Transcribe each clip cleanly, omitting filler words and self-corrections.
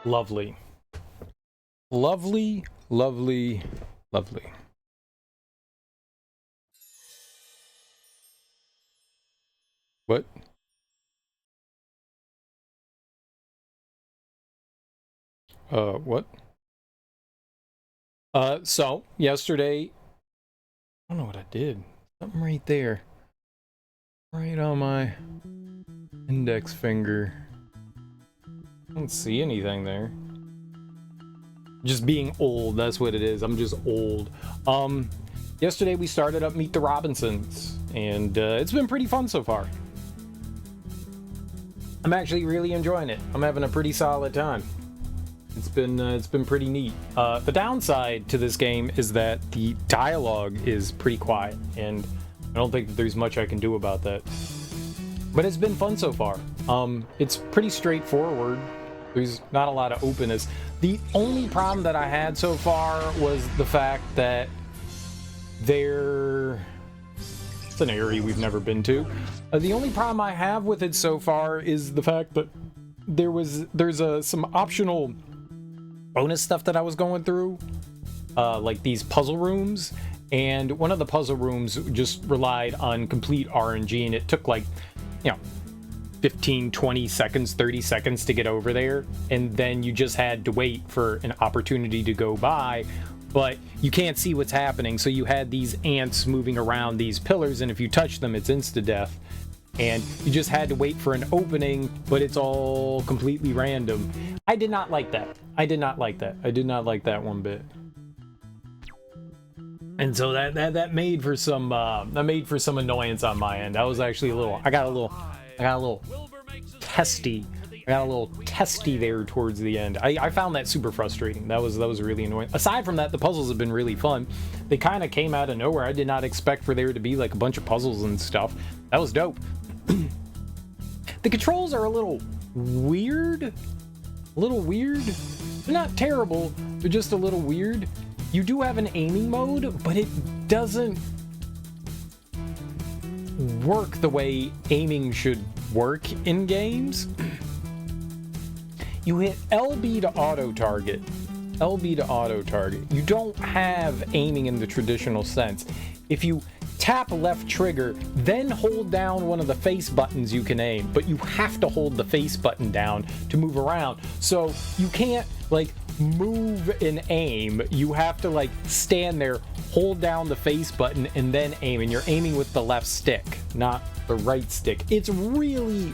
Lovely. Lovely, lovely, lovely. What? What? So, yesterday, I don't know what I did. Something right there. Right on my index finger. I don't see anything there. Just being old, that's what it is. I'm just old. Yesterday we started up Meet the Robinsons, and it's been pretty fun so far. I'm actually really enjoying it. I'm having a pretty solid time. It's been pretty neat. The downside to this game is that the dialogue is pretty quiet, and I don't think that there's much I can do about that. But it's been fun so far. It's pretty straightforward. There's not a lot of openness. The only problem that I had so far was the fact that it's an area we've never been to. The only problem I have with it so far is the fact that there's some optional bonus stuff that I was going through, like these puzzle rooms, and one of the puzzle rooms just relied on complete RNG, and it took like, 15, 20 seconds, 30 seconds to get over there, and then you just had to wait for an opportunity to go by, but you can't see what's happening, so you had these ants moving around these pillars, and if you touch them, it's insta-death, and you just had to wait for an opening, but it's all completely random. I did not like that. I did not like that one bit. And so that made for some annoyance on my end. I was actually I got a little testy. I got a little testy there towards the end. I found that super frustrating. That was really annoying. Aside from that, the puzzles have been really fun. They kind of came out of nowhere. I did not expect for there to be like a bunch of puzzles and stuff. That was dope. The controls are a little weird. They're not terrible. They're just a little weird. You do have an aiming mode, but it doesn't work the way aiming should work in games. You hit LB to auto target. LB to auto target. You don't have aiming in the traditional sense. If you tap left trigger, then hold down one of the face buttons, you can aim, but you have to hold the face button down to move around. So you can't like move and aim. You have to like stand there, hold down the face button, and then aim, and you're aiming with the left stick, not the right stick. It's really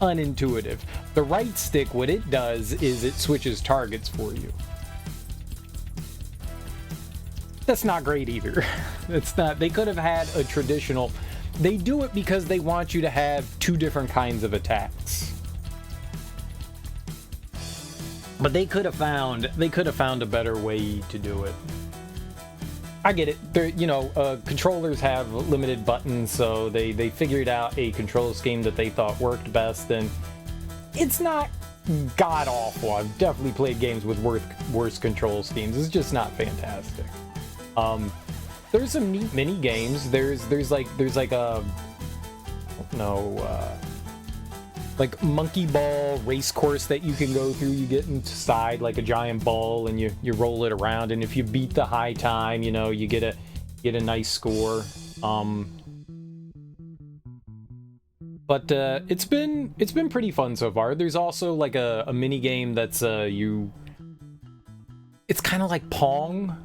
unintuitive. The right stick, what it does is it switches targets for you. That's not great either. It's not. They could have had a traditional. They do it because they want you to have two different kinds of attacks. But they could have found a better way to do it. I get it. Controllers have limited buttons, so they figured out a control scheme that they thought worked best, and it's not god awful. I've definitely played games with worse control schemes. It's just not fantastic. There's some neat mini games. There's like a like monkey ball race course that you can go through. You get inside like a giant ball and you roll it around, and if you beat the high time, you get a nice score. But it's been pretty fun so far. There's also like a mini game that's it's kind of like Pong,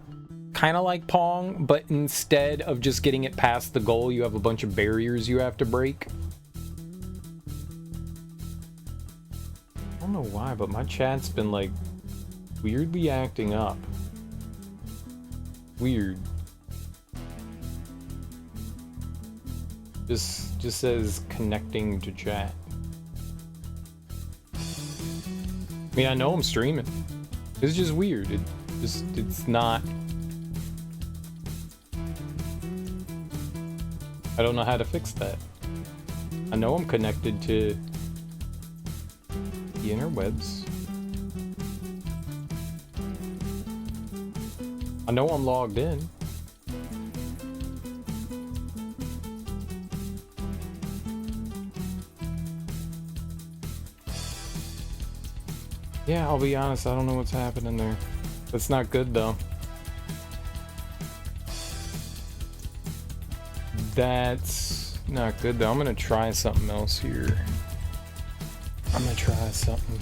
but instead of just getting it past the goal, you have a bunch of barriers you have to break. I don't know why, but my chat's been like weirdly acting up. Weird. Just says connecting to chat. I mean, I know I'm streaming. It's just weird. It's not. I don't know how to fix that. I know I'm connected to the interwebs. I know I'm logged in. Yeah, I'll be honest, I don't know what's happening there. That's not good, though. That's not good, though. I'm gonna try something else here. I'm gonna try something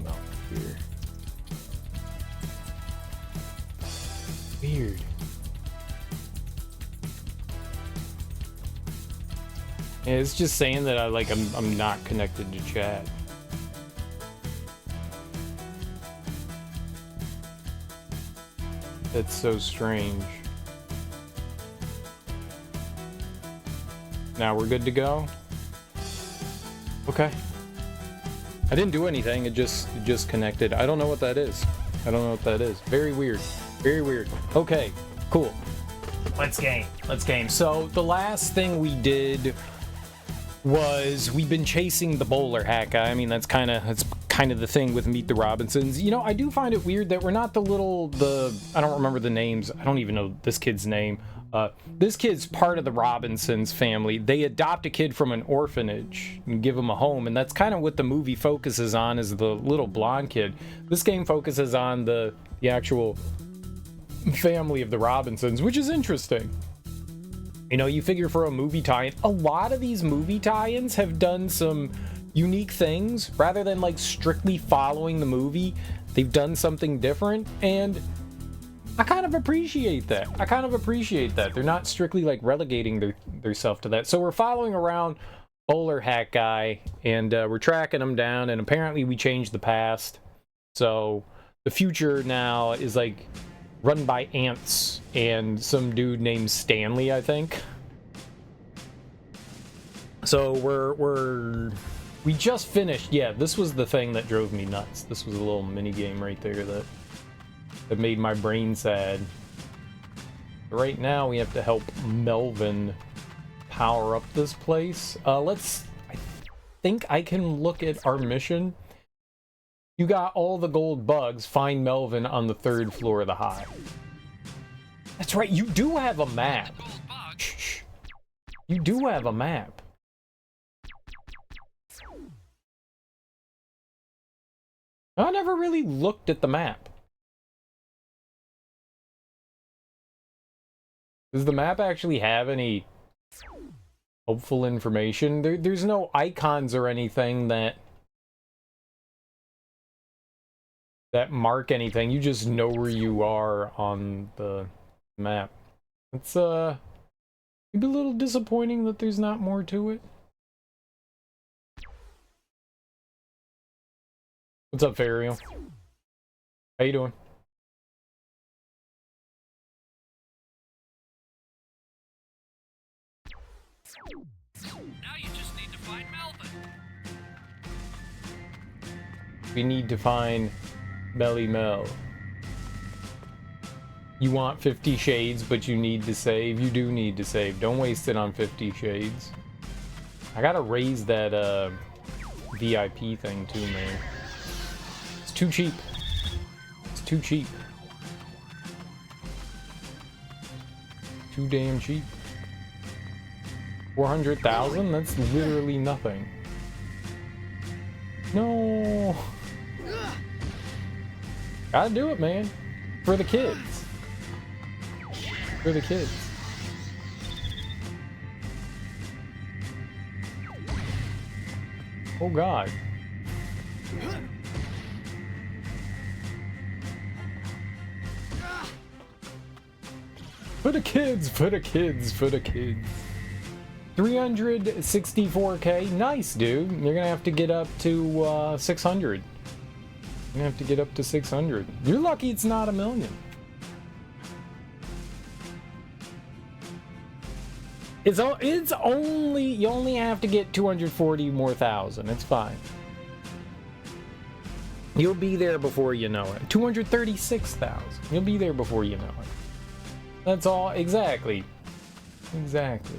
else here. Weird. Yeah, it's just saying that I'm not connected to chat. That's so strange. Now we're good to go. Okay. I didn't do anything. It just connected. I don't know what that is. I don't know what that is. Very weird. Very weird. Okay. Cool. Let's game. Let's game. So the last thing we did was we've been chasing the bowler hack guy. I mean, that's kind of the thing with Meet the Robinsons. You know, I do find it weird that we're not the I don't remember the names. I don't even know this kid's name. This kid's part of the Robinsons family. They adopt a kid from an orphanage and give him a home, and that's kind of what the movie focuses on, is the little blonde kid. This game focuses on the actual family of the Robinsons, which is interesting. You know, you figure for a movie tie-in, a lot of these movie tie-ins have done some unique things. Rather than like strictly following the movie, they've done something different, and I kind of appreciate that. They're not strictly like relegating their self to that. So we're following around bowler hat guy, and we're tracking him down, and apparently we changed the past. So the future now is like run by ants and some dude named Stanley, I think. So we just finished. Yeah, this was the thing that drove me nuts. This was a little mini game right there that made my brain sad. Right now we have to help Melvin power up this place. I think I can look at our mission. You got all the gold bugs. Find Melvin on the 3rd floor of the hive. That's right, you do have a map. Shh. You do have a map. I never really looked at the map. Does the map actually have any helpful information? There's no icons or anything that mark anything. You just know where you are on the map. It's maybe a little disappointing that there's not more to it. What's up, Fariel? How you doing? Now you just need to find Melvin. We need to find Melly Mel. You want 50 Shades, but you need to save. You do need to save. Don't waste it on 50 Shades. I gotta raise that VIP thing too, man. It's too cheap. It's too cheap. Too damn cheap. 400,000? That's literally nothing. No. Gotta do it, man. For the kids. For the kids. Oh God. For the kids, for the kids, for the kids. 364k. Nice, dude. You're gonna have to get up to 600. You're gonna have to get up to 600. You're lucky it's not 1 million. It's only, you only have to get 240 more thousand. It's fine. You'll be there before you know it. 236,000. You'll be there before you know it. That's all. Exactly. Exactly.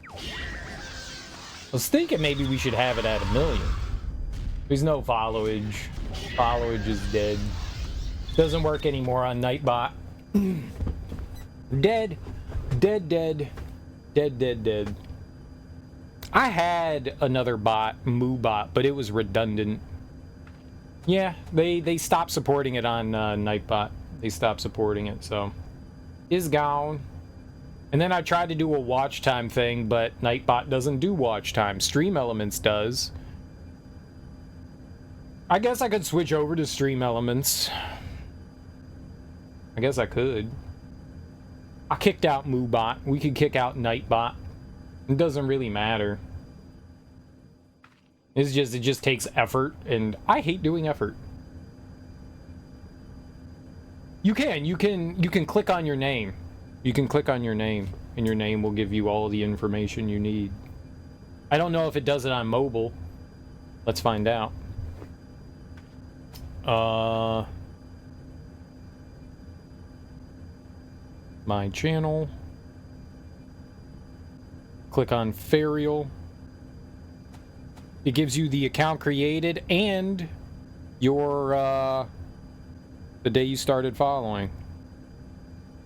I was thinking maybe we should have it at 1 million. There's no followage. Followage is dead. Doesn't work anymore on Nightbot. Dead. Dead, dead. Dead, dead, dead. I had another bot, MooBot, but it was redundant. Yeah, they stopped supporting it on Nightbot. They stopped supporting it, so it's gone. And then I tried to do a watch time thing, but Nightbot doesn't do watch time. Stream Elements does. I guess I could switch over to Stream Elements. I guess I could. I kicked out MooBot. We could kick out Nightbot. It doesn't really matter. It just takes effort, and I hate doing effort. You can click on your name. You can click on your name, and your name will give you all the information you need. I don't know if it does it on mobile. Let's find out. My channel. Click on Ferial. It gives you the account created and your the day you started following.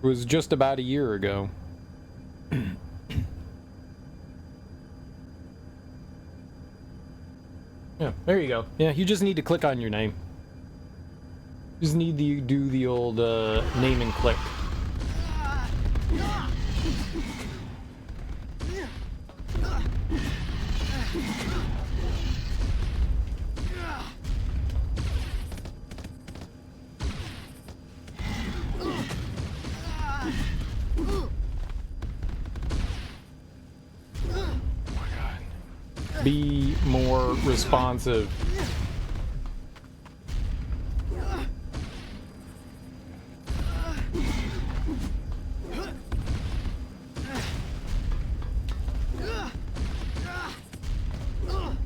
It was just about a year ago. Yeah, there you go. Yeah, you just need to click on your name. You just need to do the old name and click. Be more responsive.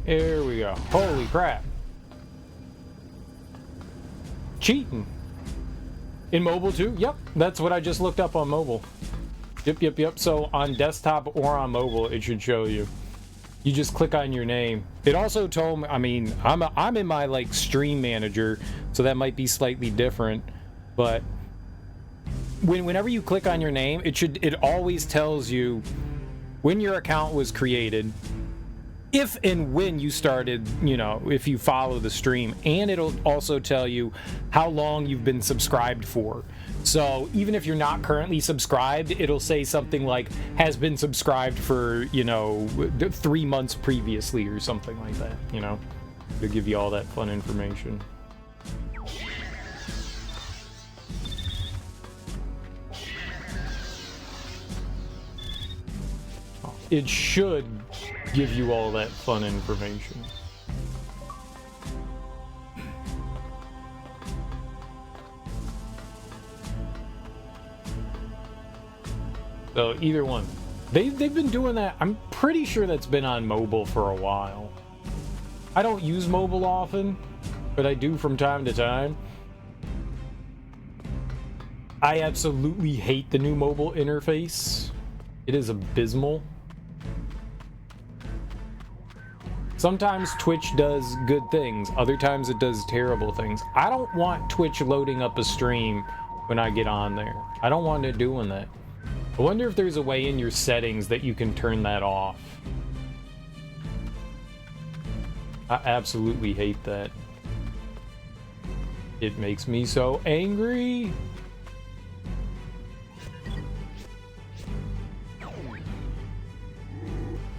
There we go. Holy crap. Cheating. In mobile too? Yep. That's what I just looked up on mobile. Yep. So on desktop or on mobile, it should show you. You just click on your name. It also told me, I mean, I'm in my like stream manager, so that might be slightly different, but whenever you click on your name, it always tells you when your account was created, if and when you started, you know, if you follow the stream, and it'll also tell you how long you've been subscribed for. So even if you're not currently subscribed, it'll say something like has been subscribed for, you know, 3 months previously or something like that, you know. It'll give you all that fun information. It should give you all that fun information. So either one. They've been doing that. I'm pretty sure that's been on mobile for a while. I don't use mobile often, but I do from time to time. I absolutely hate the new mobile interface. It is abysmal. Sometimes Twitch does good things, other times it does terrible things. I don't want Twitch loading up a stream when I get on there. I don't want it doing that. I wonder if there's a way in your settings that you can turn that off. I absolutely hate that. It makes me so angry.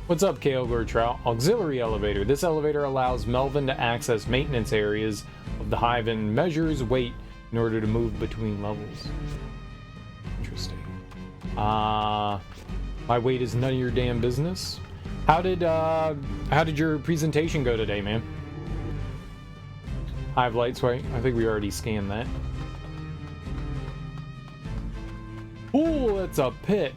What's up, Kalegor Trout? Auxiliary elevator. This elevator allows Melvin to access maintenance areas of the hive and measures weight in order to move between levels. Interesting. My weight is none of your damn business. How did your presentation go today, man? Hive lights, right? I think we already scanned that. Ooh, that's a pit.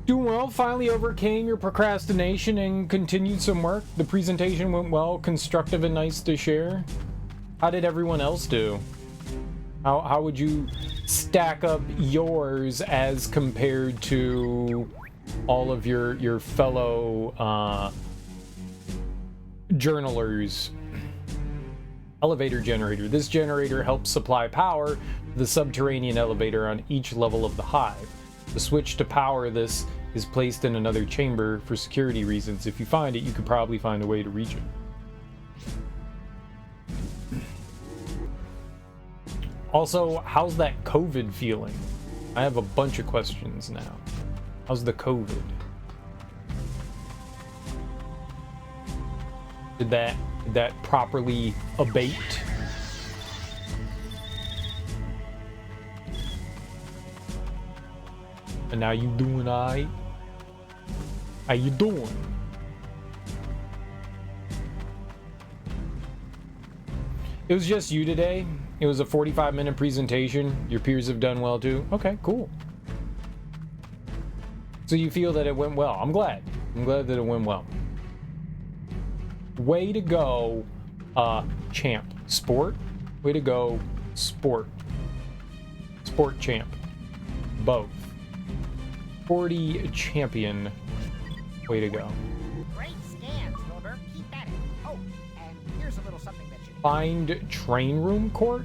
Doing well, finally overcame your procrastination and continued some work. The presentation went well, constructive and nice to share. How did everyone else do? How would you stack up yours as compared to all of your fellow journalers? Elevator generator. This generator helps supply power to the subterranean elevator on each level of the hive. The switch to power this is placed in another chamber for security reasons. If you find it, you could probably find a way to reach it. Also, how's that COVID feeling? I have a bunch of questions now. How's the COVID? Did that properly abate? And how you doing, alright? How you doing? It was just you today. It was a 45-minute presentation. Your peers have done well too. Okay, cool. So you feel that it went well. I'm glad. I'm glad that it went well. Way to go, champ. Sport? Way to go, sport. Sport champ. Both. 40 champion. Way to go. Great scans, Wilbur. Keep at it. Oh, and here's a little something that you... Find train room court?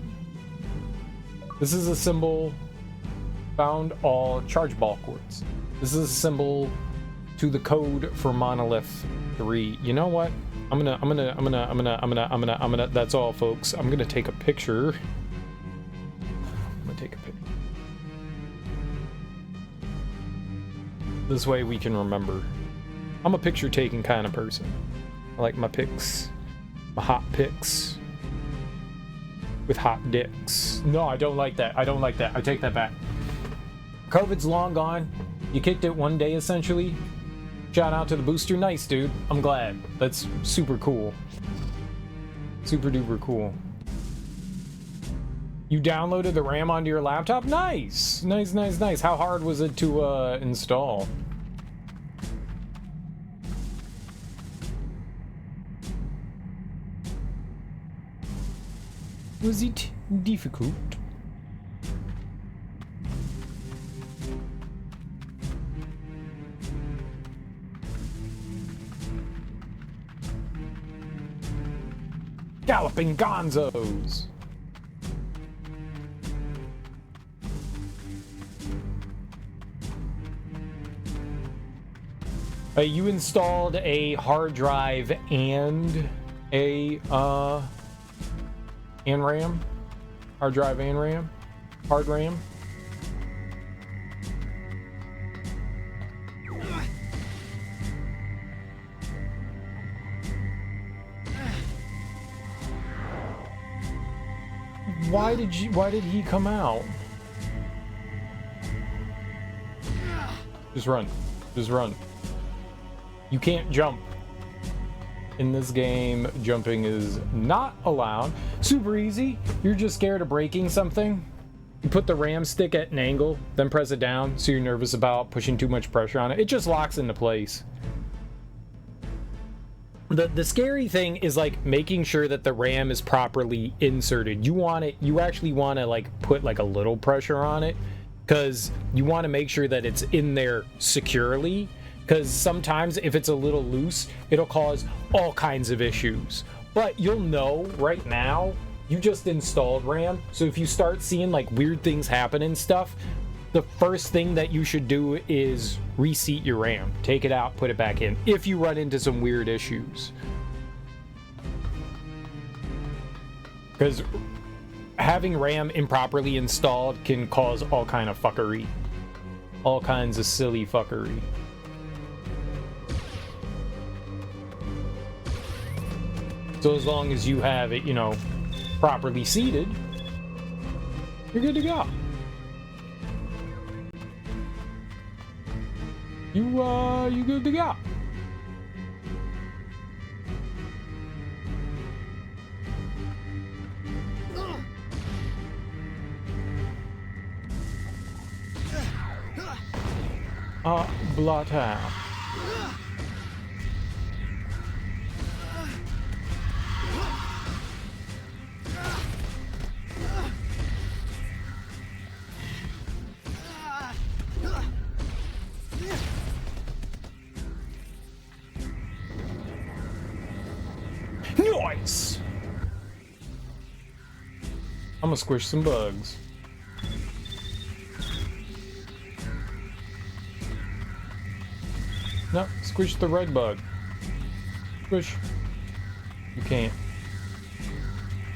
This is a symbol. Found all charge ball courts. This is a symbol to the code for monolith 3. You know what? I'm gonna, that's all, folks. I'm gonna take a picture. I'm gonna take a picture. This way we can remember. I'm a picture taking kind of person. I like my pics, my hot pics with hot dicks. No, I don't like that. I don't like that. I take that back. COVID's long gone. You kicked it one day, essentially. Shout out to the booster. Nice, dude. I'm glad. That's super cool. Super duper cool. You downloaded the RAM onto your laptop? Nice! Nice, nice, nice. How hard was it to install? Was it difficult? Galloping gonzos! You installed a hard drive and a and RAM? Hard drive and RAM? Hard RAM? Why did he come out? Just run. Just run. You can't jump. In this game, jumping is not allowed. Super easy. You're just scared of breaking something. You put the RAM stick at an angle, then press it down so you're nervous about pushing too much pressure on it. It just locks into place. The scary thing is like making sure that the RAM is properly inserted. You actually want to like put like a little pressure on it because you want to make sure that it's in there securely. Because sometimes if it's a little loose, it'll cause all kinds of issues. But you'll know right now, you just installed RAM. So if you start seeing like weird things happen and stuff, the first thing that you should do is reseat your RAM. Take it out, put it back in, if you run into some weird issues. Because having RAM improperly installed can cause all kind of fuckery. All kinds of silly fuckery. So as long as you have it, you know, properly seated, you're good to go. You good to go. Blot out. I'm gonna squish some bugs. No, squish the red bug. Squish. You can't.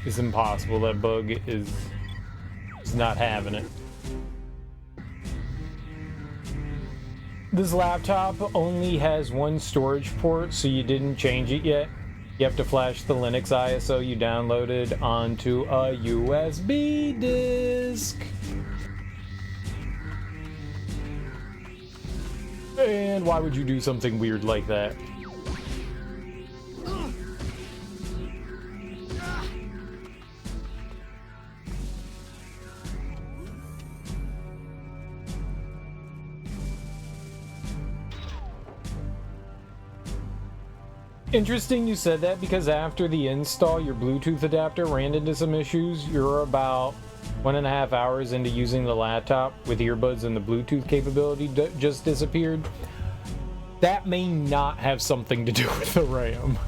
It's impossible. That bug is not having it. This laptop only has one storage port, so you didn't change it yet. You have to flash the Linux ISO you downloaded onto a USB disk. And why would you do something weird like that? Interesting you said that, because after the install, your Bluetooth adapter ran into some issues. You're about 1.5 hours into using the laptop with earbuds, and the Bluetooth capability just disappeared. That may not have something to do with the RAM.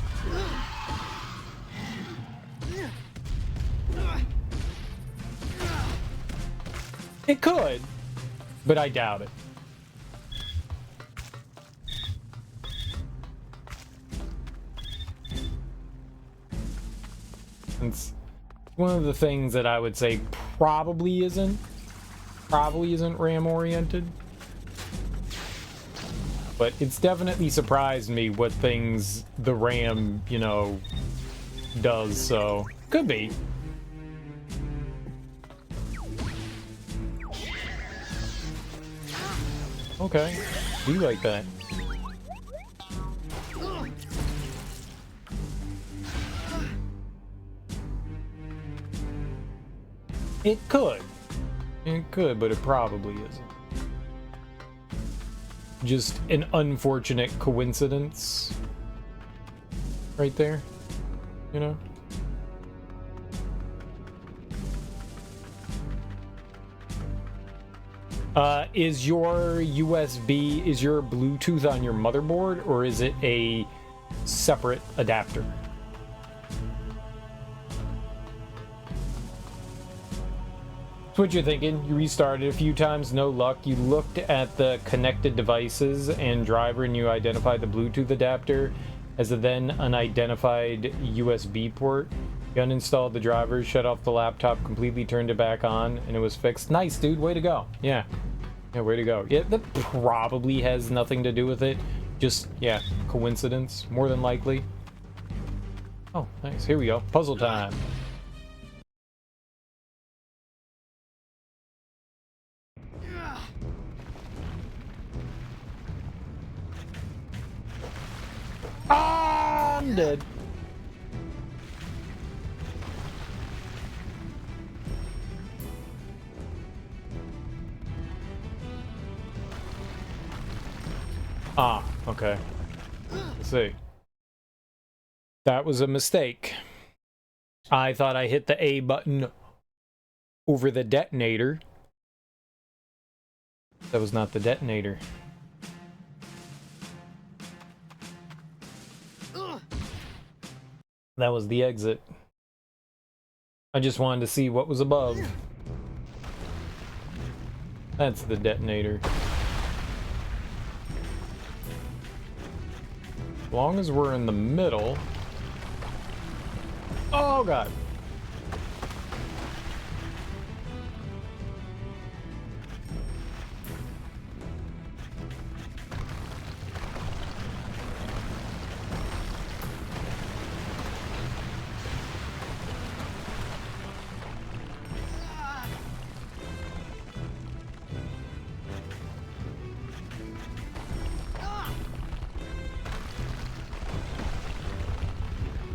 It could, but I doubt it. It's one of the things that I would say probably isn't RAM oriented, but it's definitely surprised me what things the RAM, you know, does, so could be. Okay, do you like that? It could. It could, but it probably isn't. Just an unfortunate coincidence. Right there. You know? Is your USB, is your Bluetooth on your motherboard, or is it a separate adapter? That's what you're thinking. You restarted a few times, no luck. You looked at the connected devices and driver, and you identified the Bluetooth adapter as a then unidentified USB port. You uninstalled the driver, shut off the laptop, completely turned it back on, and it was fixed. Nice, dude. Way to go. Yeah, way to go. Yeah, that probably has nothing to do with it. Just, yeah, coincidence, more than likely. Oh, nice. Here we go. Puzzle time. I'm dead. Ah, okay. Let's see. That was a mistake. I thought I hit the A button over the detonator. That was not the detonator. That was the exit. I just wanted to see what was above. That's the detonator. As long as we're in the middle. Oh god.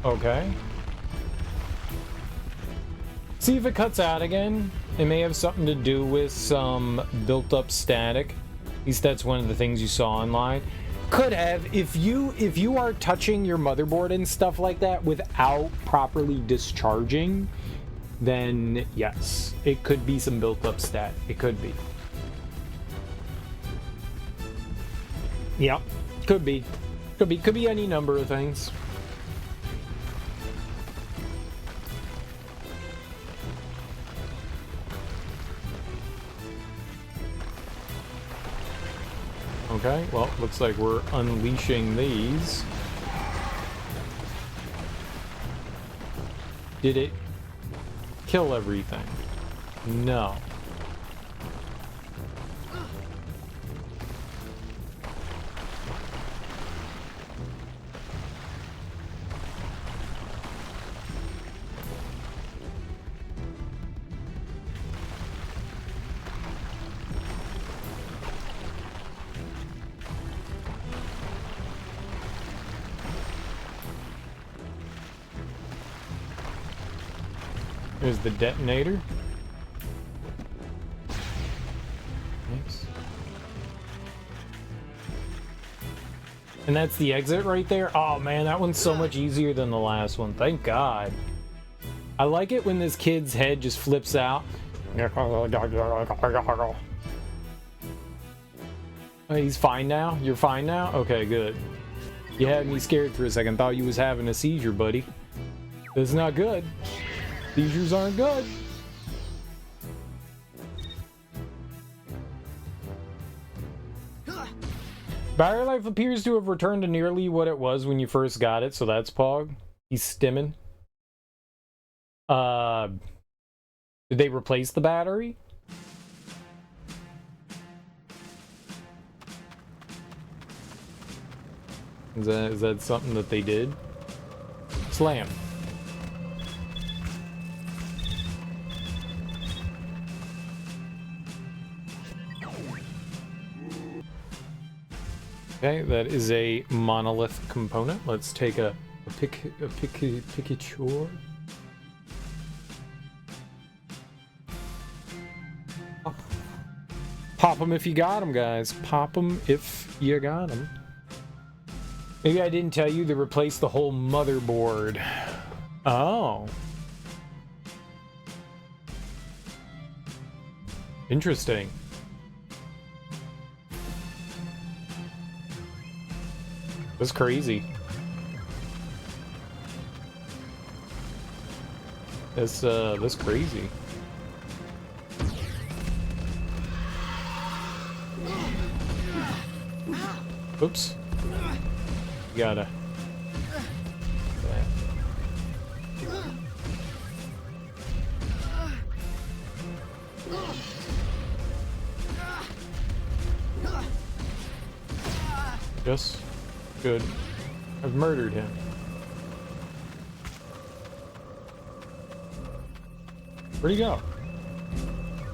Okay. See if it cuts out again. It may have something to do with some built-up static. At least that's one of the things you saw online. Could have. If you are touching your motherboard and stuff like that without properly discharging, then yes, it could be some built-up stat. It could be. Yep. Could be. Could be any number of things. Okay, well, looks like we're unleashing these. Did it kill everything? No. There's the detonator. Nice. And that's the exit right there. Oh man, that one's so much easier than the last one. Thank God. I like it when this kid's head just flips out. Oh, he's fine now? You're fine now? Okay, good. You had me scared for a second. Thought you was having a seizure, buddy. That's not good. Seizures aren't good. Battery life appears to have returned to nearly what it was when you first got it, so that's Pog. He's stimming. Did they replace the battery? Is that something that they did? Slam. Okay, that is a monolith component. Let's take a picture. Pop them if you got them, guys. Pop them if you got them. Maybe I didn't tell you they replaced the whole motherboard. Oh. Interesting. That's crazy. That's crazy. Oops. You gotta. Yes. Good. I've murdered him. Where'd he go?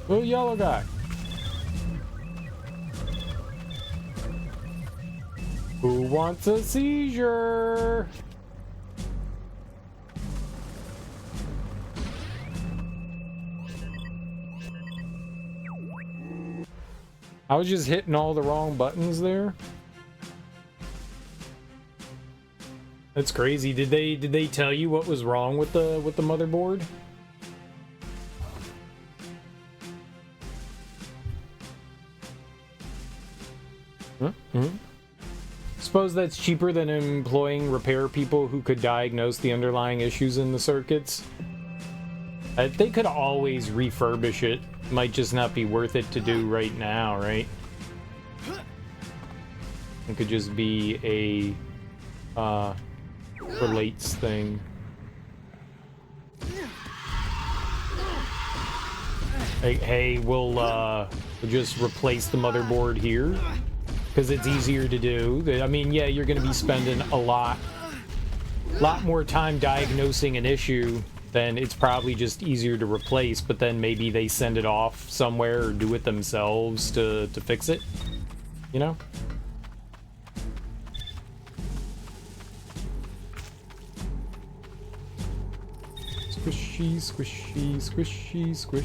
Little yellow guy. Who wants a seizure? I was just hitting all the wrong buttons there. That's crazy. Did they tell you what was wrong with the motherboard? Suppose that's cheaper than employing repair people who could diagnose the underlying issues in the circuits. They could always refurbish it. Might just not be worth it to do right now, right? It could just be a relates thing. Hey, we'll just replace the motherboard here because it's easier to do. I mean, yeah, you're going to be spending a lot more time diagnosing an issue. Then it's probably just easier to replace. But then maybe they send it off somewhere or do it themselves to fix it. You know. Squishy, squishy, squishy, squish.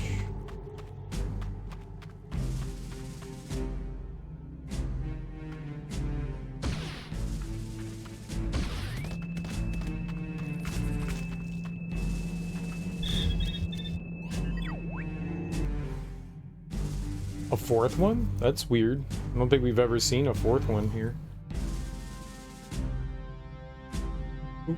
A fourth one? That's weird. I don't think we've ever seen a fourth one here. Oop.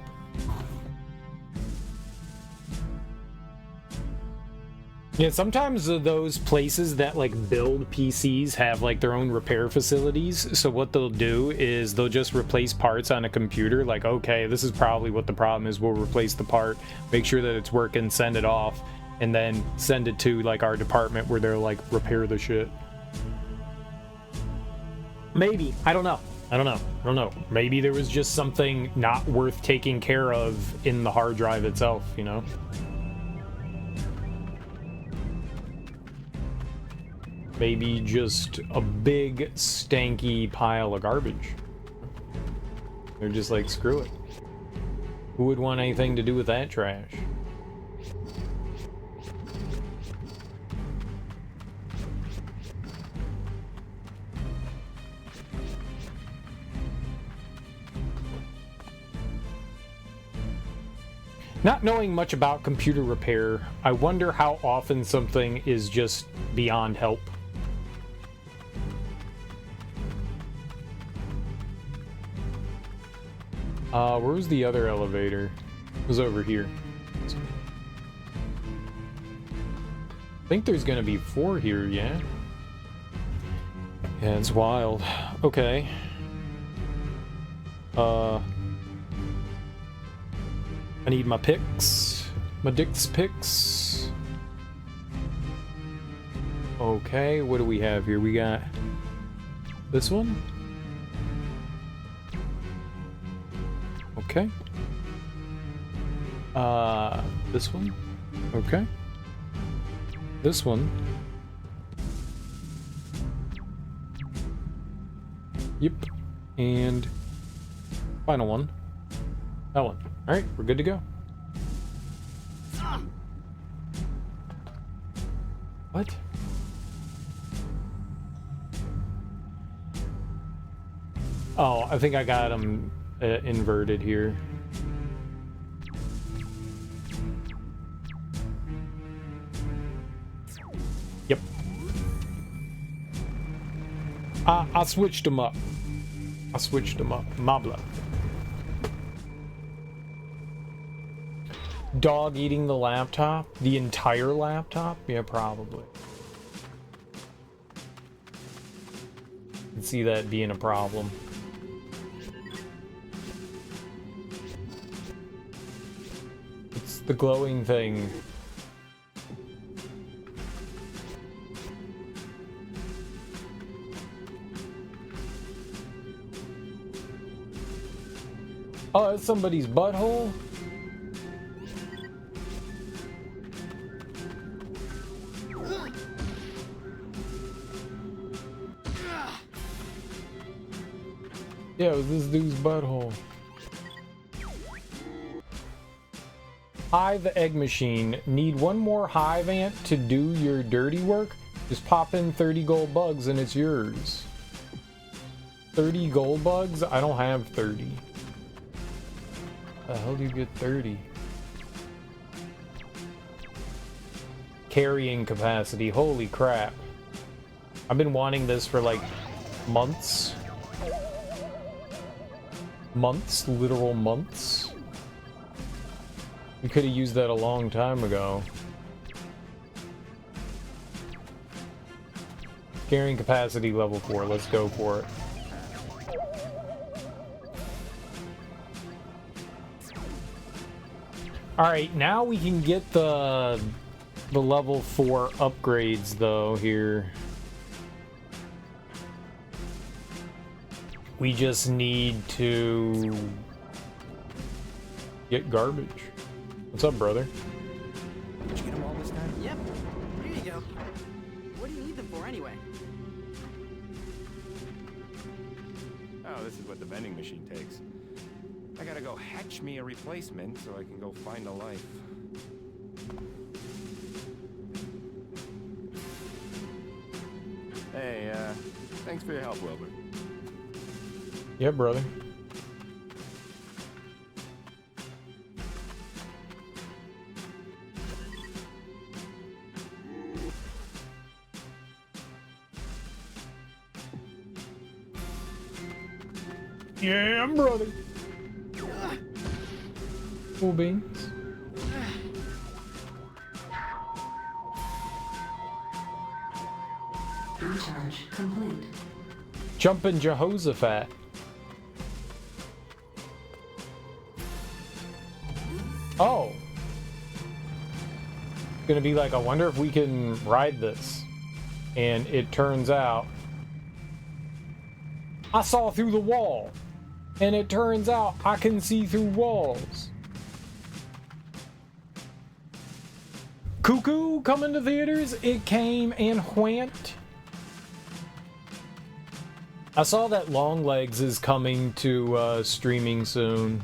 Yeah, sometimes those places that like build PCs have like their own repair facilities. So what they'll do is they'll just replace parts on a computer. Like, okay, this is probably what the problem is. We'll replace the part, make sure that it's working, send it off, and then send it to like our department where they'll like repair the shit. Maybe. I don't know. Maybe there was just something not worth taking care of in the hard drive itself, you know? Maybe just a big, stanky pile of garbage. They're just like, screw it. Who would want anything to do with that trash? Not knowing much about computer repair, I wonder how often something is just beyond help. Where's the other elevator? It was over here. I think there's gonna be 4 here, yeah? Yeah, it's wild. Okay. I need my picks. My Dick's picks. Okay, what do we have here? We got this one. Okay. This one. Okay. This one. Yep. And final one. That one. All right, we're good to go. What? Oh, I think I got them inverted here. Yep. I switched them up. Mabla. Dog eating the laptop? The entire laptop? Yeah, probably. I can see that being a problem. It's the glowing thing. Oh, it's somebody's butthole? Yeah, it was this dude's butthole. Hive egg machine. Need one more hive ant to do your dirty work? Just pop in 30 gold bugs and it's yours. 30 gold bugs? I don't have 30. The hell do you get 30? Carrying capacity. Holy crap. I've been wanting this for like months. Months, literal months. We could have used that a long time ago. Carrying capacity level 4, let's go for it. Alright, now we can get the level 4 upgrades though here. We just need to get garbage. What's up, brother? Did you get them all this time? Yep. Here you go. What do you need them for anyway? Oh, this is what the vending machine takes. I gotta go hatch me a replacement so I can go find a life. Hey, thanks for your help, Wilbur. Yeah, brother. Yeah, brother. Cool beans. Recharge complete. Jumpin' Jehoshaphat. Oh. Gonna be like, I wonder if we can ride this. And it turns out I saw through the wall. And it turns out I can see through walls. Cuckoo coming to theaters. It came and went. I saw that Long Legs is coming to streaming soon.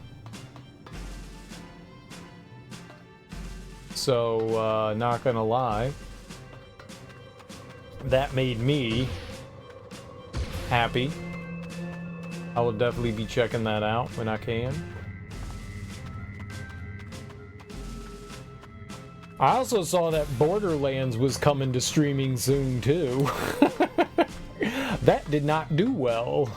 So, not gonna lie, that made me happy. I will definitely be checking that out when I can. I also saw that Borderlands was coming to streaming soon too. That did not do well.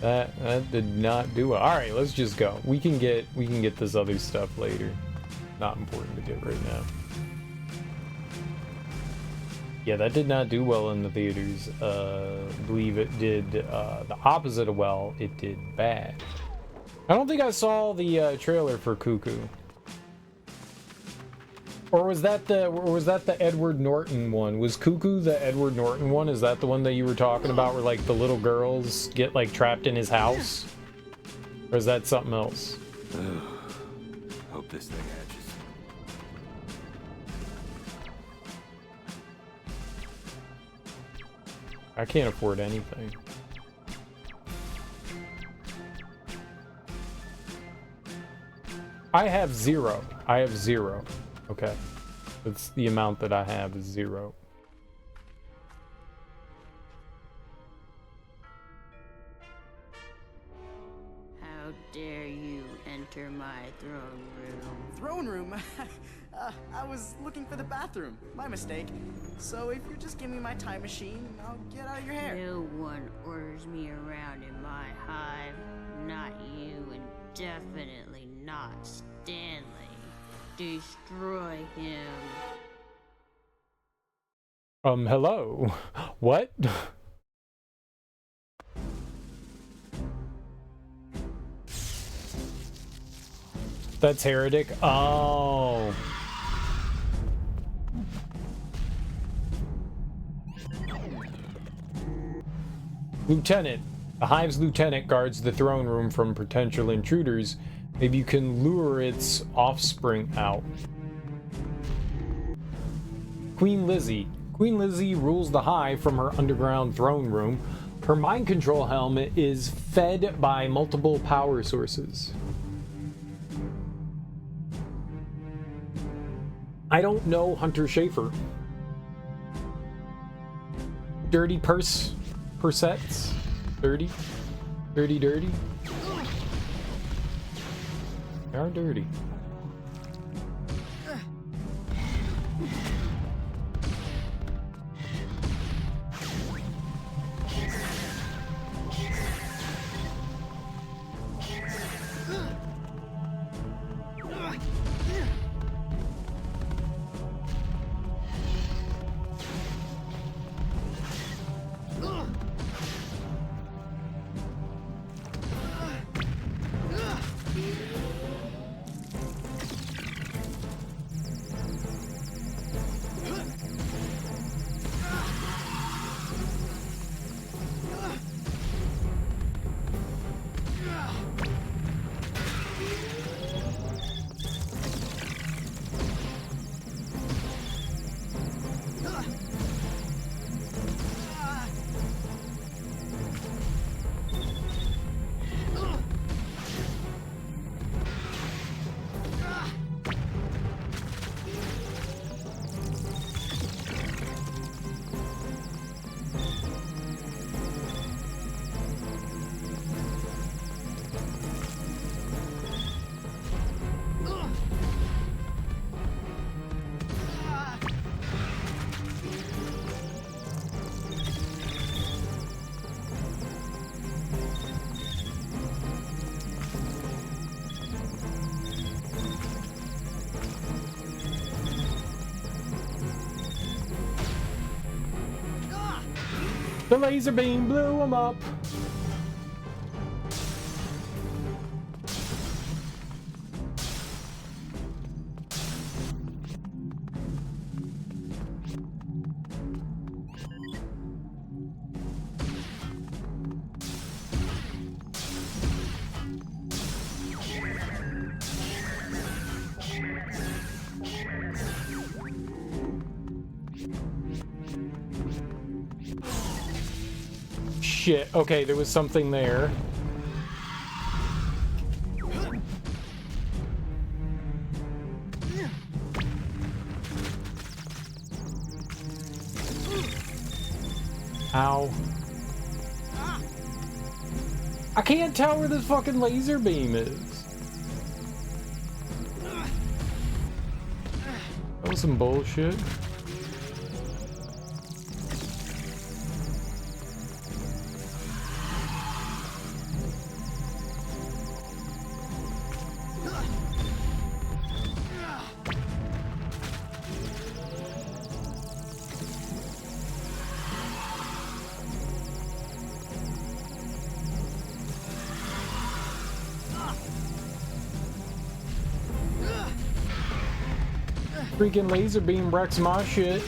That did not do well. All right, let's just go. We can get this other stuff later. Not important to get right now. Yeah, that did not do well in the theaters. I believe it did the opposite of well. It did bad. I don't think I saw the trailer for Cuckoo. Or was that the Edward Norton one? Was Cuckoo the Edward Norton one? Is that the one that you were talking about where like the little girls get like trapped in his house? Or is that something else? Hope this thing hatches. I can't afford anything. I have zero. I have zero. Okay. That's the amount that I have is zero. How dare you enter my throne room? Throne room? I was looking for the bathroom. My mistake. So if you just give me my time machine, I'll get out of your hair. No one orders me around in my hive. Not you, and definitely not Stanley. Destroy him. Hello? What? That's Heretic? Oh. Lieutenant. The Hive's lieutenant guards the throne room from potential intruders. Maybe you can lure its offspring out. Queen Lizzie. Queen Lizzie rules the Hive from her underground throne room. Her mind control helmet is fed by multiple power sources. I don't know Hunter Schafer. Dirty persets? Dirty? Dirty. They are dirty. The laser beam blew him up. Shit, okay, there was something there. Ow. I can't tell where this fucking laser beam is. That was some bullshit. Freaking laser beam wrecks my shit.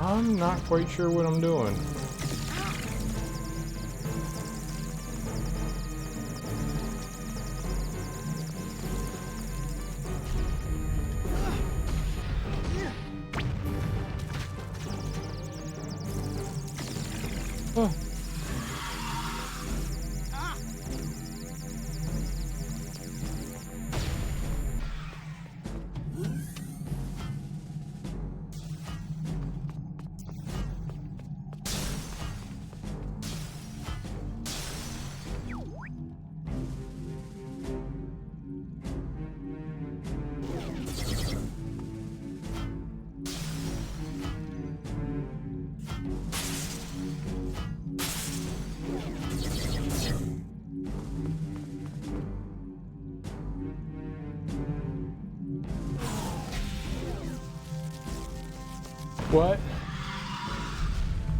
I'm not quite sure what I'm doing. Oh. What?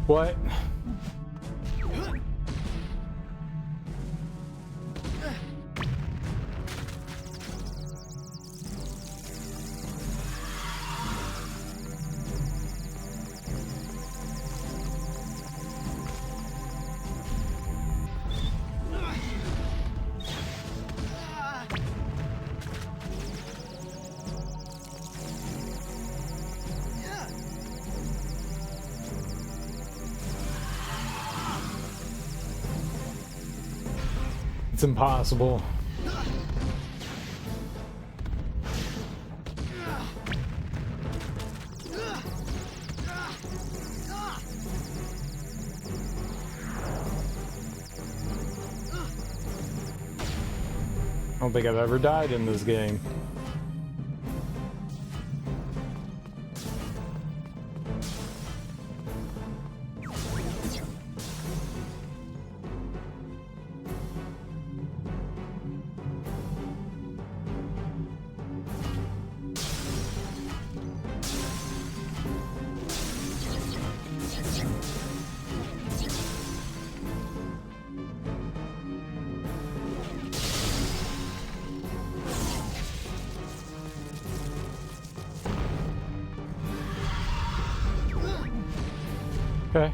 What? It's impossible. I don't think I've ever died in this game. Okay.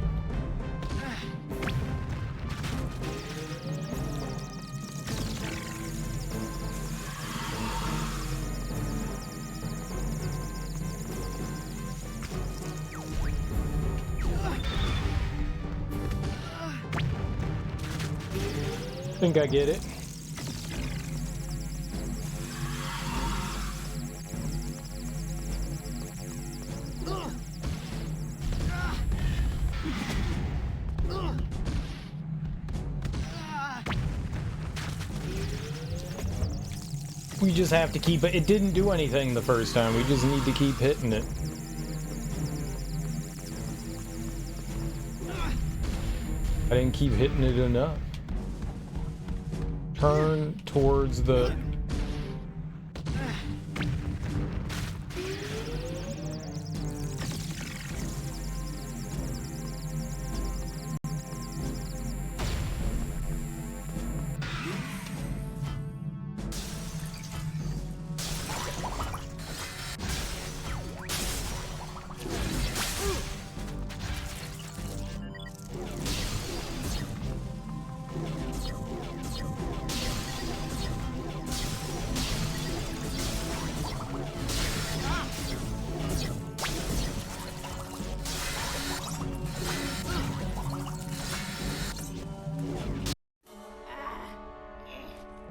Think I get it. We just have to keep it. It didn't do anything the first time. We just need to keep hitting it. I didn't keep hitting it enough. Turn towards the...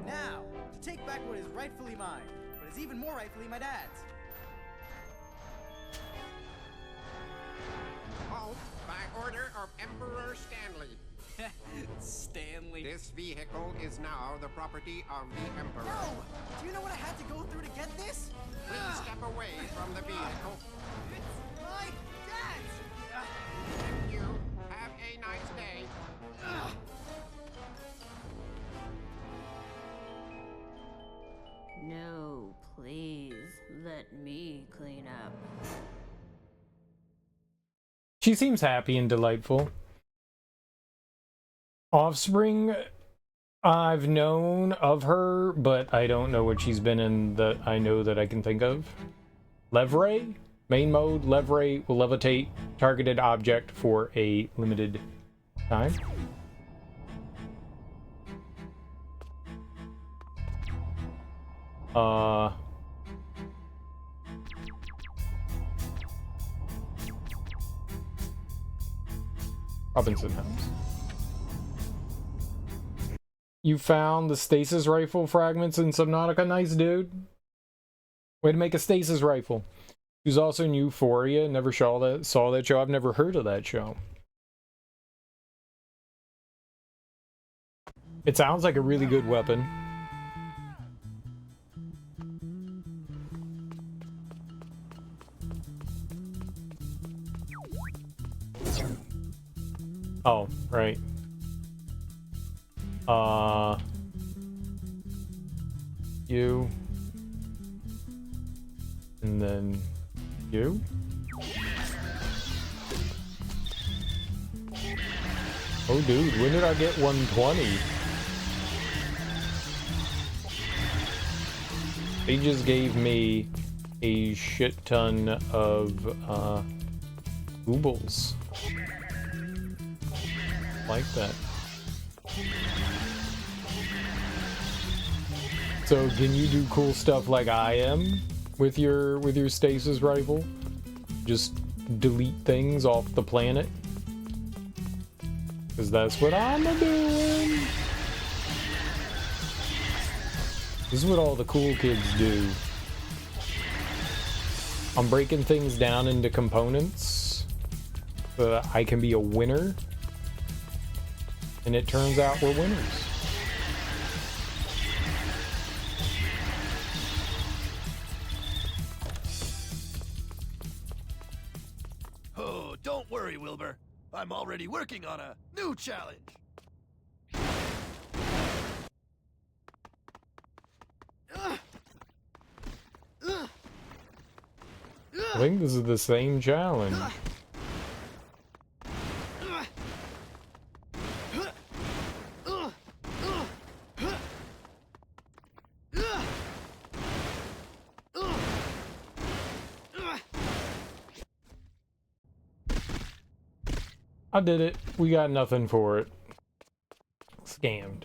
Now, to take back what is rightfully mine, but is even more rightfully my dad's. Halt by order of Emperor Stanley. Stanley. This vehicle is now the property of the Emperor. No! Do you know what I had to go through to get this? Please step away from the vehicle. It's my dad's! Thank you. Have a nice day. No, please, let me clean up. She seems happy and delightful. Offspring, I've known of her, but I don't know what she's been in that I know that I can think of. Levray? Main mode, Levray will levitate targeted object for a limited time. Robinson House. You found the stasis rifle fragments in Subnautica. Nice, dude. Way to make a stasis rifle. He was also in Euphoria. Never saw that show. I've never heard of that show. It sounds like a really good weapon. Oh, right. You. And then you. Oh, dude, when did I get 120? They just gave me a shit ton of, baubles. Like that. So can you do cool stuff like I am with your stasis rifle? Just delete things off the planet? Because that's what I'm doing. This is what all the cool kids do. I'm breaking things down into components so that I can be a winner. And it turns out we're winners. Oh, don't worry, Wilbur. I'm already working on a new challenge. I think this is the same challenge. I did it. We got nothing for it. Scammed.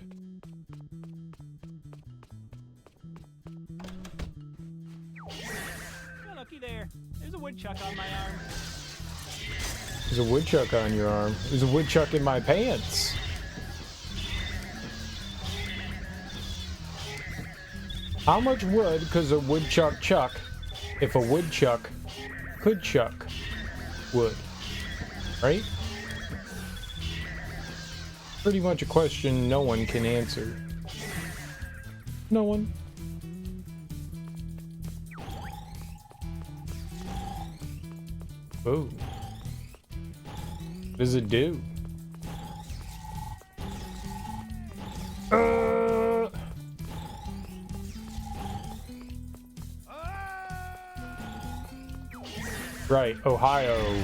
Oh, looky there. There's a woodchuck on my arm. There's a woodchuck on your arm. There's a woodchuck in my pants. How much wood could a woodchuck chuck if a woodchuck could chuck wood? Right? Pretty much a question no one can answer. No one. Oh. What does it do? Right, Ohio.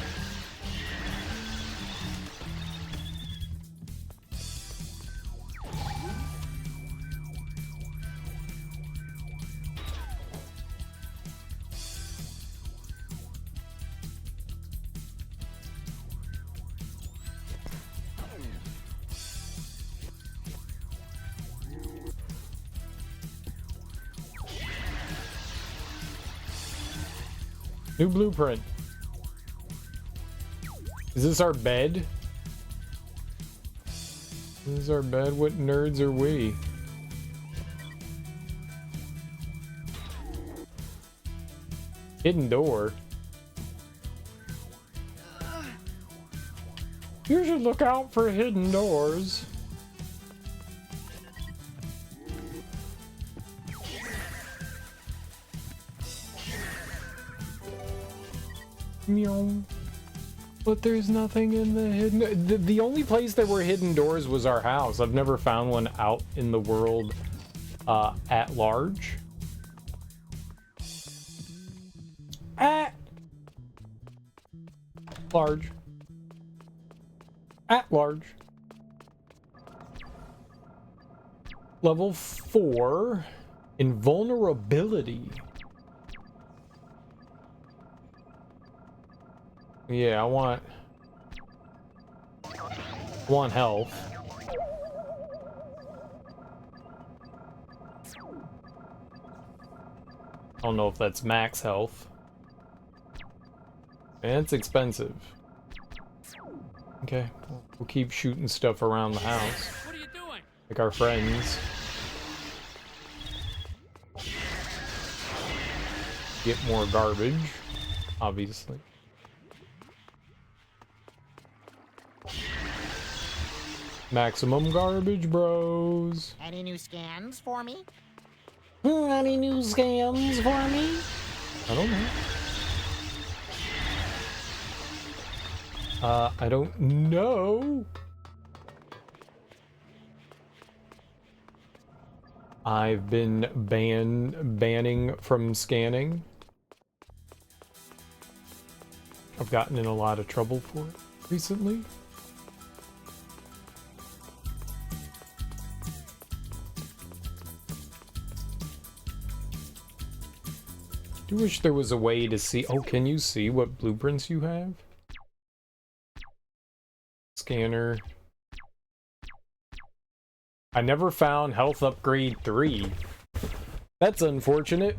New blueprint. Is this our bed? This is our bed? What nerds are we? Hidden door. You should look out for hidden doors. Meow. But there's nothing in the hidden... The only place there were hidden doors was our house. I've never found one out in the world at large. At large. At large. Level 4. Invulnerability. Yeah, I want health. I don't know if that's max health. And it's expensive. Okay, we'll keep shooting stuff around the house. What are you doing? Like our friends. Get more garbage, obviously. Maximum garbage, bros. Any new scans for me? Any new scams for me? I don't know. I don't know. I've been banning from scanning. I've gotten in a lot of trouble for it recently. I do wish there was a way to see... Oh, can you see what blueprints you have? Scanner. I never found health upgrade 3. That's unfortunate.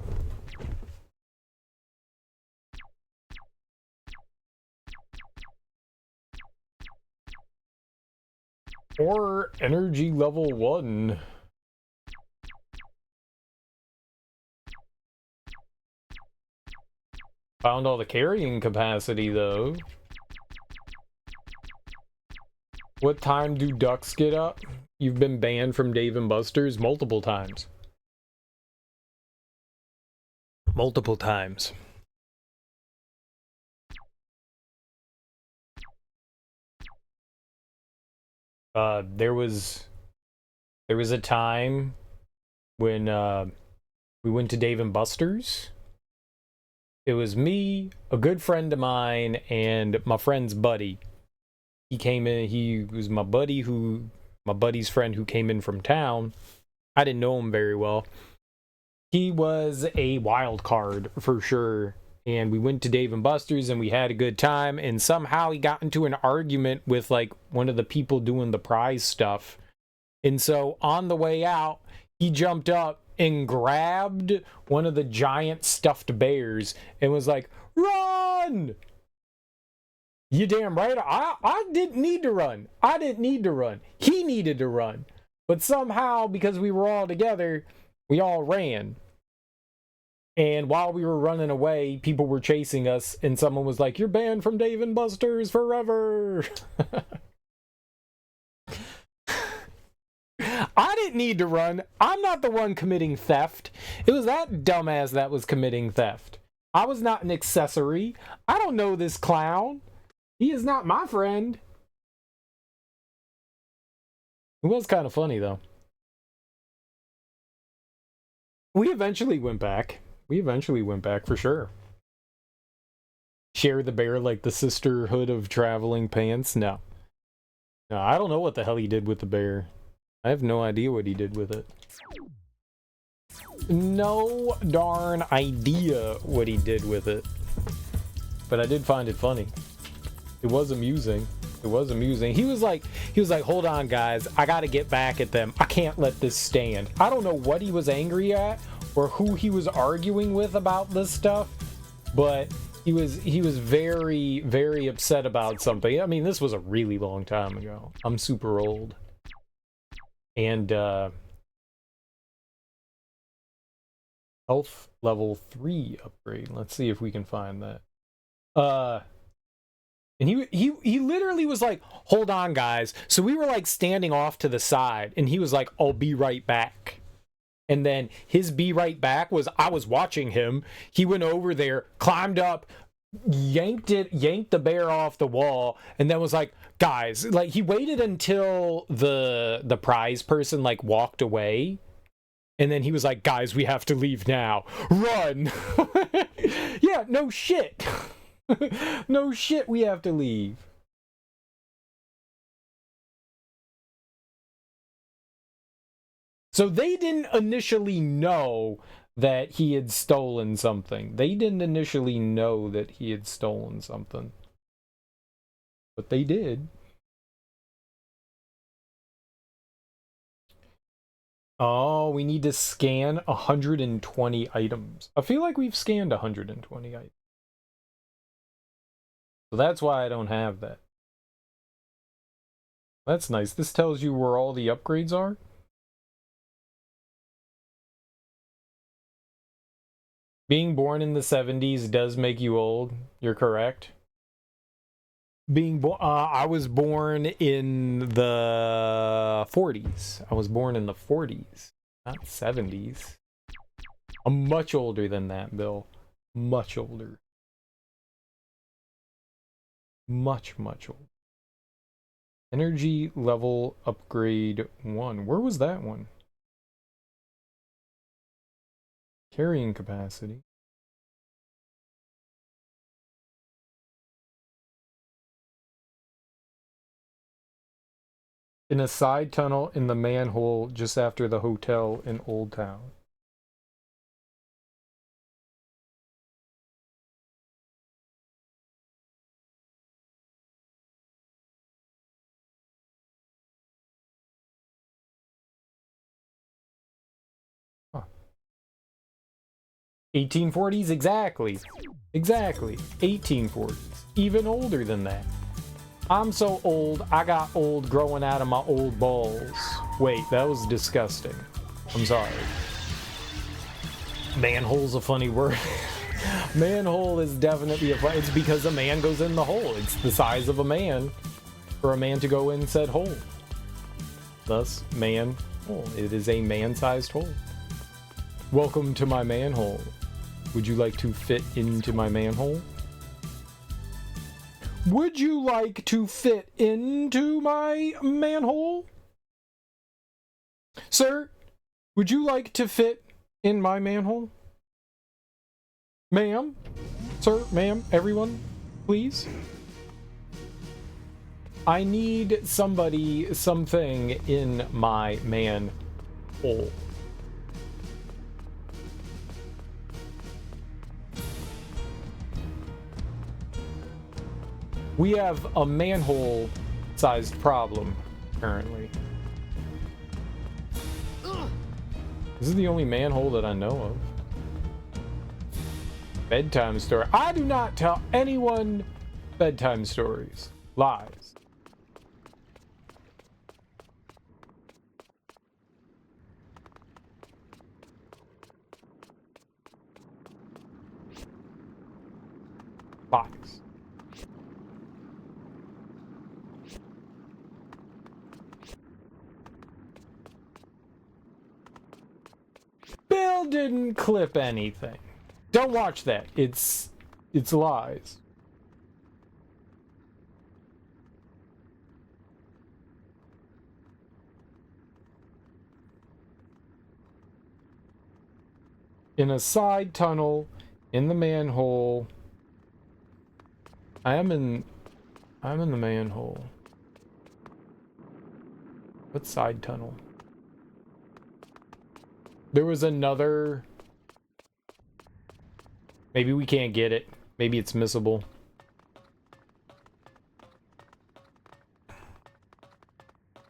Or energy level 1. Found all the carrying capacity, though. What time do ducks get up? You've been banned from Dave & Buster's multiple times. Multiple times. There was a time when we went to Dave & Buster's. It was me, a good friend of mine, and my friend's buddy. He came in, he was my buddy's friend who came in from town. I didn't know him very well. He was a wild card for sure. And we went to Dave & Buster's and we had a good time. And somehow he got into an argument with like one of the people doing the prize stuff. And so on the way out, he jumped up and grabbed one of the giant stuffed bears and was like, "Run!" You damn right. I didn't need to run. I didn't need to run. He needed to run. But somehow, because we were all together, we all ran. And while we were running away, people were chasing us, and someone was like, "You're banned from Dave and Buster's forever." I didn't need to run. I'm not the one committing theft. It was that dumbass that was committing theft. I was not an accessory. I don't know this clown. He is not my friend. It was kind of funny, though. We eventually went back. For sure. Share the bear like the sisterhood of traveling pants? No. No, I don't know what the hell he did with the bear. I have no idea what he did with it. No darn idea what he did with it. But I did find it funny. It was amusing. It was amusing. He was like, hold on, guys. I gotta get back at them. I can't let this stand. I don't know what he was angry at or who he was arguing with about this stuff, but he was very, very upset about something. I mean, this was a really long time ago. I'm super old. And health level 3 upgrade. Let's see if we can find that. And he literally was like, hold on, guys. So we were like standing off to the side, and he was like, I'll be right back. And then his be right back was, I was watching him. He went over there, climbed up, yanked the bear off the wall, and then was like, guys, like he waited until the prize person like walked away. And then he was like, guys, we have to leave now. Run. Yeah, no shit. No shit, we have to leave. So they didn't initially know that he had stolen something. They didn't initially know that he had stolen something. But they did. Oh, we need to scan 120 items. I feel like we've scanned 120 items. So that's why I don't have that. That's nice. This tells you where all the upgrades are. Being born in the 70s does make you old. You're correct. I was born in the 40s. I was born in the 40s, not 70s. I'm much older than that, Bill. Much older. Much, much older. Energy level upgrade 1. Where was that one? Carrying capacity. In a side tunnel in the manhole just after the hotel in Old Town. Huh. 1840s, exactly. Exactly. 1840s. Even older than that. I'm so old, I got old growing out of my old balls. Wait, that was disgusting. I'm sorry. Manhole's a funny word. Manhole is definitely it's because a man goes in the hole. It's the size of a man for a man to go in said hole. Thus, manhole. It is a man-sized hole. Welcome to my manhole. Would you like to fit into my manhole? Would you like to fit into my manhole? Sir, would you like to fit in my manhole? Ma'am? Sir, ma'am, everyone, please? I need somebody, something in my manhole. We have a manhole-sized problem, currently. This is the only manhole that I know of. Bedtime story. I do not tell anyone bedtime stories. Lies. box. Bill didn't clip anything. Don't watch that. It's lies. In a side tunnel in the manhole. I'm in the manhole. What side tunnel? There was another. Maybe we can't get it. Maybe it's missable.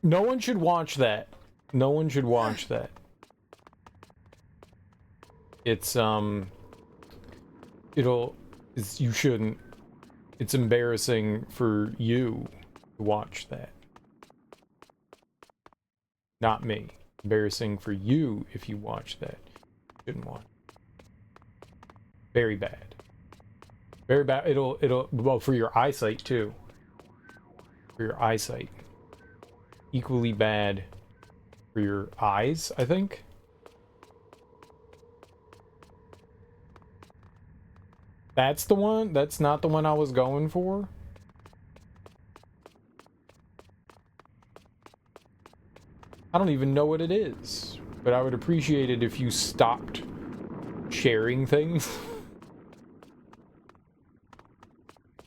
No one should watch that. No one should watch that. It's you shouldn't. It's embarrassing for you to watch that. Not me. Embarrassing for you if you watch that. Shouldn't watch. Very bad. Very bad. It'll well, for your eyesight too. For your eyesight. Equally bad for your eyes, I think. That's the one? That's not the one I was going for? I don't even know what it is. But I would appreciate it if you stopped sharing things.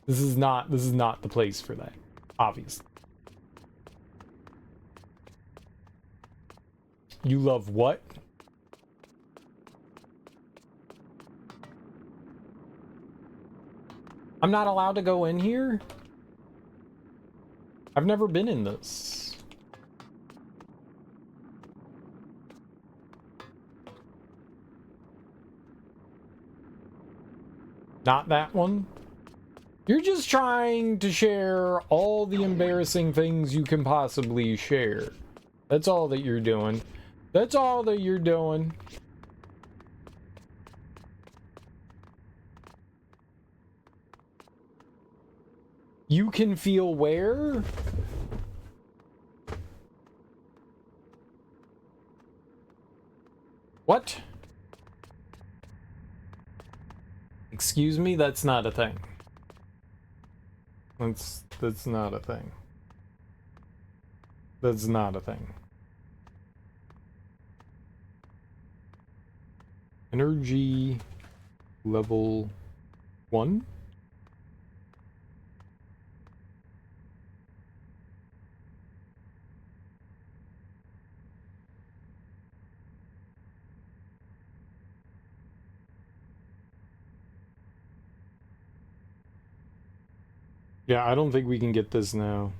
This is not the place for that, obviously. You love what? I'm not allowed to go in here? I've never been in this. Not that one? You're just trying to share all the embarrassing things you can possibly share. That's all that you're doing. That's all that you're doing. You can feel where? What? Excuse me? That's not a thing. That's not a thing. That's not a thing. Energy level 1? Yeah, I don't think we can get this now.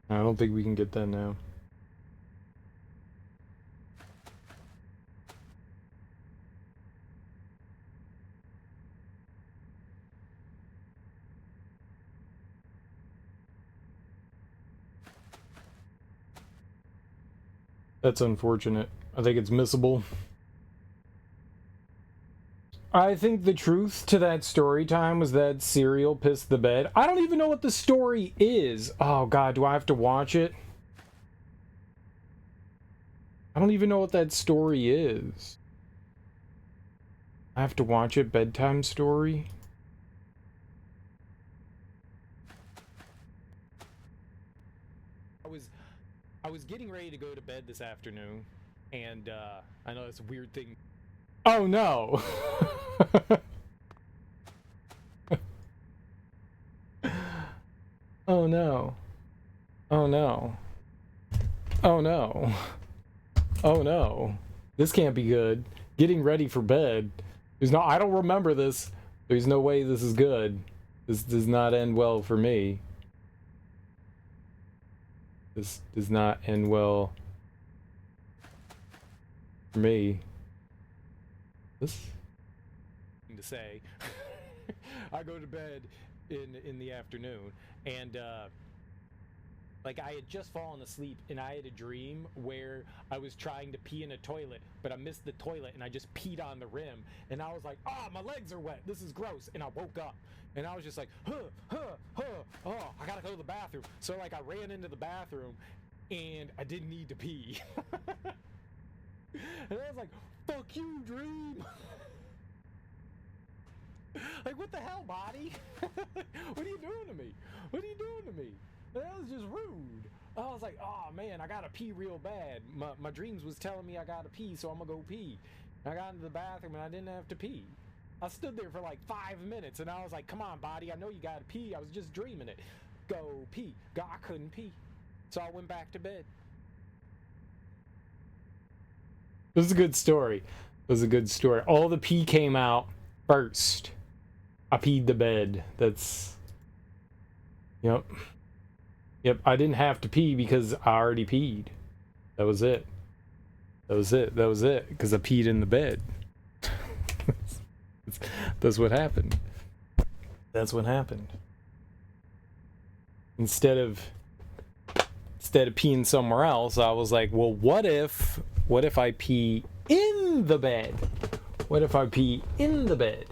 I don't think we can get that now. That's unfortunate. I think it's missable. I think the truth to that story time was that cereal pissed the bed. I don't even know what the story is. Oh god, do I have to watch it? I don't even know what that story is. I have to watch it. Bedtime story? I was getting ready to go to bed this afternoon, and I know it's a weird thing. Oh no! Oh no. Oh no. Oh no. Oh no. This can't be good. Getting ready for bed. There's no, I don't remember this. There's no way this is good. This does not end well for me. This does not end well for me. This? say. I go to bed in the afternoon, and like I had just fallen asleep, and I had a dream where I was trying to pee in a toilet, but I missed the toilet, and I just peed on the rim, and I was like, "Oh, my legs are wet. This is gross." And I woke up, and I was just like, oh, I gotta go to the bathroom. So like I ran into the bathroom, and I didn't need to pee. And I was like, "Fuck you, dream." Like, what the hell, body? What are you doing to me? What are you doing to me? That was just rude. I was like, oh man, I gotta pee real bad. My dreams was telling me I gotta pee, so I'm gonna go pee. And I got into the bathroom and I didn't have to pee. I stood there for like 5 minutes, and I was like, come on, body, I know you gotta pee. I was just dreaming it. Go pee. I couldn't pee. So I went back to bed. It was a good story. It was a good story. All the pee came out first. I peed the bed. That's... Yep. Yep, I didn't have to pee because I already peed. That was it. That was it. That was it. Because I peed in the bed. That's what happened. That's what happened. Instead of peeing somewhere else, I was like, well, what if I pee in the bed? What if I pee in the bed?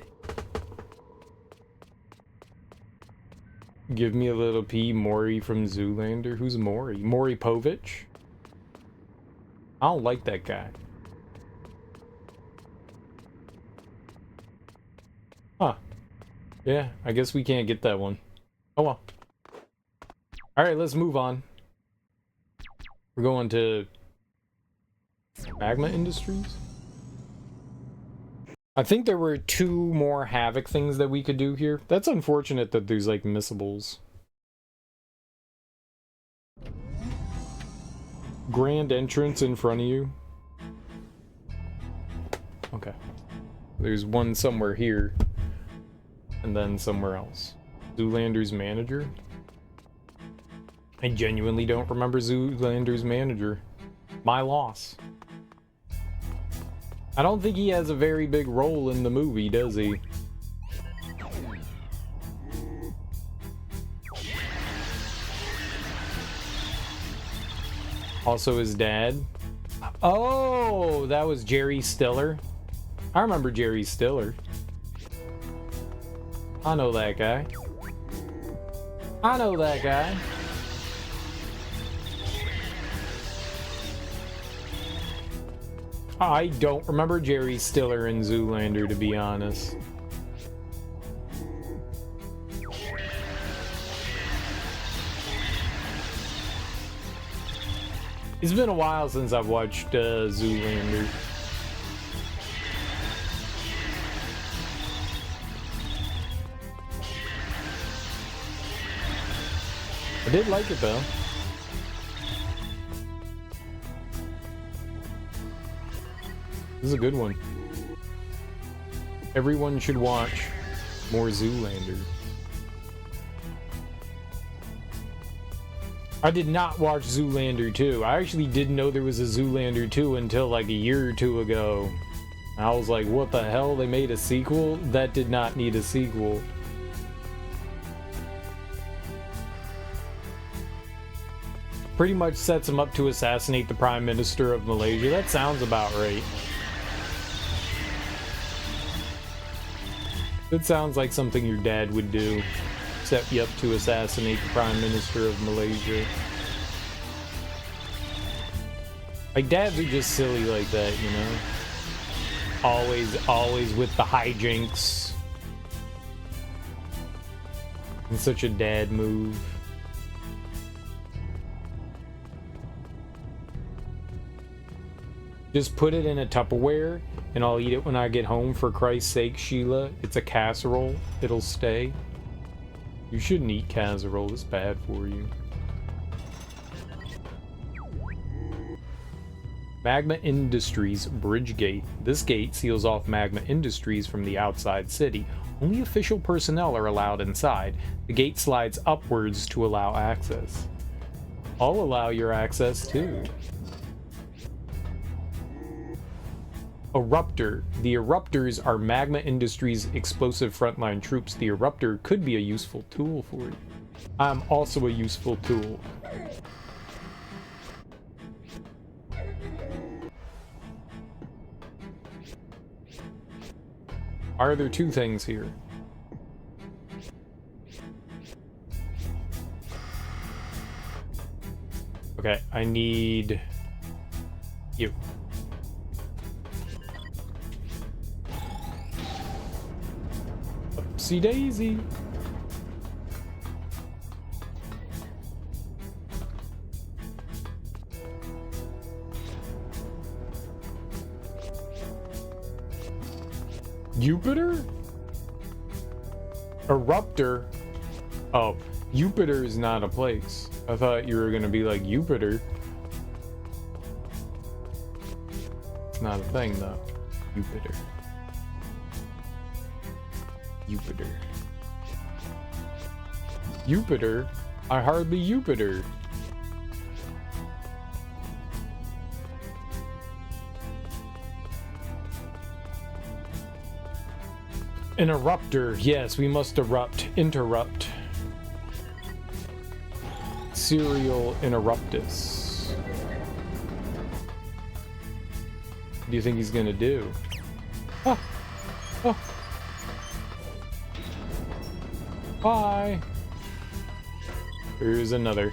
Give me a little pee, Maury from Zoolander. Who's Maury? Maury Povich? I don't like that guy. Huh. Yeah, I guess we can't get that one. Oh well. Alright, let's move on. We're going to Magma Industries. I think there were 2 more Havoc things that we could do here. That's unfortunate that there's like missables. Grand entrance in front of you. Okay. There's one somewhere here. And then somewhere else. Zoolander's manager. I genuinely don't remember Zoolander's manager. My loss. I don't think he has a very big role in the movie, does he? Also his dad. Oh, that was Jerry Stiller. I remember Jerry Stiller. I know that guy. I know that guy. I don't remember Jerry Stiller in Zoolander, to be honest. It's been a while since I've watched Zoolander. I did like it though. This is a good one. Everyone should watch more Zoolander. I did not watch Zoolander 2. I actually didn't know there was a Zoolander 2 until like a year or 2 ago. I was like, what the hell? They made a sequel? That did not need a sequel. Pretty much sets him up to assassinate the Prime Minister of Malaysia. That sounds about right. It sounds like something your dad would do. Set you up to assassinate the Prime Minister of Malaysia. Like, dads are just silly like that, you know? Always with the hijinks. It's such a dad move. Just put it in a Tupperware, and I'll eat it when I get home, for Christ's sake, Sheila. It's a casserole. It'll stay. You shouldn't eat casserole. It's bad for you. Magma Industries Bridge Gate. This gate seals off Magma Industries from the outside city. Only official personnel are allowed inside. The gate slides upwards to allow access. I'll allow your access too. Eruptor. The Eruptors are Magma Industries' explosive frontline troops. The Eruptor could be a useful tool for you. I'm also a useful tool. Are there two things here? Okay, I need you. Oopsie daisy. Jupiter? Eruptor? Oh, Jupiter is not a place. I thought you were gonna be like Jupiter. It's not a thing though. Jupiter. Jupiter. Jupiter? I hardly Jupiter. An eruptor. Yes, we must erupt. Interrupt. Serial interruptus. What do you think he's gonna do? Ah! Oh! Bye! Here's another.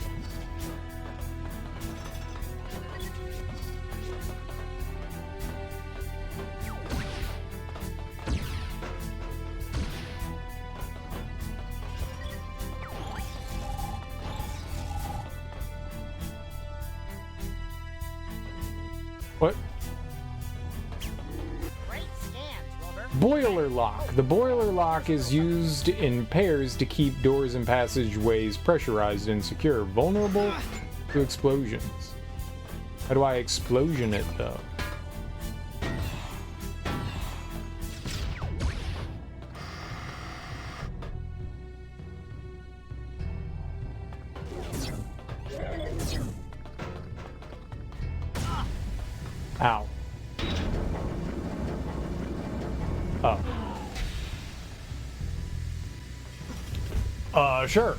What? Great scans, Wilbur. Boiler lock. The boiler lock is used in pairs to keep doors and passageways pressurized and secure, vulnerable to explosions. How do I explosion it though? Ow. Oh. Sure.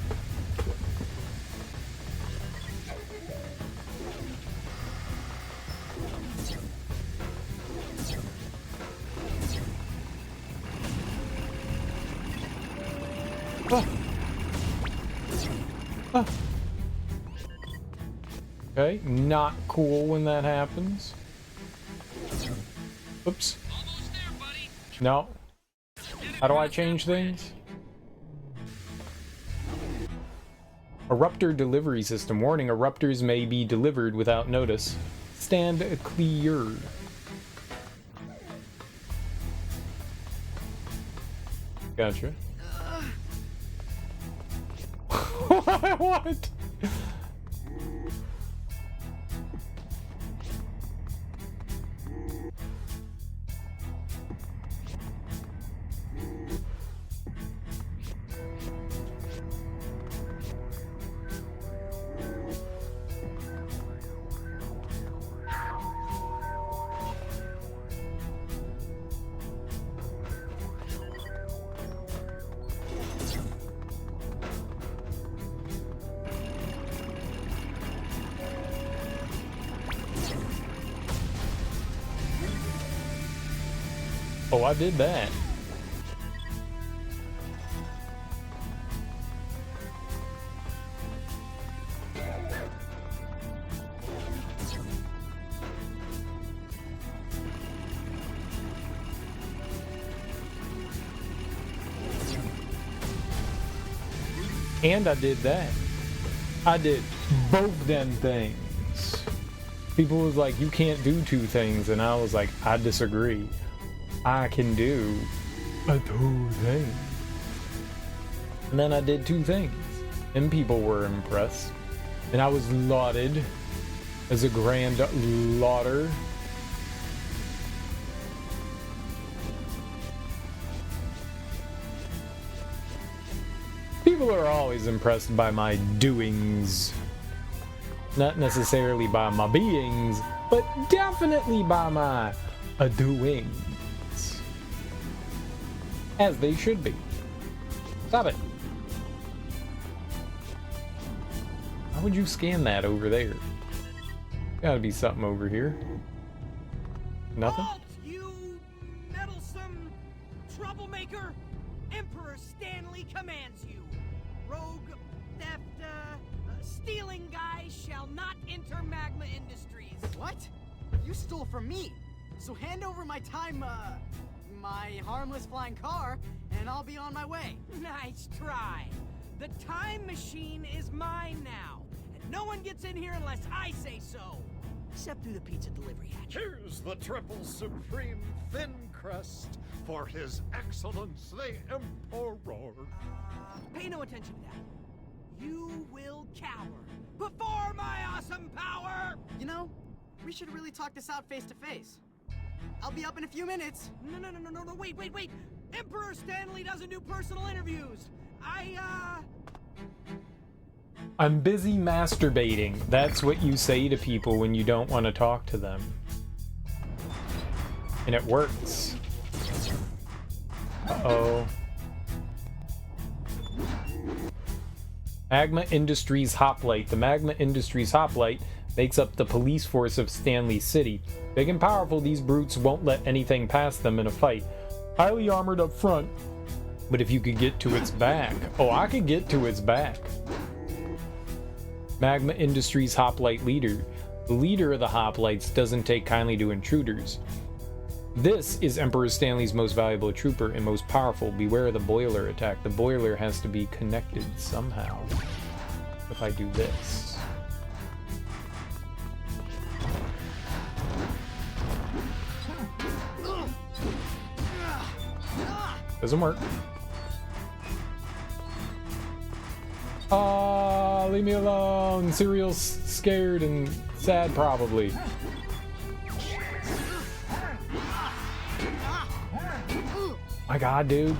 Ah. Ah. Okay, not cool when that happens. Oops. Almost there, buddy. No. How do I change things? Eruptor delivery system. Warning, eruptors may be delivered without notice. Stand clear. Gotcha. What? Oh, I did that. And I did that. I did both them things. People was like, you can't do two things, and I was like, I disagree. I can do a two thing. And then I did two things. And people were impressed. And I was lauded as a grand lauder. People are always impressed by my doings. Not necessarily by my beings, but definitely by my doings. As they should be. Stop it. How would you scan that over there? Gotta be something over here. Nothing? Halt, you meddlesome troublemaker! Emperor Stanley commands you. Rogue, theft, stealing guys shall not enter Magma Industries. What? You stole from me. So hand over my my harmless flying car, and I'll be on my way. Nice try. The time machine is mine now, and no one gets in here unless I say so. Except through the pizza delivery hatch. Here's the triple supreme thin crust for His Excellence the Emperor. Pay no attention to that. You will cower before my awesome power! You know, we should really talk this out face to face. I'll be up in a few minutes. No, wait. Emperor Stanley doesn't do personal interviews. I'm busy masturbating. That's what you say to people when you don't want to talk to them. And it works. Uh-oh. Magma Industries Hoplite. The Magma Industries Hoplite makes up the police force of Stanley City. Big and powerful, these brutes won't let anything past them in a fight. Highly armored up front, but if you could get to its back. Oh, I could get to its back. Magma Industries Hoplite Leader. The leader of the Hoplites doesn't take kindly to intruders. This is Emperor Stanley's most valuable trooper and most powerful. Beware of the boiler attack. The boiler has to be connected somehow. If I do this. Doesn't work. Leave me alone. Cereal's scared and sad, probably. My God, dude.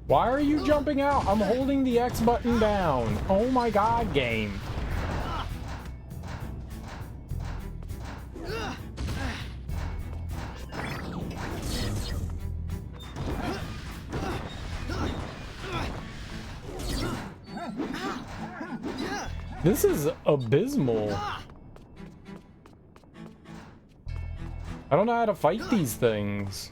Why are you jumping out? I'm holding the X button down. Oh my God, game. This is abysmal. I don't know how to fight these things.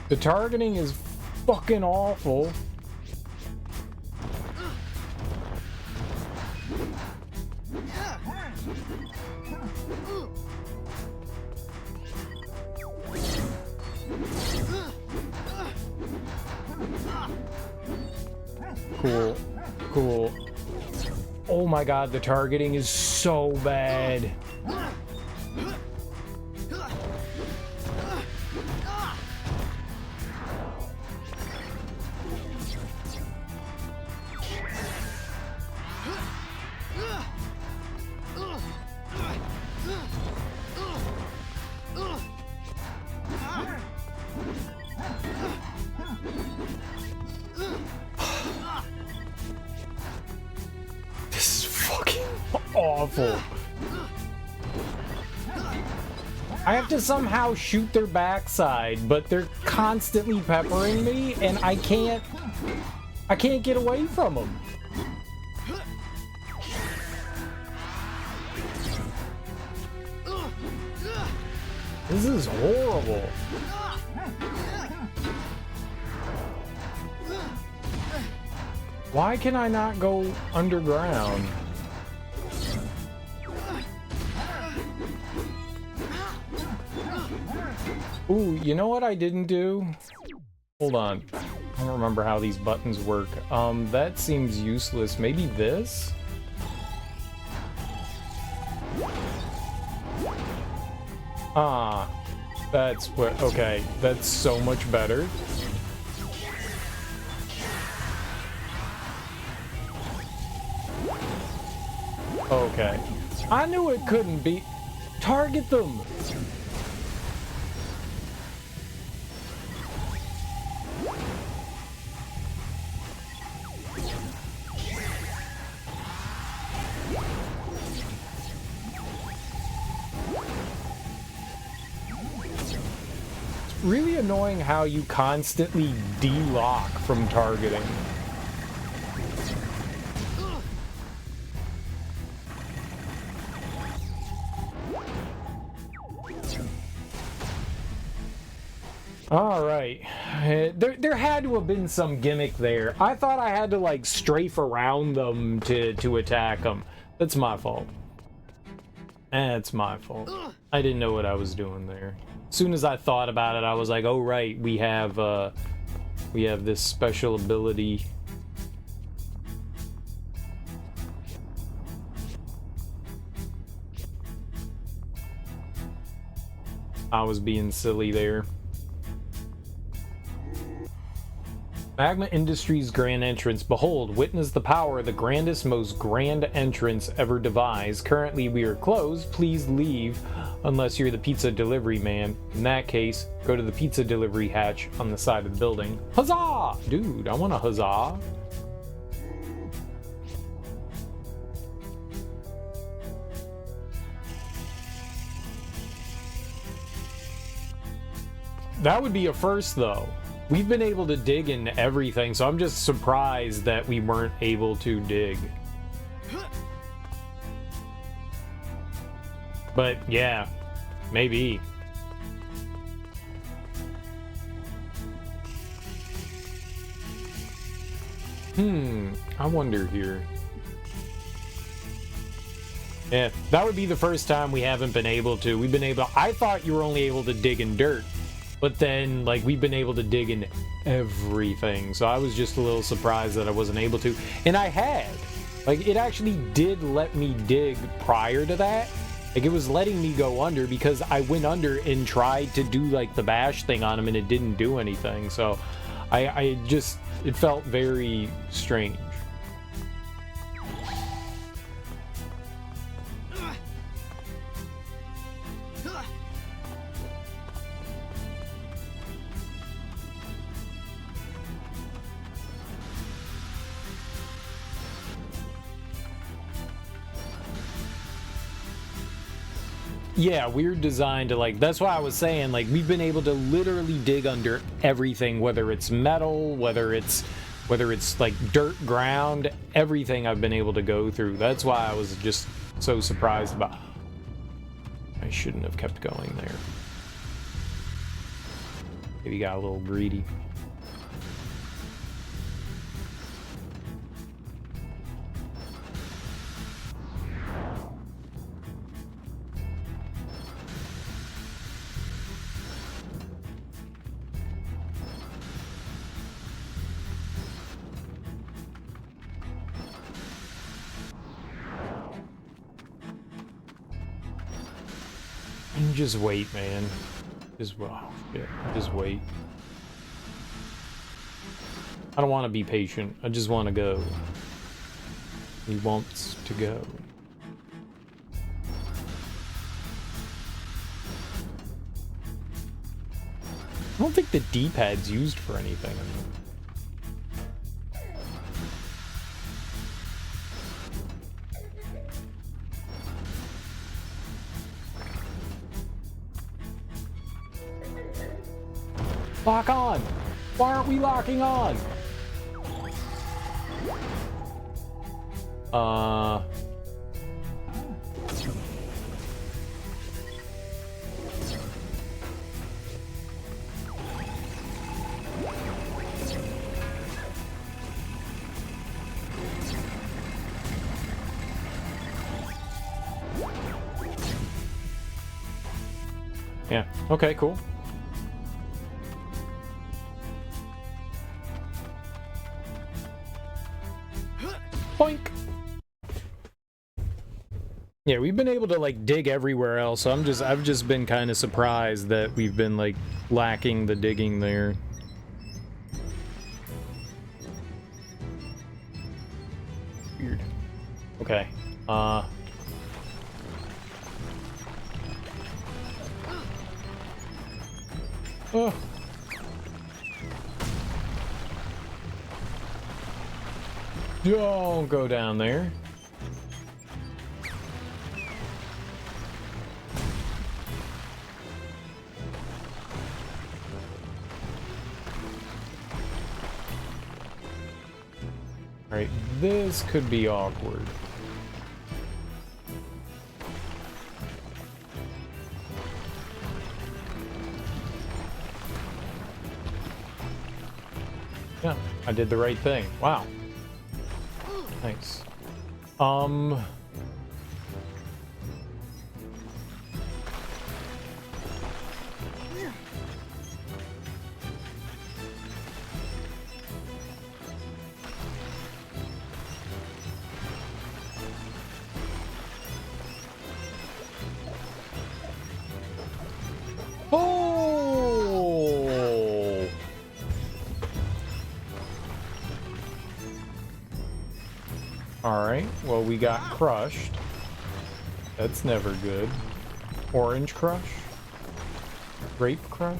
The targeting is fucking awful. Cool. Oh my God, the targeting is so bad. awful. I have to somehow shoot their backside, but they're constantly peppering me, and I can't get away from them. This is horrible. Why can I not go underground? Ooh, you know what I didn't do? Hold on. I don't remember how these buttons work. That seems useless. Maybe this? Ah, that's what, okay. That's so much better. Okay. I knew it couldn't be. Target them! Really annoying how you constantly de-lock from targeting. All right, there had to have been some gimmick there. I thought I had to like strafe around them to attack them. That's my fault. That's my fault. I didn't know what I was doing there. As soon as I thought about it, I was like, oh right, we have this special ability. I was being silly there. Magma Industries grand entrance. Behold, witness the power of the grandest, most grand entrance ever devised. Currently we are closed. Please leave unless you're the pizza delivery man. In that case, go to the pizza delivery hatch on the side of the building. Huzzah! Dude, I want a huzzah. That would be a first though. We've been able to dig in everything, so I'm just surprised that we weren't able to dig. But yeah, maybe. I wonder here. Yeah, that would be the first time we haven't been able to. We've been able, I thought you were only able to dig in dirt. But then, like, we've been able to dig in everything. So I was just a little surprised that I wasn't able to. And I had. Like, it actually did let me dig prior to that. Like, it was letting me go under because I went under and tried to do, like, the bash thing on him and it didn't do anything. So I just, it felt very strange. Yeah, we're designed to, like, that's why I was saying, like, we've been able to literally dig under everything, whether it's metal, whether it's like dirt ground, everything I've been able to go through. That's why I was just so surprised about. I shouldn't have kept going there. Maybe got a little greedy. Just wait, man. Just wait. I don't want to be patient. I just want to go. He wants to go. I don't think the D-pad's used for anything. Lock on! Why aren't we locking on? Yeah, okay, cool. Boink! Yeah, we've been able to like dig everywhere else, so I've just been kind of surprised that we've been like lacking the digging there. Weird. Okay. Oh. Don't go down there. Alright, this could be awkward. Yeah, I did the right thing. Wow. Nice. Oh! Alright, well, we got crushed. That's never good. Orange crush? Grape crush?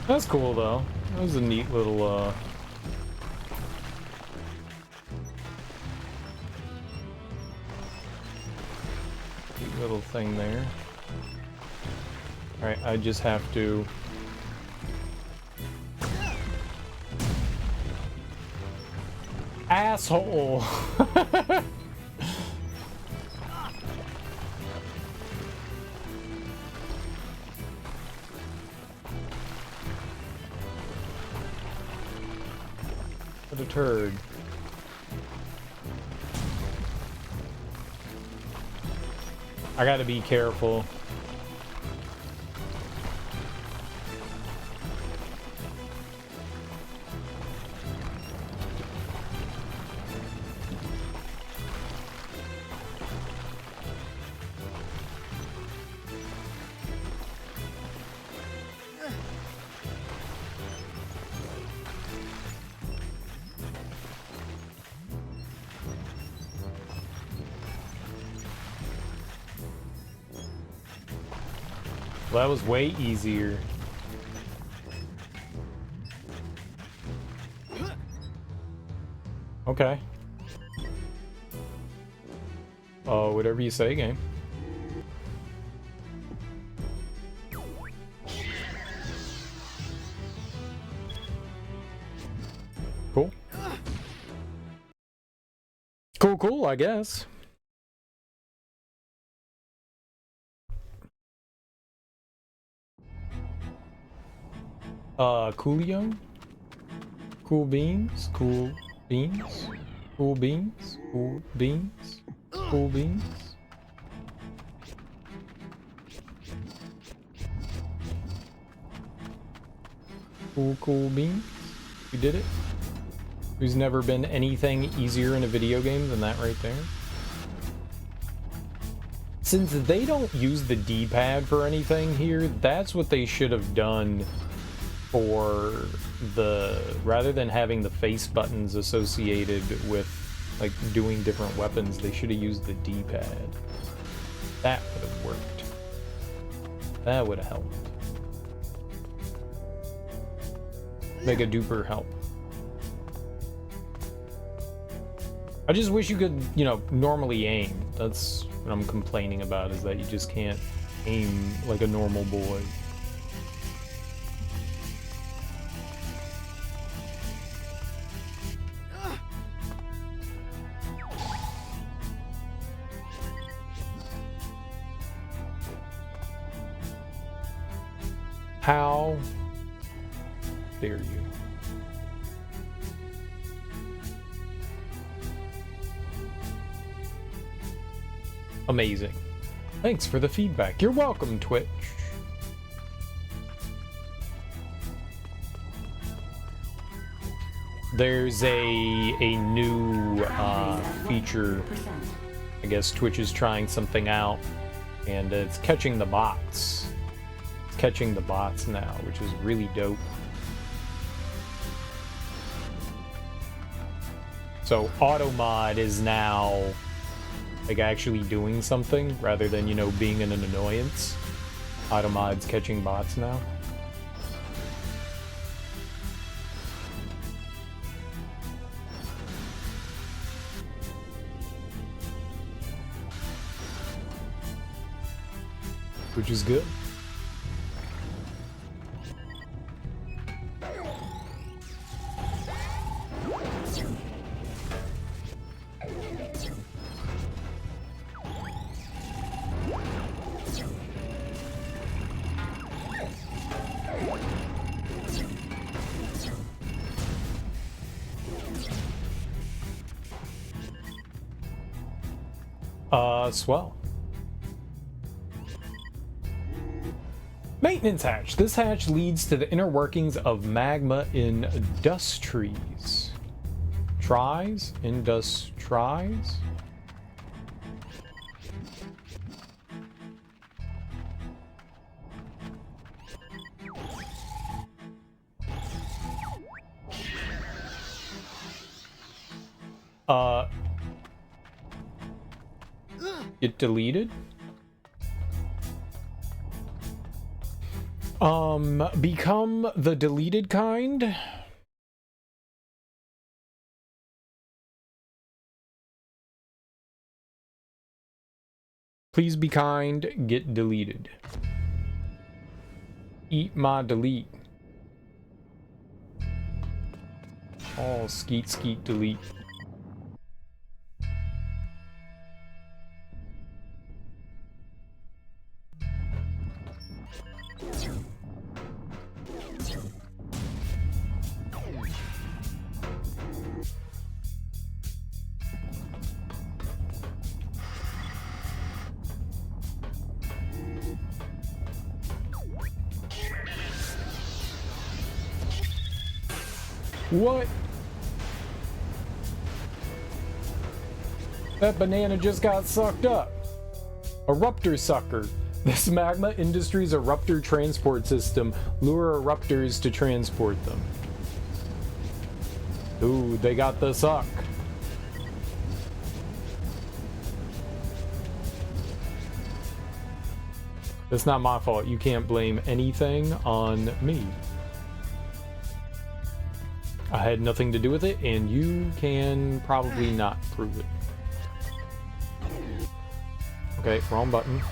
That's cool, though. That was a neat little, neat little thing there. Alright, I just have to... Asshole! What a turd. I gotta be careful. Well, that was way easier. Okay. Oh, whatever you say, game. Cool. Cool, I guess. Coolio? Cool beans? Cool beans? Cool beans? Cool beans? Cool beans? Cool beans? We did it? There's never been anything easier in a video game than that right there. Since they don't use the D-pad for anything here, that's what they should have done for the... rather than having the face buttons associated with like doing different weapons, they should have used the D-pad. That would have worked. That would have helped. Mega duper help. I just wish you could, you know, normally aim. That's what I'm complaining about, is that you just can't aim like a normal boy. How dare you? Amazing. Thanks for the feedback. You're welcome, Twitch. There's a new feature. I guess Twitch is trying something out, and it's catching the bots. It's catching the bots now, which is really dope. So automod is now like actually doing something rather than, you know, being an annoyance. Automod's catching bots now. Which is good. Swell. Maintenance hatch. This hatch leads to the inner workings of magma industries. Tries? Industries? It deleted? Become the deleted kind? Please be kind, get deleted. Eat my delete. Oh, skeet skeet delete. What? That banana just got sucked up. A Ruptor sucker. This Magma Industries Eruptor transport system lure Eruptors to transport them. Ooh, they got the suck. It's not my fault. You can't blame anything on me. I had nothing to do with it, and you can probably not prove it. Okay, wrong button.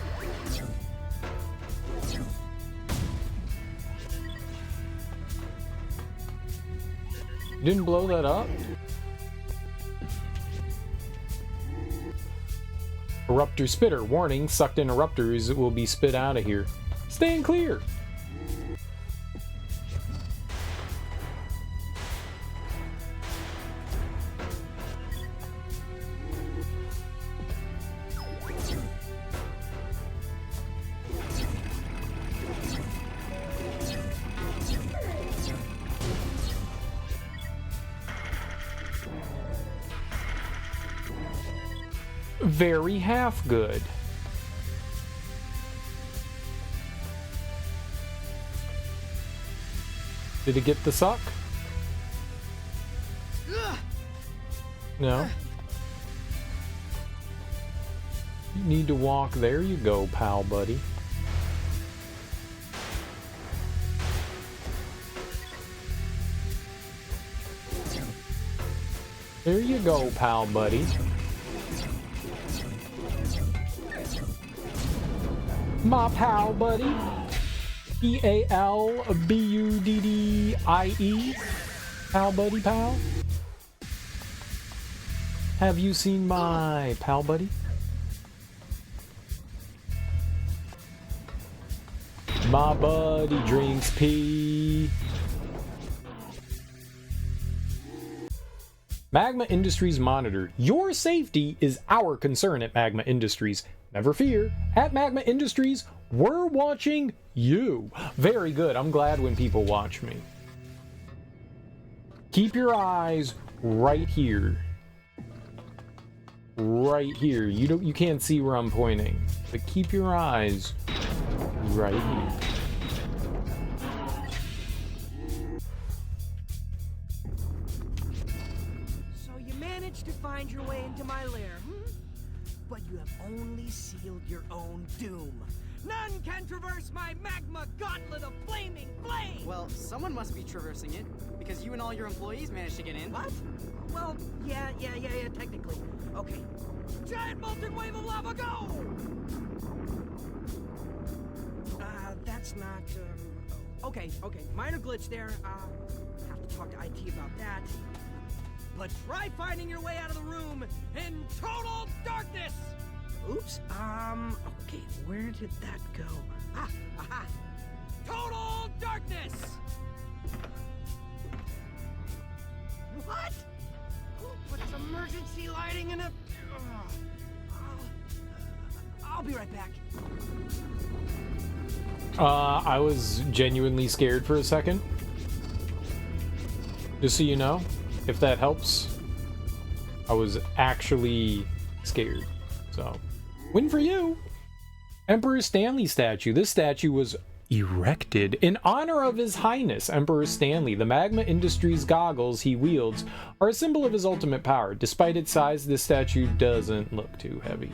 You didn't blow that up? Eruptor spitter. Warning, sucked in eruptors will be spit out of here. Stand clear! Very half good. Did it get the suck? No. You need to walk. There you go, pal buddy. There you go, pal buddy. My pal buddy. P-A-L-B-U-D-D-I-E. Pal buddy, pal. Have you seen my pal buddy? My buddy drinks pee. Magma Industries Monitor. Your safety is our concern at Magma Industries. Never fear. At Magma Industries, we're watching you. Very good. I'm glad when people watch me. Keep your eyes right here. Right here. You can't see where I'm pointing, but keep your eyes right here. So you managed to find your way into my lair, but you have only sealed your own doom. None can traverse my magma gauntlet of flaming flame! Well, someone must be traversing it, because you and all your employees managed to get in. What? Well, yeah, technically. Okay. Giant molten wave of lava, go! That's not, okay, minor glitch there. Have to talk to IT about that. But try finding your way out of the room in total darkness! Oops, okay, where did that go? Aha! Total darkness! What? Who puts emergency lighting in a... I'll be right back. I was genuinely scared for a second. Just so you know, if that helps. I was actually scared. So, win for you! Emperor Stanley statue. This statue was erected in honor of His Highness Emperor Stanley. The Magma Industries goggles he wields are a symbol of his ultimate power. Despite its size, this statue doesn't look too heavy.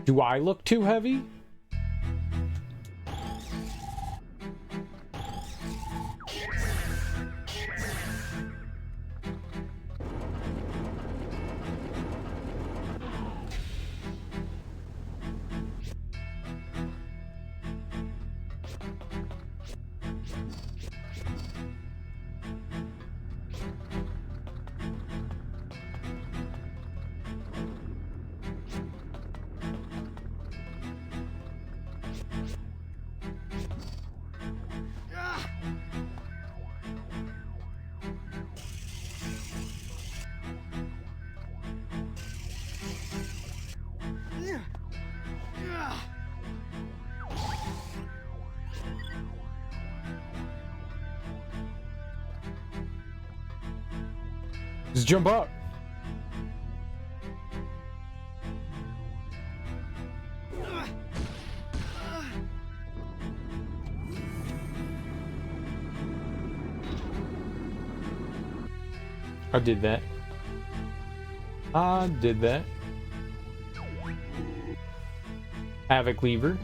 Do I look too heavy? Just jump up. I did that. I did that. Havoc lever.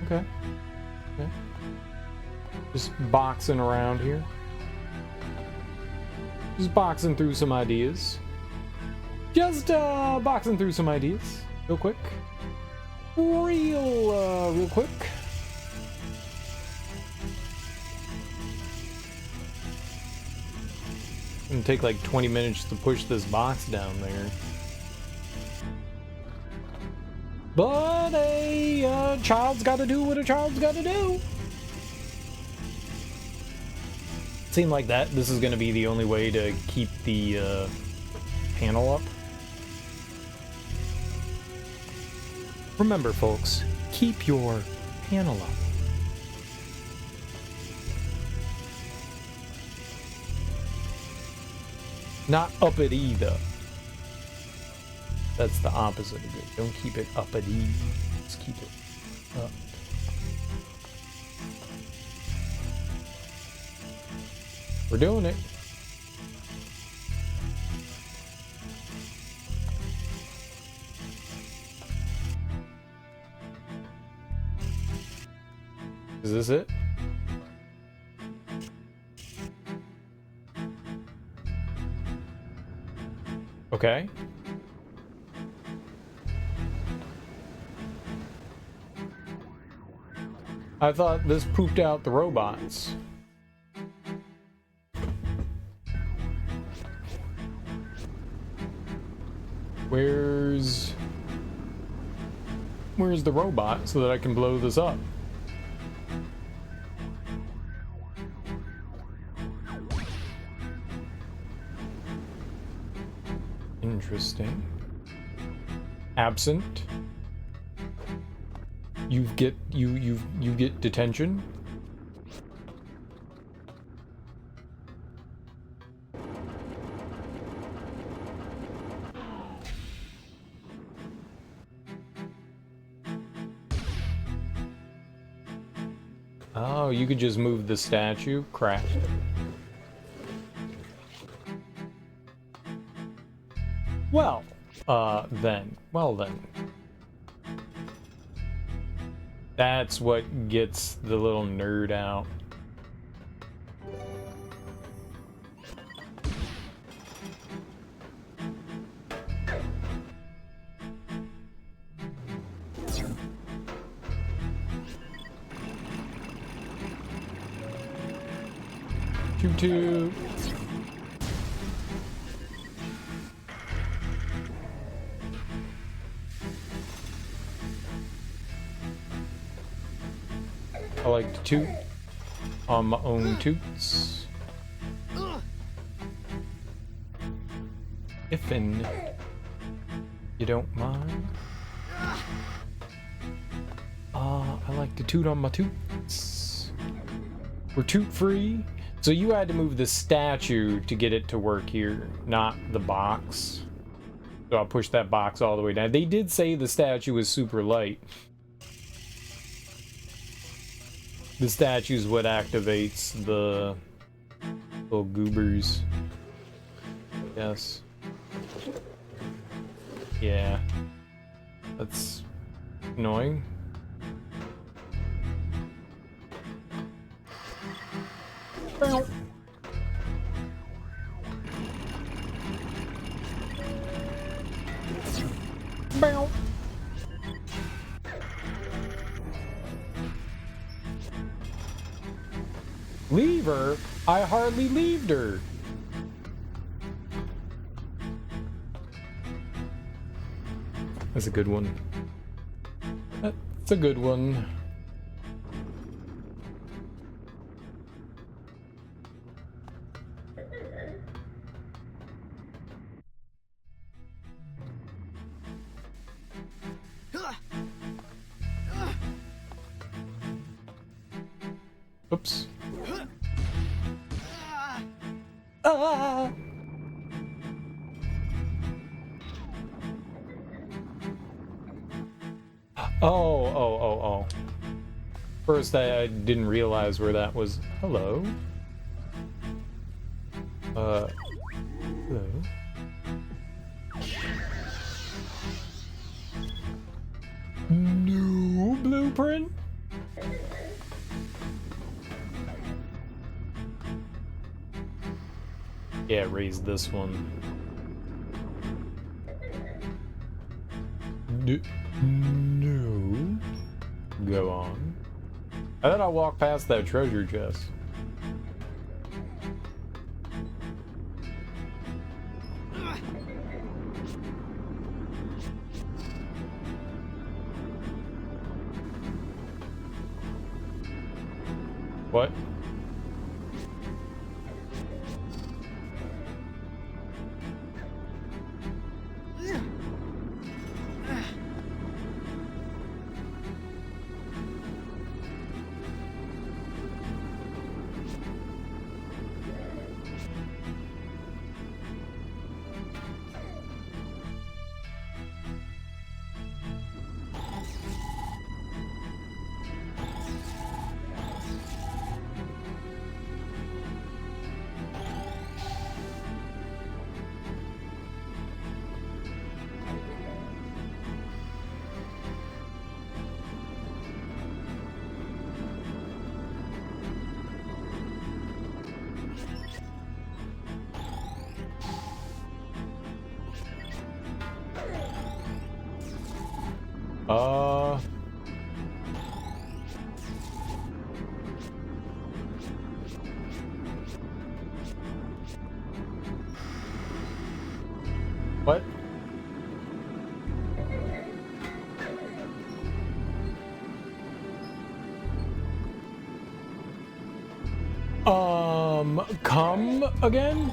Okay. Okay. Just boxing around here. Just boxing through some ideas. Just boxing through some ideas. Real quick. Real quick. It'll take like 20 minutes to push this box down there. But a child's gotta do what a child's gotta do. Seemed like that. This is gonna be the only way to keep the panel up. Remember, folks, keep your panel up. Not up at either. That's the opposite of it. Don't keep it up at E. Just keep it up. We're doing it. Is this it? Okay. I thought this pooped out the robots. Where's the robot so that I can blow this up? Interesting. Absent. You get detention. Oh, you could just move the statue. Crap. Well, then. That's what gets the little nerd out. Toot toot. I like to toot on my own toots. If'n you don't mind. I like to toot on my toots. We're toot free. So you had to move the statue to get it to work here, not the box. So I'll push that box all the way down. They did say the statue was super light. The statue is what activates the little goobers. Yes. Yeah. That's annoying. Bow. Bow. Leave her? I hardly leaved her. That's a good one. That's a good one. Oops. Ah! Oh. First, I didn't realize where that was. Hello? Hello? No blueprint? Yeah, raise this one. No. Go on. I thought I walked past that treasure chest. What? Uh... What? Come again?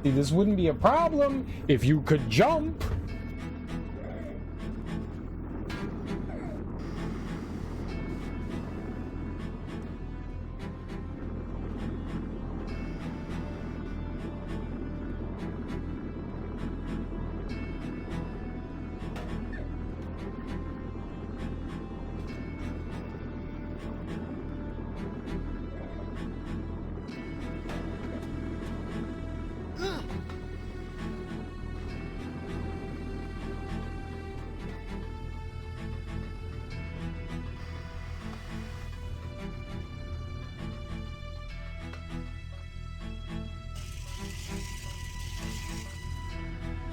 See, this wouldn't be a problem if you could jump.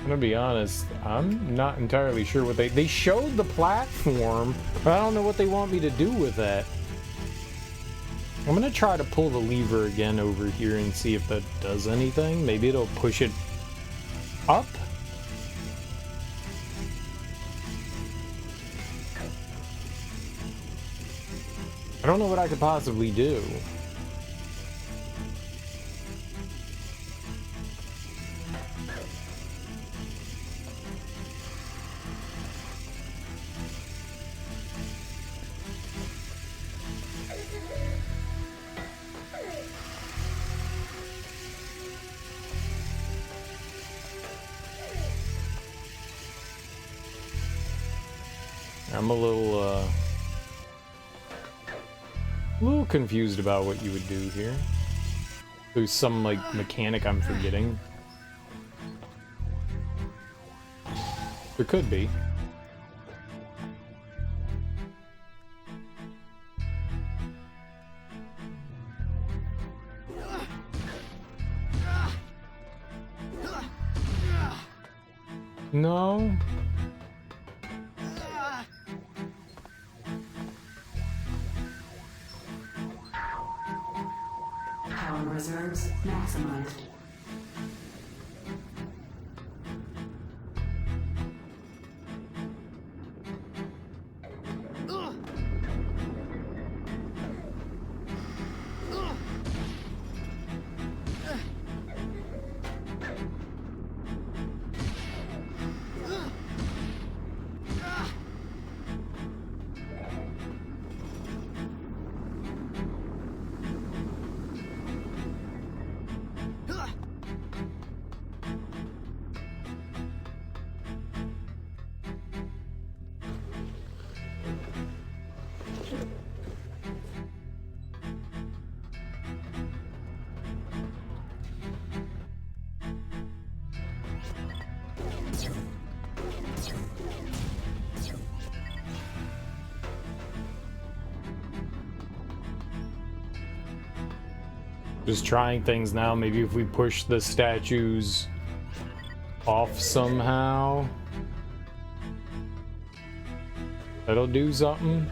I'm gonna be honest, I'm not entirely sure what they showed the platform, but I don't know what they want me to do with that. I'm gonna try to pull the lever again over here and see if that does anything. Maybe it'll push it up. I don't know what I could possibly do. I'm a little confused about what you would do here. There's some, like, mechanic I'm forgetting. There could be. No. Power reserves maximized. Just trying things now. Maybe if we push the statues off somehow. That'll do something.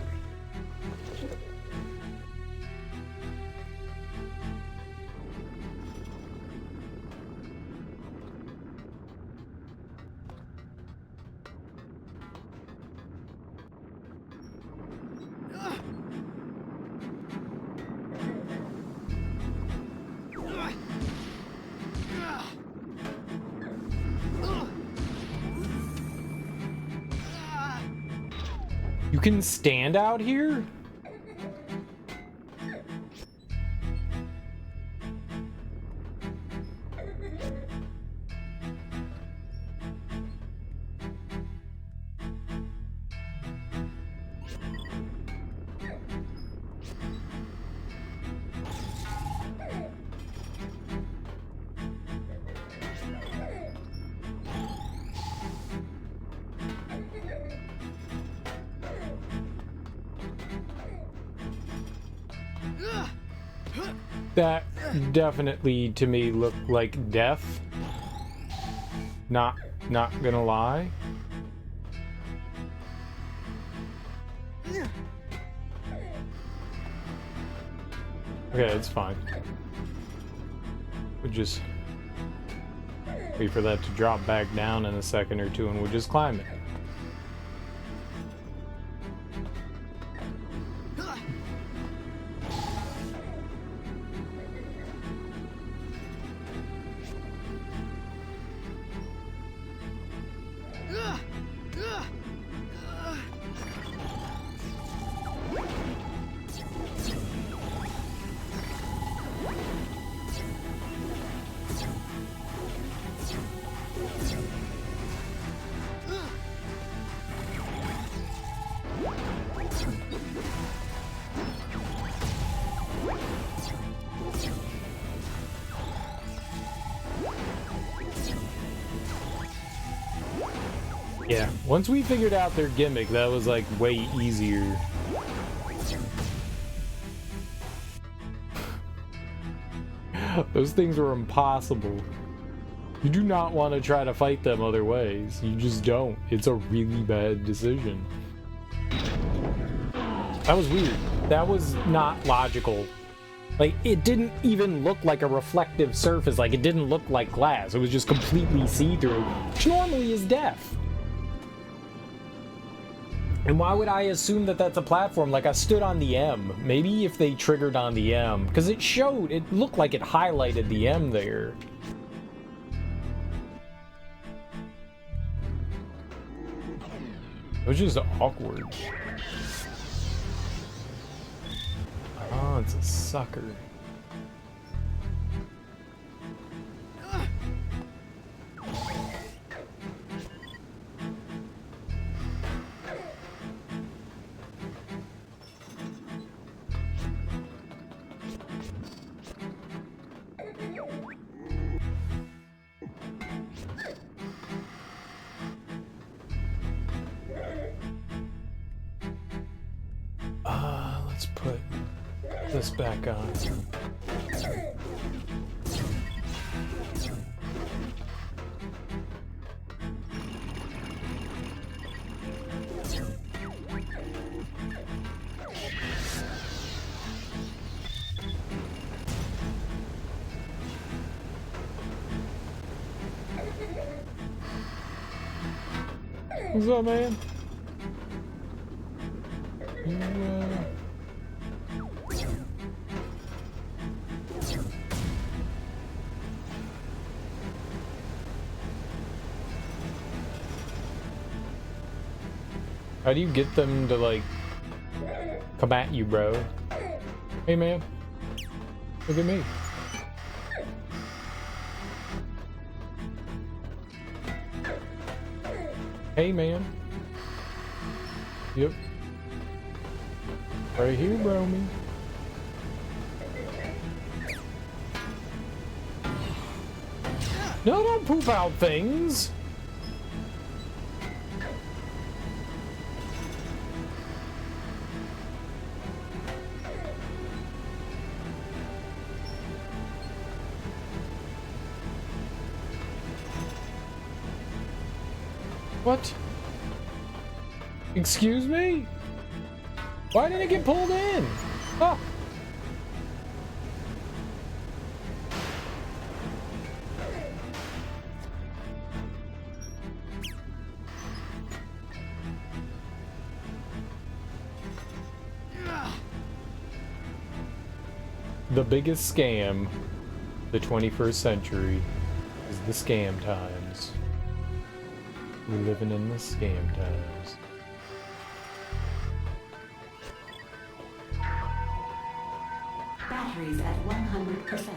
You can stand out here? That definitely to me looked like death. Not gonna lie. Okay, it's fine. We'll just wait for that to drop back down in a second or two and we'll just climb it. Yeah, once we figured out their gimmick, that was like way easier. Those things were impossible. You do not want to try to fight them other ways. You just don't. It's a really bad decision. That was weird. That was not logical. Like, it didn't even look like a reflective surface. Like, it didn't look like glass. It was just completely see-through, which normally is death. And why would I assume that that's a platform? Like, I stood on the M. Maybe if they triggered on the M. Because it showed, it looked like it highlighted the M there. It was just awkward. Oh, it's a sucker. Let's put this back on. What's up, man? How do you get them to, like, come at you, bro? Hey, man. Look at me. Hey, man. Yep. Right here, bro, me. No, don't poop out things. What? Excuse me? Why didn't it get pulled in? Oh. The biggest scam, the 21st century, is the scam times. We're living in the scam times. Batteries at 100%.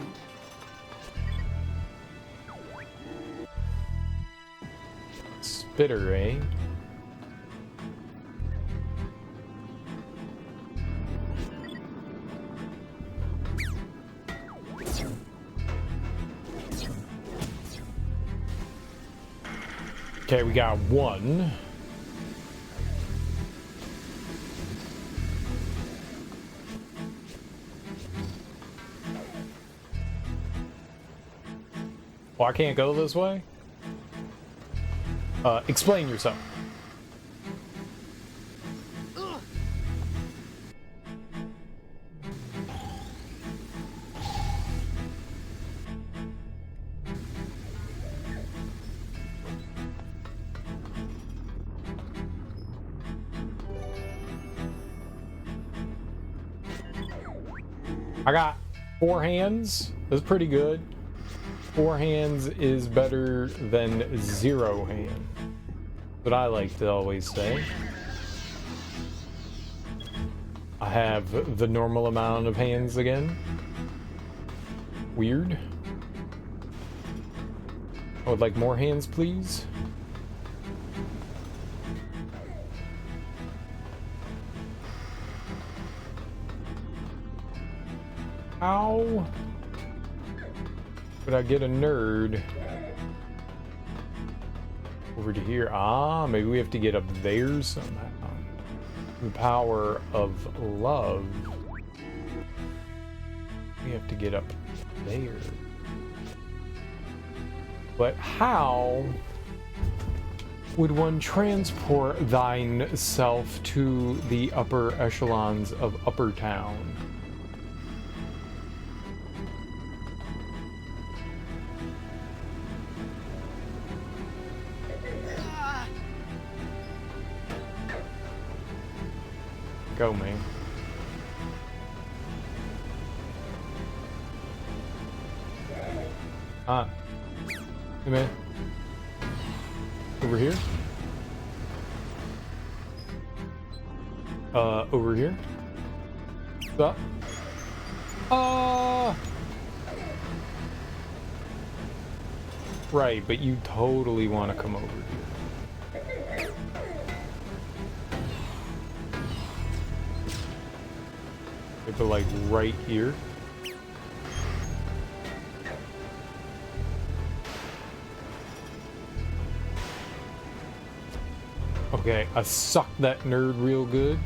Spitter, eh? Okay, we got one. Well, I can't go this way? Explain yourself. I got 4 hands. That's pretty good. 4 hands is better than 0 hand. What I like to always say. I have the normal amount of hands again. Weird. I would like more hands, please. How could I get a nerd over to here? Ah, maybe we have to get up there somehow. The power of love. We have to get up there. But how would one transport thine self to the upper echelons of Upper Town? Go, man. Ah. Hey, man. Over here? Over here? What's up? Right, but you totally want to come over here. But like right here. Okay, I sucked that nerd real good.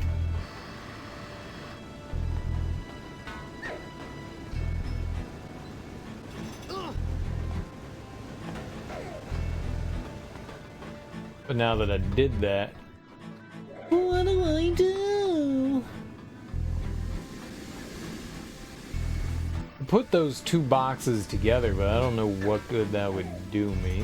But now that I did that, what do I do? I put those 2 boxes together, but I don't know what good that would do me.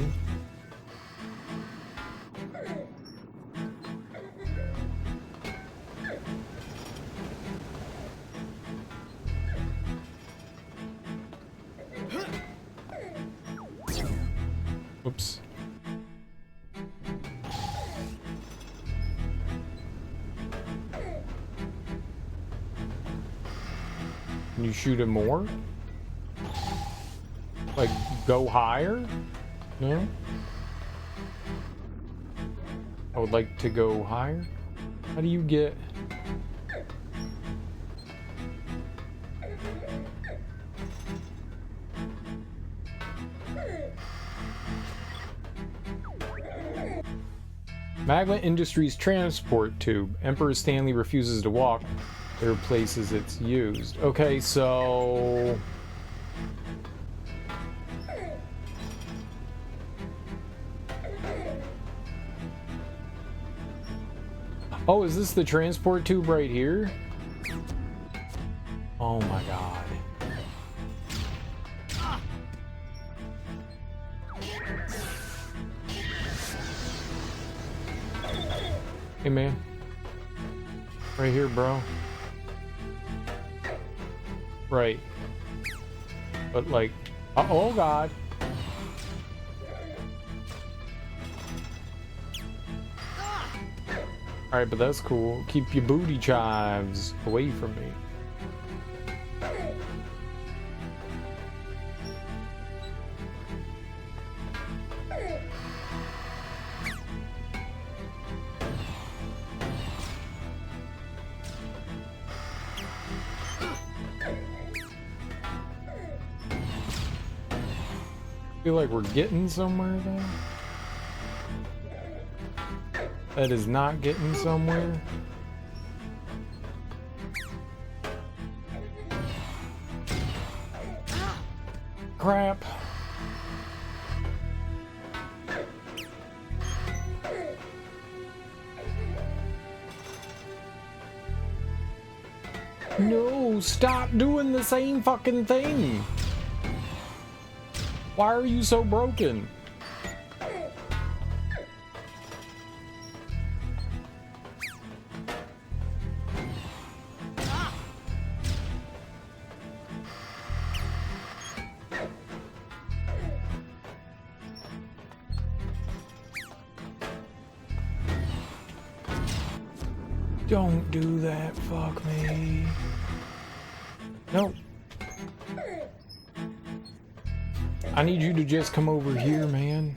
Oops. Can you shoot him more? Like, go higher? No? I would like to go higher. How do you get... Magma Industries transport tube. Emperor Stanley refuses to walk. There are places it's used. Okay, so... Oh, is this the transport tube right here? Oh my god. Hey man. Right here, bro. Right. But like, oh god. Alright, but that's cool. Keep your booty chives away from me. Feel like we're getting somewhere there. That is not getting somewhere. Crap. No, stop doing the same fucking thing. Why are you so broken? Don't do that, fuck me. No. I need you to just come over here, man.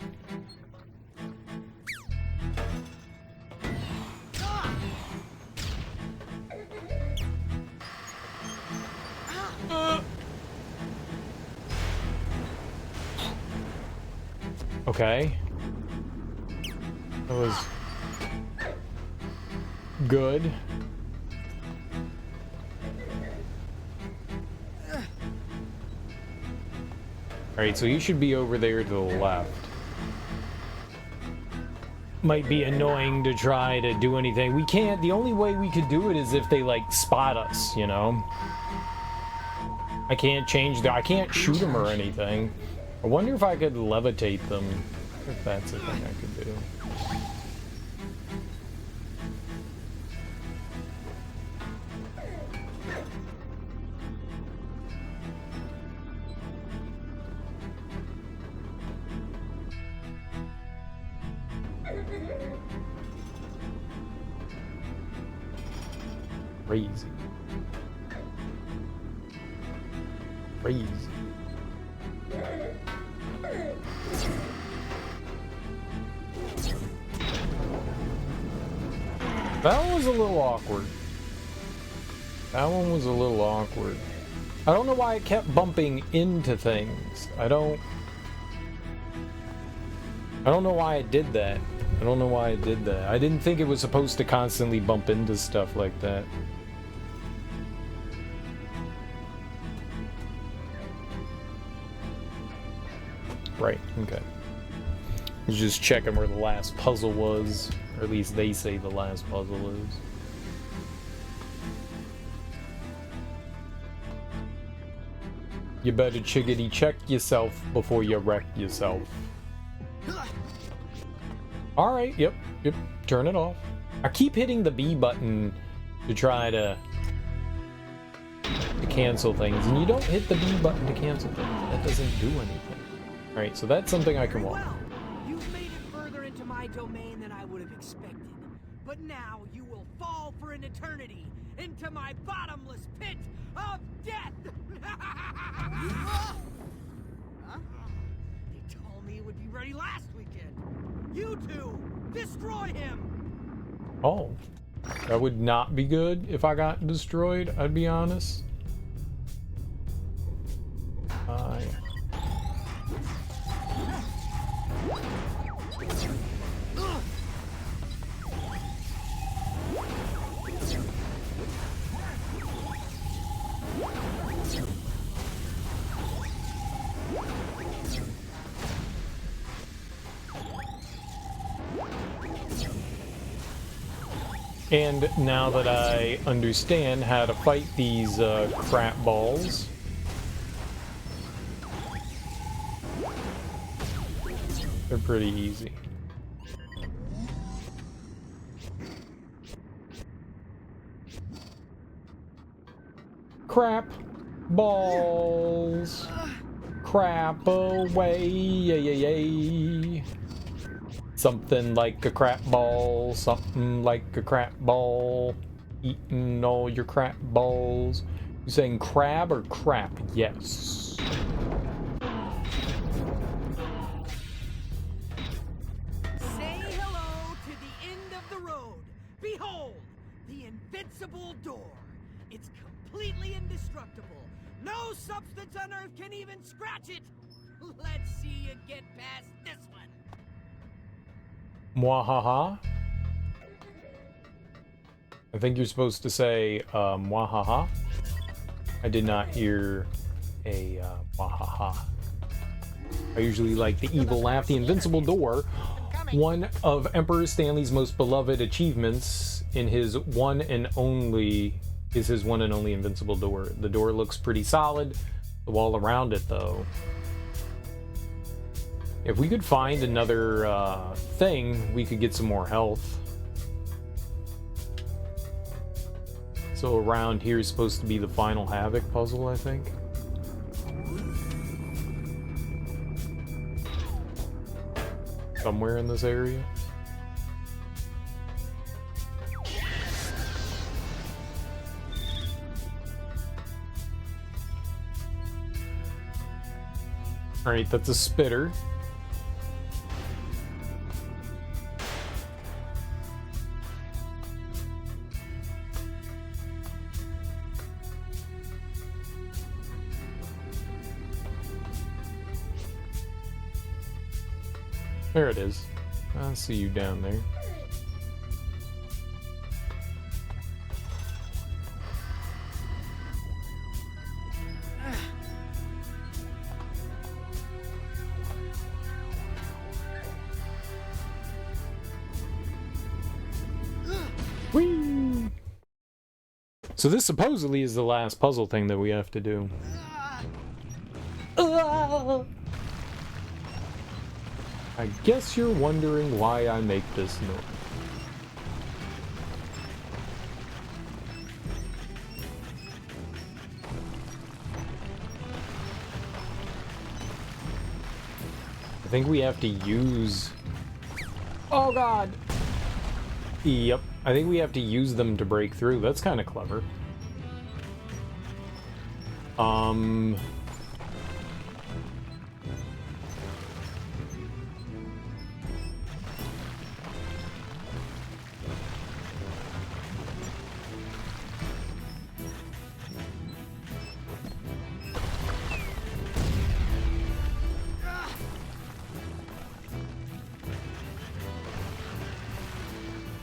Okay. That was good. Alright, so you should be over there to the left. Might be annoying to try to do anything. We can't, the only way we could do it is if they like spot us, you know? I can't change I can't shoot them or anything. I wonder if I could levitate them. If that's a thing I could do. Crazy. Crazy. That one was a little awkward. That one was a little awkward. I don't know why it kept bumping into things. I don't know why it did that. I don't know why it did that. I didn't think it was supposed to constantly bump into stuff like that. Right, okay. I was just checking where the last puzzle was, or at least they say the last puzzle is. You better chickadee check yourself before you wreck yourself. Alright, yep, turn it off. I keep hitting the B button to try to cancel things, and you don't hit the B button to cancel things. That doesn't do anything. Alright, so that's something I can walk. Well, you've made it further into my domain than I would have expected. But now you will fall for an eternity into my bottomless pit of death! Huh? They told me it would be ready last weekend. You two, destroy him! Oh, that would not be good if I got destroyed, I'd be honest. Yeah. And now that I understand how to fight these crap balls, they're pretty easy. Crap balls. Crap away. Yay. Something like a crap ball. Something like a crap ball. Eating all your crap balls. You saying crab or crap? Yes. Say hello to the end of the road. Behold, the invincible door. It's completely indestructible. No substance on Earth can even scratch it. Let's see you get past this one. Mwahaha. I think you're supposed to say mwahaha. I did not hear a mwahaha. I usually like the evil laugh. The invincible door, one of Emperor Stanley's most beloved achievements in his one and only invincible door. The door looks pretty solid. The wall around it, though. If we could find another thing, we could get some more health. So around here is supposed to be the final Havoc puzzle, I think. Somewhere in this area. Alright, that's a spitter. There it is. I see you down there. Whee! So this supposedly is the last puzzle thing that we have to do. I guess you're wondering why I make this noise. I think we have to use... Oh god! Yep, I think we have to use them to break through. That's kind of clever.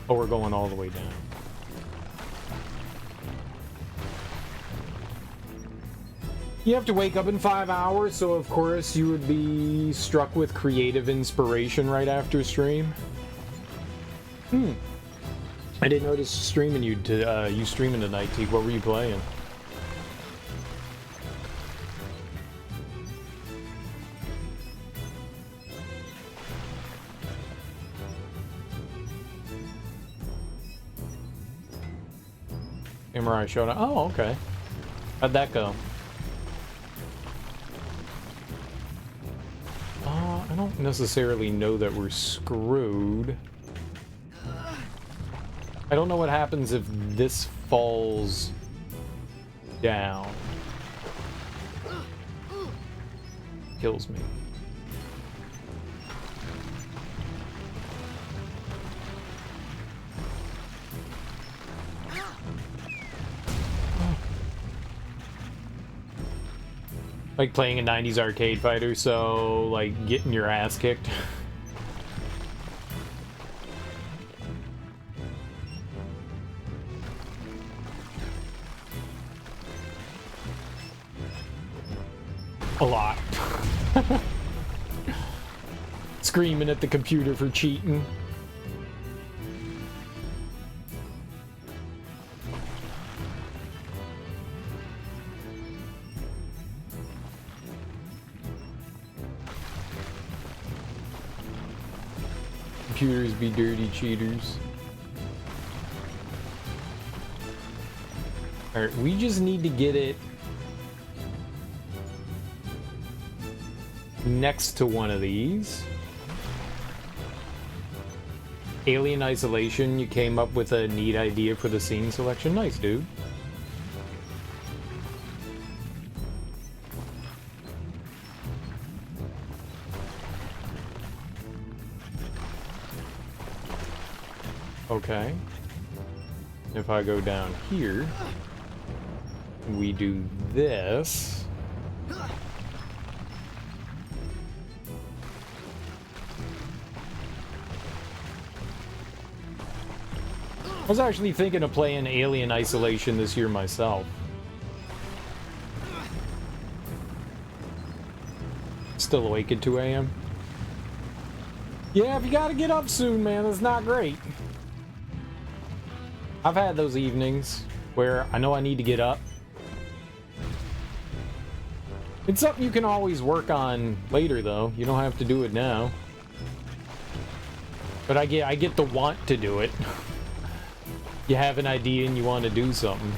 Oh, we're going all the way down. You have to wake up in 5 hours, so of course you would be struck with creative inspiration right after stream. I didn't notice streaming you streaming tonight, Teak. What were you playing? Samurai Shodown. Oh, okay. How'd that go? I don't necessarily know that we're screwed. I don't know what happens if this falls down. Kills me. Like playing a 90s arcade fighter, so like getting your ass kicked. A lot. Screaming at the computer for cheating. computers be dirty cheaters. Alright, we just need to get it next to one of these. Alien Isolation, you came up with a neat idea for the scene selection. Nice, dude. Okay. If I go down here, we do this. I was actually thinking of playing Alien Isolation this year myself. Still awake at 2 a.m.? Yeah, if you gotta get up soon, man, that's not great. I've had those evenings where I know I need to get up. It's something you can always work on later, though. You don't have to do it now. But I get the want to do it. You have an idea and you want to do something.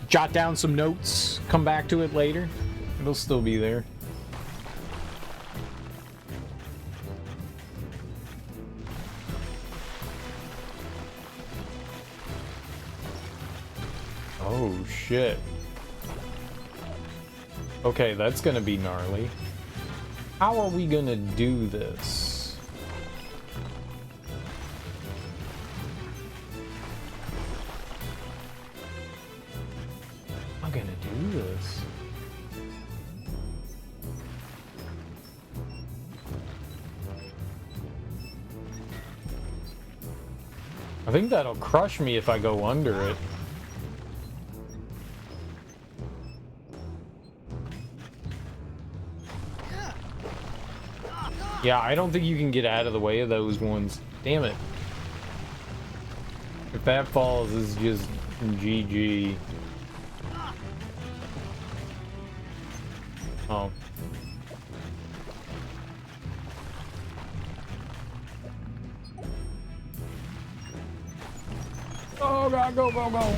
Jot down some notes, come back to it later. It'll still be there. Oh shit. Okay, that's gonna be gnarly. How are we gonna do this? I'm gonna do this. I think that'll crush me if I go under it. Yeah, I don't think you can get out of the way of those ones. Damn it. If that falls, it's just GG. Oh. Oh god, go, go, go.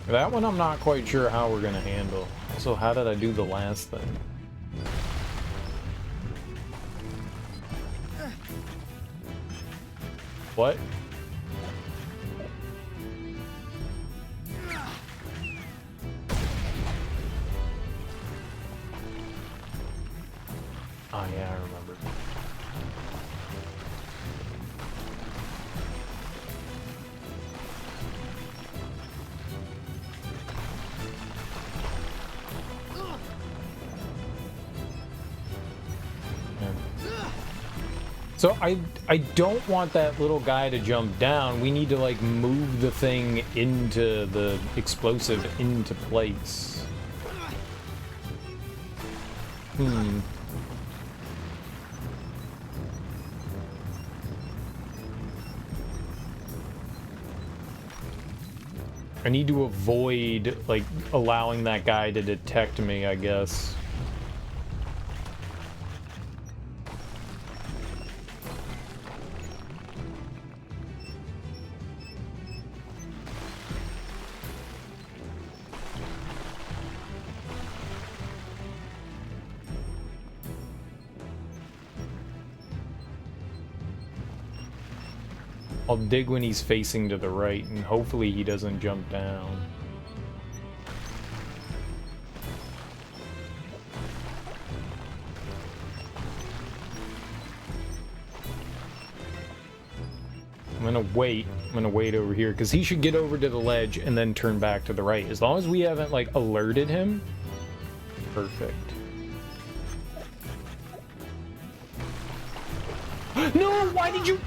That one I'm not quite sure how we're gonna handle. Also, how did I do the last thing? What? Oh yeah, I remember. So I don't want that little guy to jump down. We need to like move the thing into the explosive into place. I need to avoid like allowing that guy to detect me, I guess. I'll dig when he's facing to the right, and hopefully he doesn't jump down. I'm gonna wait over here, because he should get over to the ledge and then turn back to the right. As long as we haven't, like, alerted him. Perfect. No! Why did you...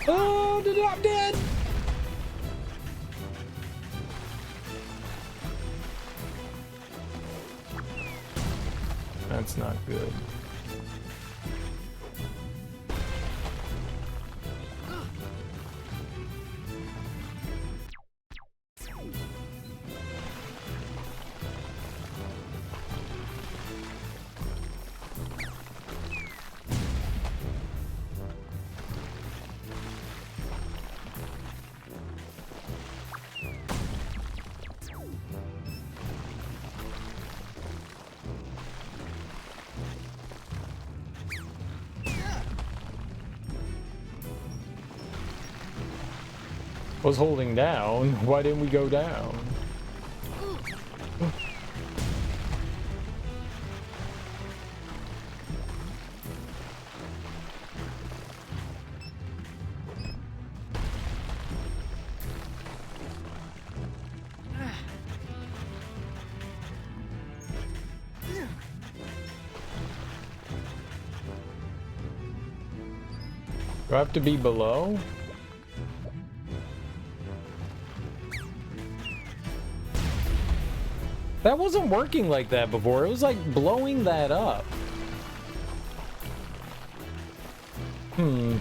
Oh, I'm dead! That's not good. was holding down. Why didn't we go down? Do I have to be below? That wasn't working like that before. It was like blowing that up. Hmm.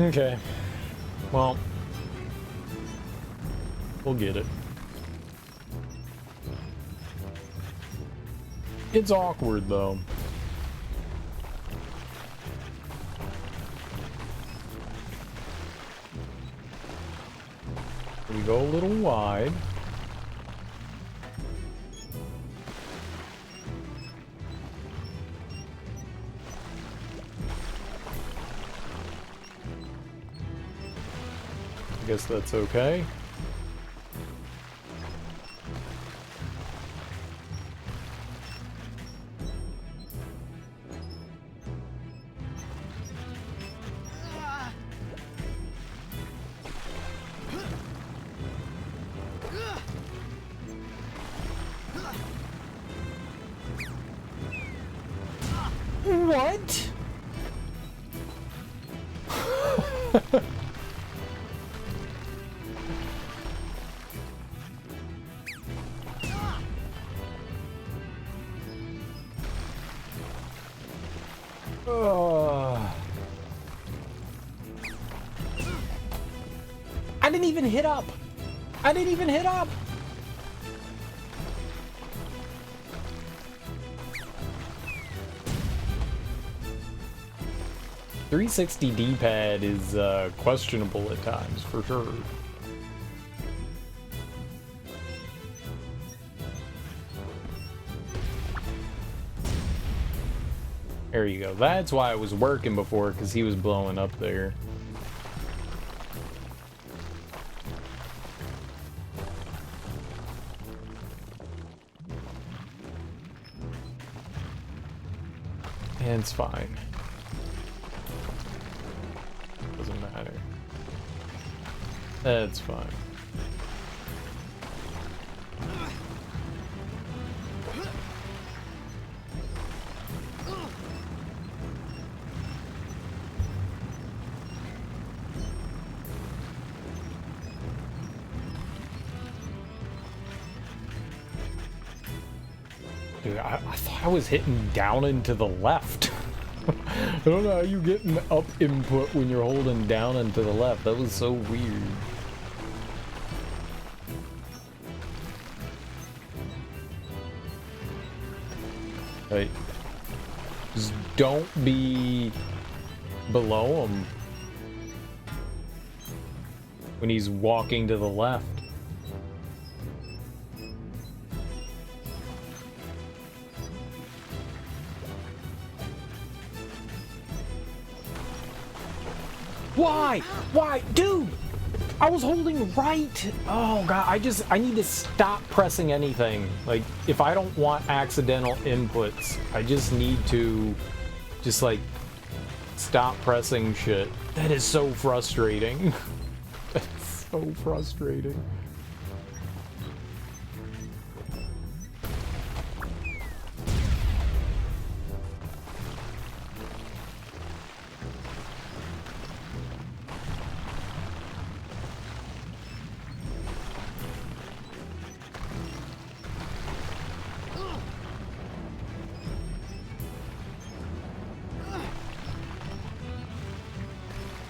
Okay. Well, we'll get it. It's awkward though. We go a little wide. Guess that's okay. What? I didn't even hit up. I didn't even hit up. .360 D-pad is questionable at times, for sure. There you go. That's why it was working before, because he was blowing up there. And it's fine. Doesn't matter. That's fine. Dude, I thought I was hitting down and to the left. I don't know how you get an up input when you're holding down and to the left. That was so weird. Right. Just don't be below him when he's walking to the left. Why? Why? Dude! I was holding right! Oh god, I need to stop pressing anything. Like, if I don't want accidental inputs, I just need to just like stop pressing shit. That is so frustrating. That's so frustrating.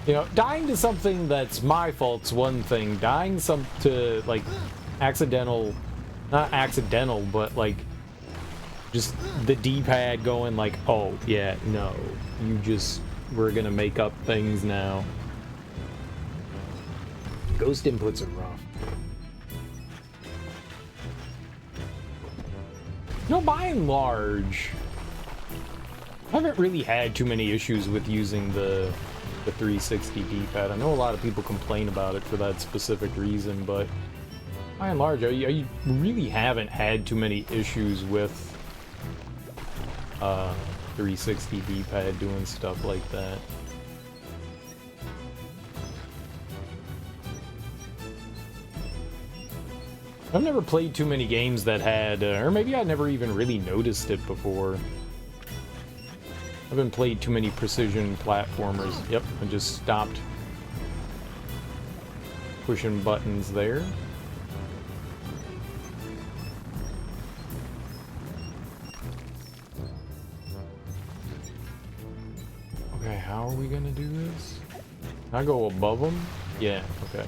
You know, dying to something that's my fault's one thing. Dying to like accidental, not accidental, but like just the D-pad going like, oh yeah, no, we're gonna make up things now. Ghost inputs are rough. No, by and large, I haven't really had too many issues with using the 360 D-pad. I know a lot of people complain about it for that specific reason, but by and large, I really haven't had too many issues with 360 D-pad doing stuff like that. I've never played too many games that had, or maybe I never even really noticed it before. I haven't played too many precision platformers. Yep, I just stopped pushing buttons there. Okay, how are we gonna do this? Can I go above them? Yeah, okay.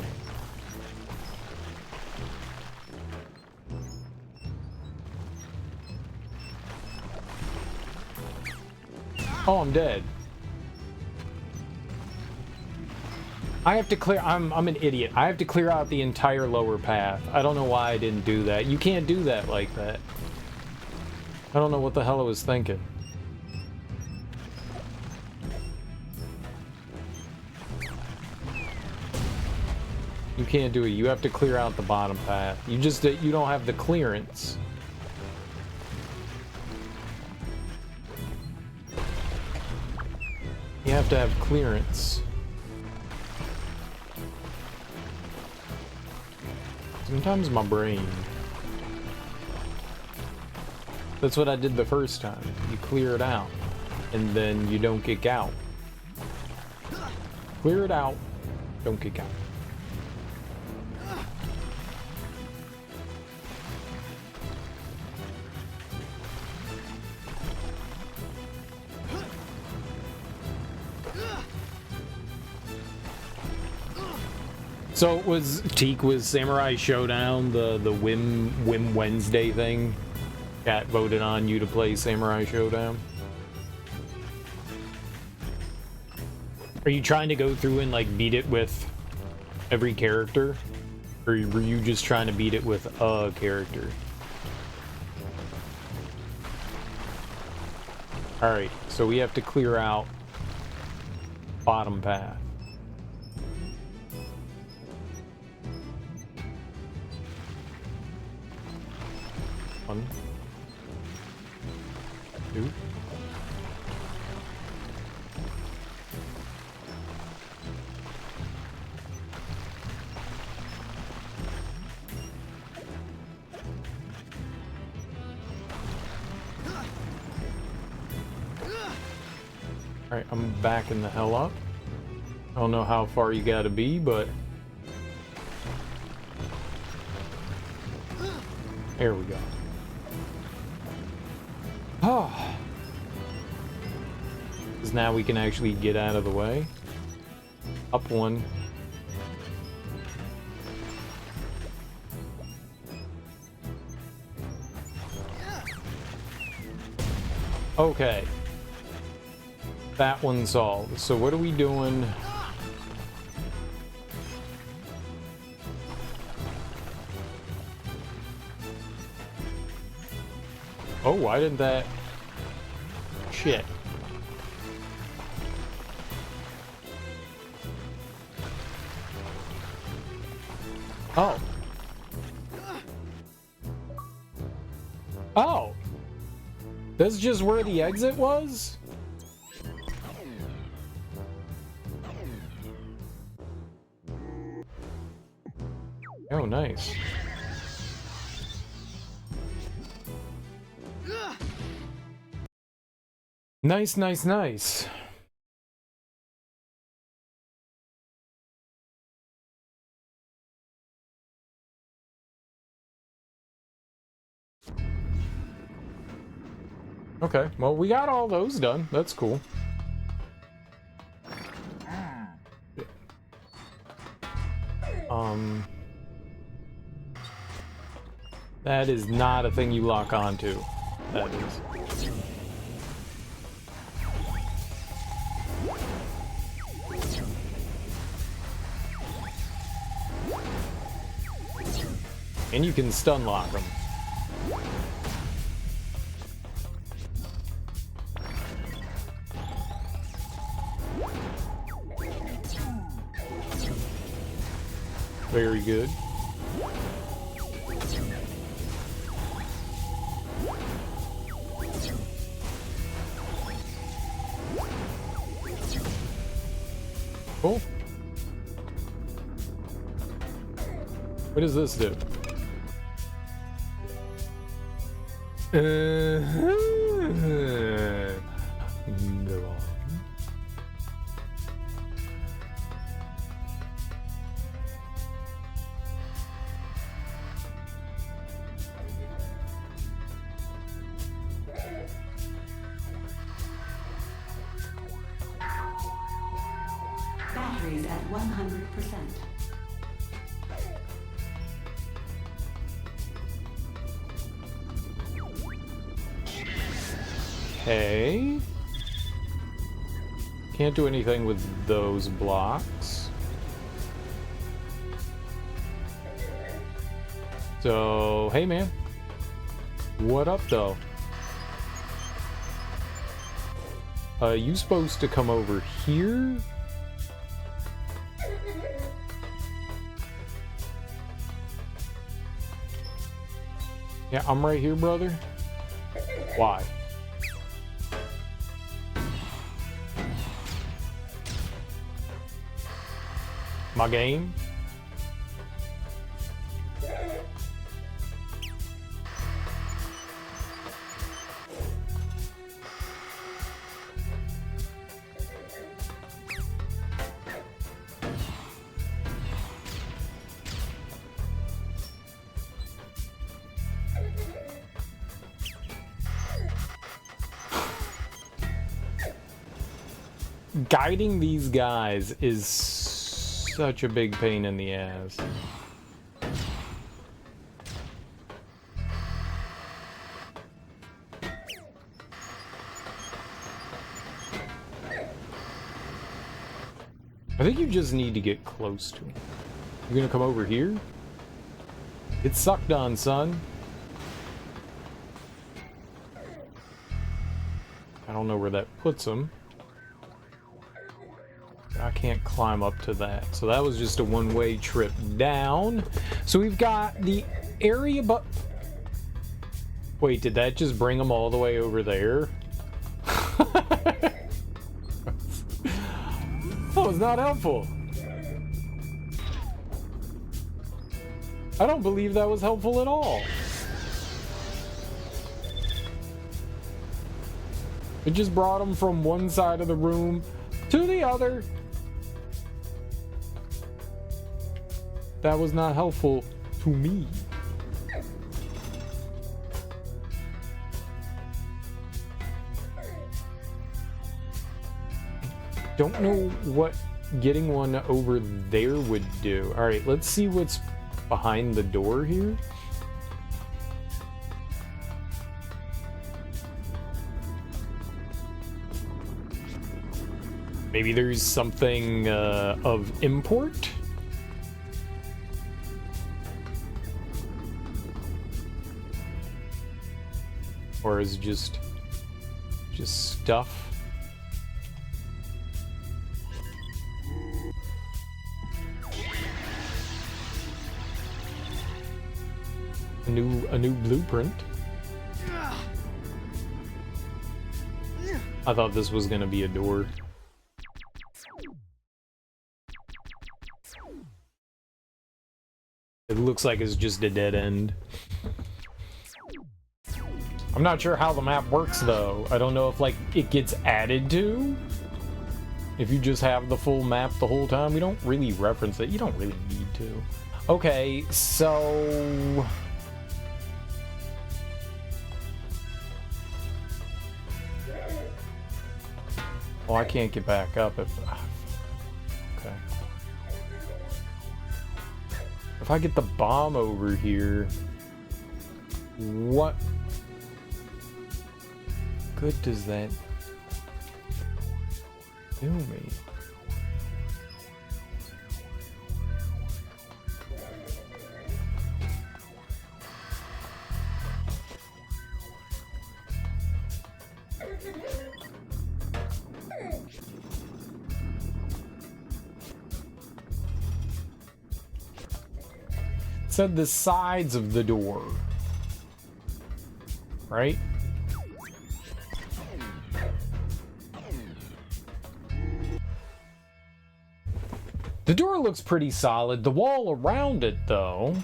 Oh, I'm dead. I have to clear... I'm an idiot. I have to clear out the entire lower path. I don't know why I didn't do that. You can't do that like that. I don't know what the hell I was thinking. You can't do it. You have to clear out the bottom path. You don't have the clearance. You have to have clearance. Sometimes my brain. That's what I did the first time. You clear it out, and then you don't kick out. Clear it out, don't kick out. So was Samurai Showdown the Whim Wednesday thing? Cat voted on you to play Samurai Showdown. Are you trying to go through and like beat it with every character? Or were you just trying to beat it with a character? Alright, so we have to clear out bottom path. One, two. Alright, I'm backing the hell up. I don't know how far you gotta be, but... There we go. Oh. Because now we can actually get out of the way. Up one. Okay. That one solved. So what are we doing? Oh, why didn't that... Shit. Oh. Oh. That's just where the exit was? Oh, nice. Nice, nice, nice. Okay, well, we got all those done. That's cool. That is not a thing you lock onto. That is. And you can stun lock them. Very good. Cool. What does this do? Go on. Batteries at 100%. Okay. Can't do anything with those blocks. So, hey man. What up though? You supposed to come over here? Yeah, I'm right here, brother. Why? My game? Guiding these guys is such a big pain in the ass. I think you just need to get close to him. You're gonna come over here? Get sucked on, son. I don't know where that puts him. I can't climb up to that. So that was just a one-way trip down. So we've got the area, but... Wait, did that just bring them all the way over there? That was not helpful. I don't believe that was helpful at all. It just brought them from one side of the room to the other. That was not helpful to me. Don't know what getting one over there would do. All right, let's see what's behind the door here. Maybe there's something of import. Or is it just stuff? A new blueprint. I thought this was gonna be a door. It looks like it's just a dead end. I'm not sure how the map works though. I don't know if like it gets added to. If you just have the full map the whole time, we don't really reference it. You don't really need to. Okay, so... Well, I can't get back up if... Okay. if I get the bomb over here, what good does that do me? It said the sides of the door, right? The door looks pretty solid. The wall around it, though.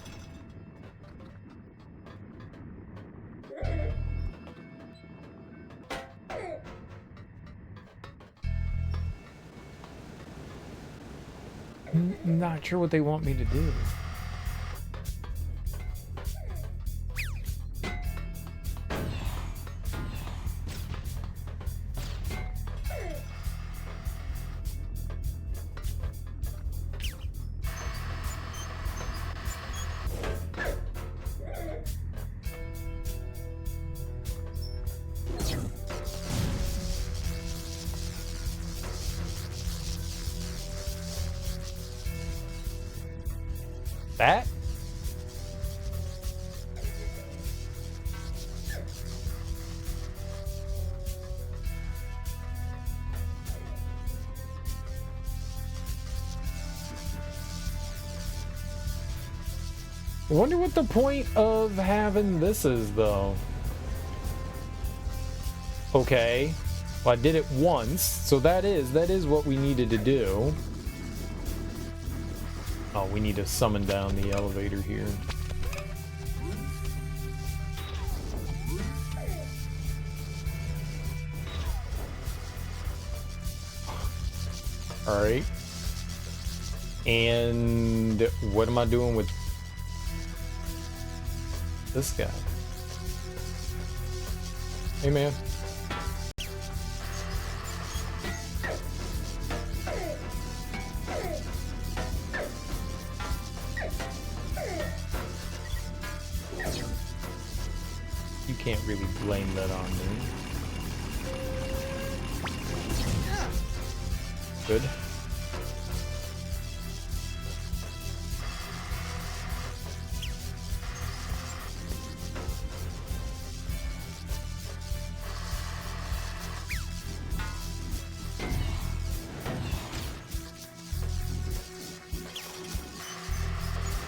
Not sure what they want me to do. That? I wonder what the point of having this is, though. Okay. Well, I did it once, so that is what we needed to do. Oh, we need to summon down the elevator here. All right. And what am I doing with this guy? Hey, man. You can't really blame that on me. Good.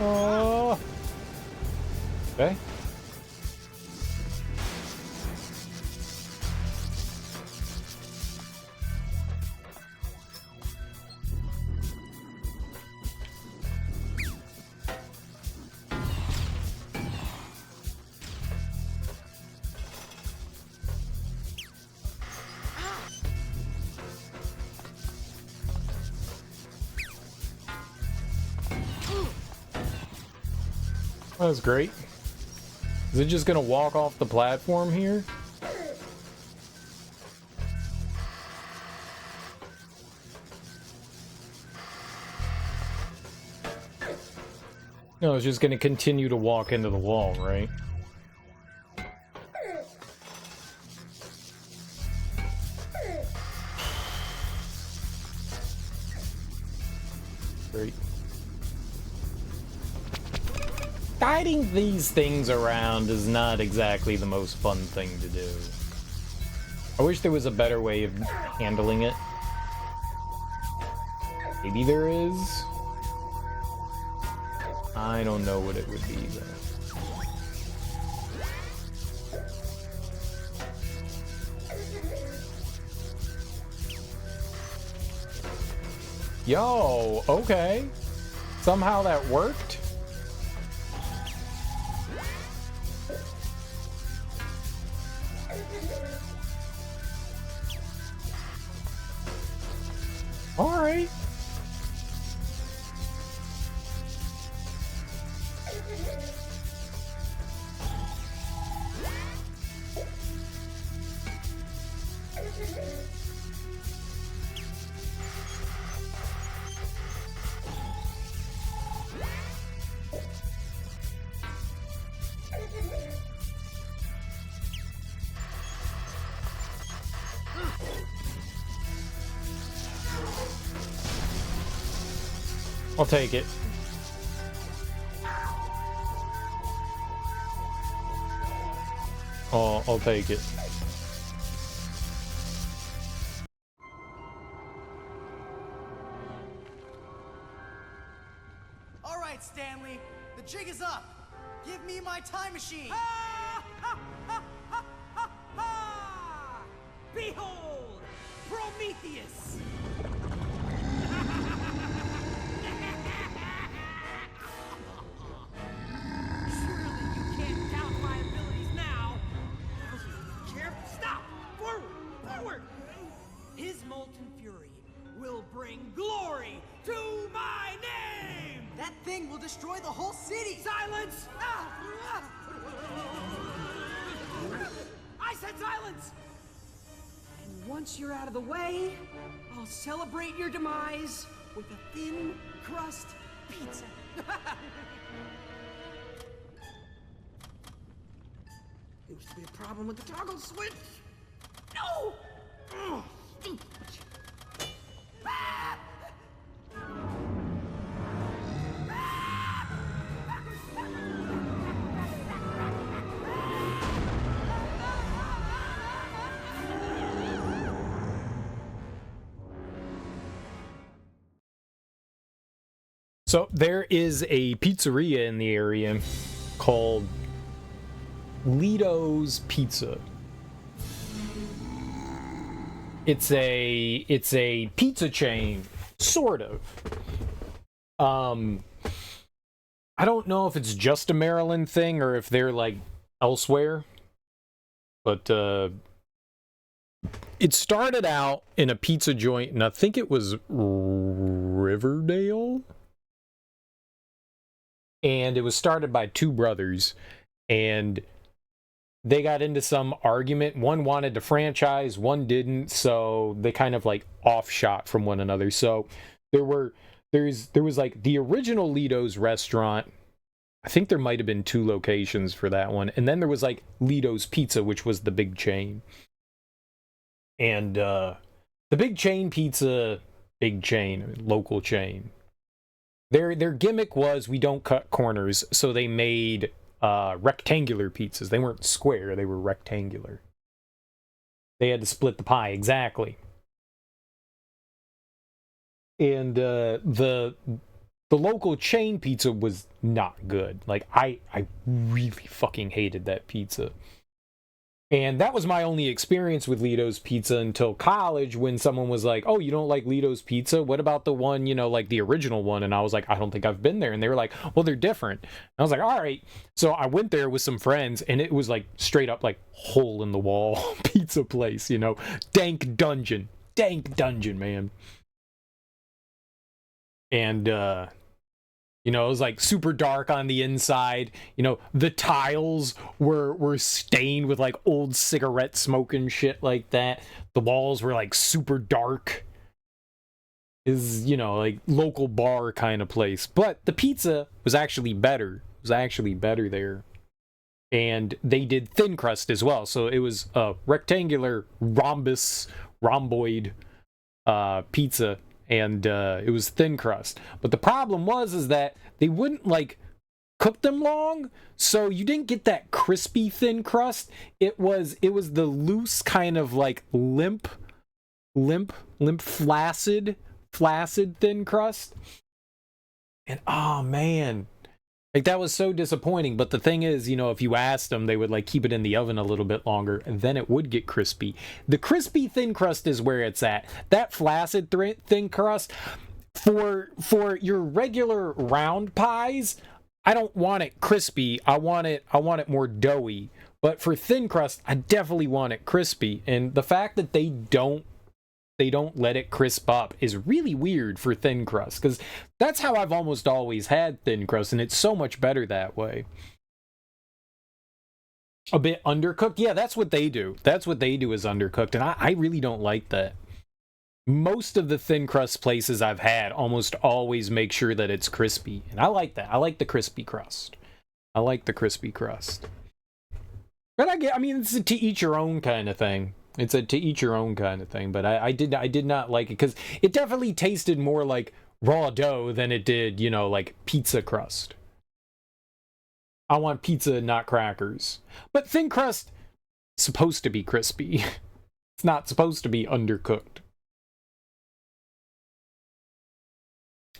Oh. Okay. That was great. Is it just gonna walk off the platform here? No, it's just gonna continue to walk into the wall, right? Great. Guiding these things around is not exactly the most fun thing to do. I wish there was a better way of handling it. Maybe there is. I don't know what it would be, though. Yo, okay. Somehow that worked. All right. I'll take it. Oh, I'll take it. All right, Stanley, the jig is up. Give me my time machine. Behold, Prometheus! Surely you can't doubt my abilities now. Careful, stop! Forward! Forward! His molten fury will bring glory to my name! That thing will destroy the whole city. Silence! I said silence! And once you're out of the way, I'll celebrate your demise with a thin crust pizza. Seems to be a problem with the toggle switch. No! Ugh, stupid. Ah! So there is a pizzeria in the area called Lito's Pizza. It's a pizza chain, sort of. I don't know if it's just a Maryland thing or if they're like elsewhere, but it started out in a pizza joint, and I think it was Riverdale. And it was started by two brothers, and they got into some argument. One wanted to franchise, one didn't, so they kind of like offshot from one another. So there was like the original Lito's restaurant. I think there might have been two locations for that one, and then there was like Lito's Pizza, which was the big chain. And the big chain pizza, local chain. Their gimmick was we don't cut corners, so they made rectangular pizzas. They weren't square, they were rectangular. They had to split the pie, exactly. And the local chain pizza was not good. Like, I really fucking hated that pizza. And that was my only experience with Lito's Pizza until college, when someone was like, oh, you don't like Lito's Pizza? What about the one, like the original one? And I was like, I don't think I've been there. And they were like, well, they're different. And I was like, all right. So I went there with some friends, and it was like straight up like hole in the wall pizza place, dank dungeon, man. And, it was like super dark on the inside. The tiles were stained with like old cigarette smoke and shit like that. The walls were like super dark. Is, like local bar kind of place. But the pizza was actually better. It was actually better there. And they did thin crust as well. So it was a rectangular rhomboid pizza. And it was thin crust. But the problem is that they wouldn't like cook them long, so you didn't get that crispy thin crust. It was the loose kind of like limp, flaccid thin crust. And oh man, like that was so disappointing. But the thing is, if you asked them, they would like keep it in the oven a little bit longer, and then it would get crispy. The crispy thin crust is where it's at. That flaccid thin crust, for your regular round pies, I don't want it crispy. I want it more doughy. But for thin crust, I definitely want it crispy. And the fact that they don't let it crisp up is really weird for thin crust, because that's how I've almost always had thin crust, and it's so much better that way. A bit undercooked? Yeah, that's what they do. That's what they do is undercooked, and I really don't like that. Most of the thin crust places I've had almost always make sure that it's crispy, and I like that. I like the crispy crust. But I mean, it's a to each your own kind of thing. But I did not like it, because it definitely tasted more like raw dough than it did, you know, like pizza crust. I want pizza, not crackers. But thin crust is supposed to be crispy. It's not supposed to be undercooked.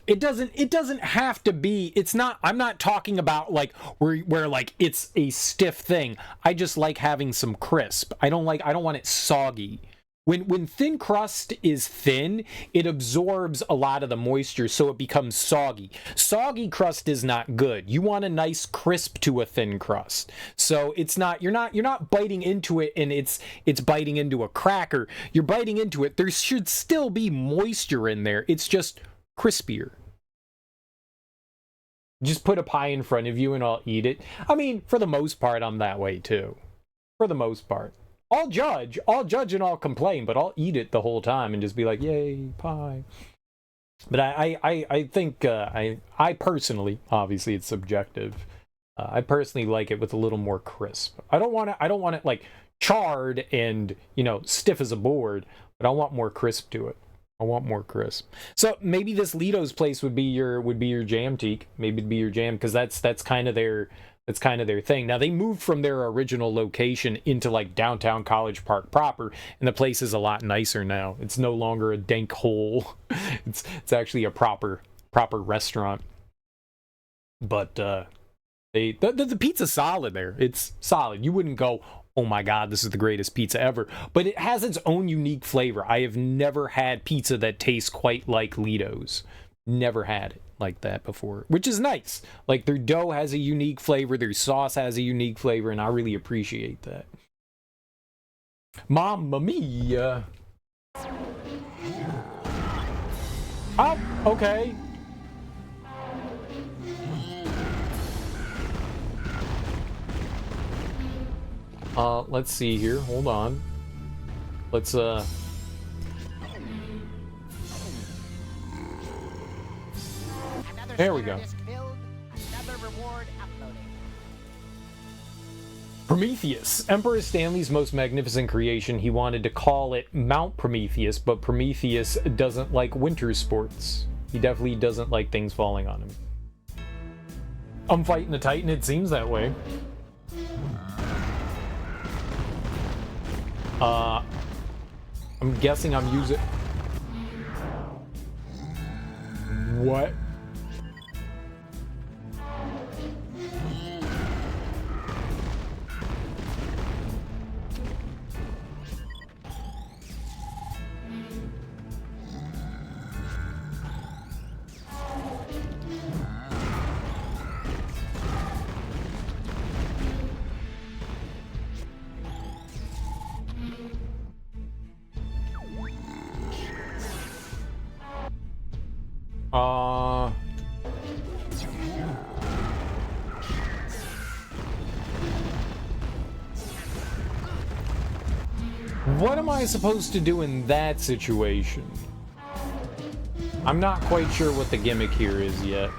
It doesn't have to be. It's not. I'm not talking about like where like it's a stiff thing. I just like having some crisp. I don't want it soggy. When thin crust is thin, it absorbs a lot of the moisture, so it becomes soggy. Soggy crust is not good. You want a nice crisp to a thin crust. So it's not, you're not biting into it and it's biting into a cracker. You're biting into it. There should still be moisture in there. It's just crispier. Just put a pie in front of you and I'll eat it. I mean, for the most part, I'm that way too. For the most part. I'll judge and I'll complain, but I'll eat it the whole time and just be like, yay, pie. But I think, I personally, obviously it's subjective, I personally like it with a little more crisp. I don't want it like charred and, you know, stiff as a board, but I want more crisp to it. I want more crisp. So maybe this Lito's place would be your jam, Teak. Maybe it'd be your jam, because that's kind of their thing. Now they moved from their original location into like downtown College Park proper, and the place is a lot nicer now. It's no longer a dank hole. It's actually a proper restaurant. But the pizza's solid there. It's solid. You wouldn't go, oh my god, this is the greatest pizza ever. But it has its own unique flavor. I have never had pizza that tastes quite like Lito's. Never had it like that before, which is nice. Like, their dough has a unique flavor, their sauce has a unique flavor, and I really appreciate that. Mamma mia. Oh, okay. Let's see here. Hold on. Let's, there we go. Prometheus. Emperor Stanley's most magnificent creation. He wanted to call it Mount Prometheus, but Prometheus doesn't like winter sports. He definitely doesn't like things falling on him. I'm fighting the Titan, it seems that way. I'm guessing I'm using... What? What am I supposed to do in that situation? I'm not quite sure what the gimmick here is yet.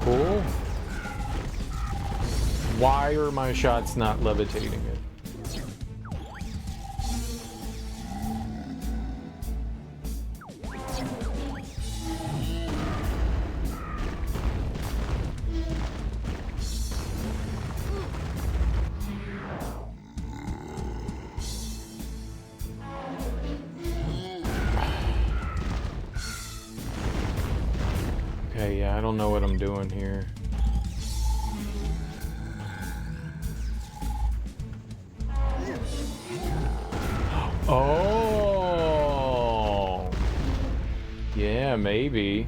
Cool. Why are my shots not levitating it? Okay, yeah, I don't know what I'm doing here. Oh, yeah, maybe.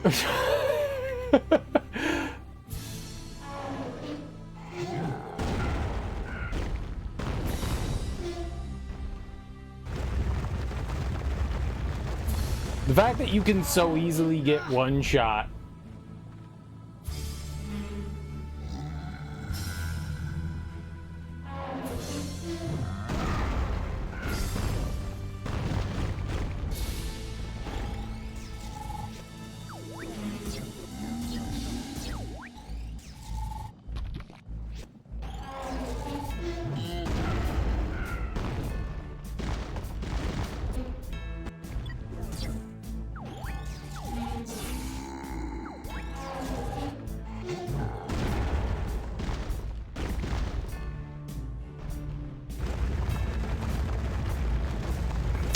The fact that you can so easily get one shot.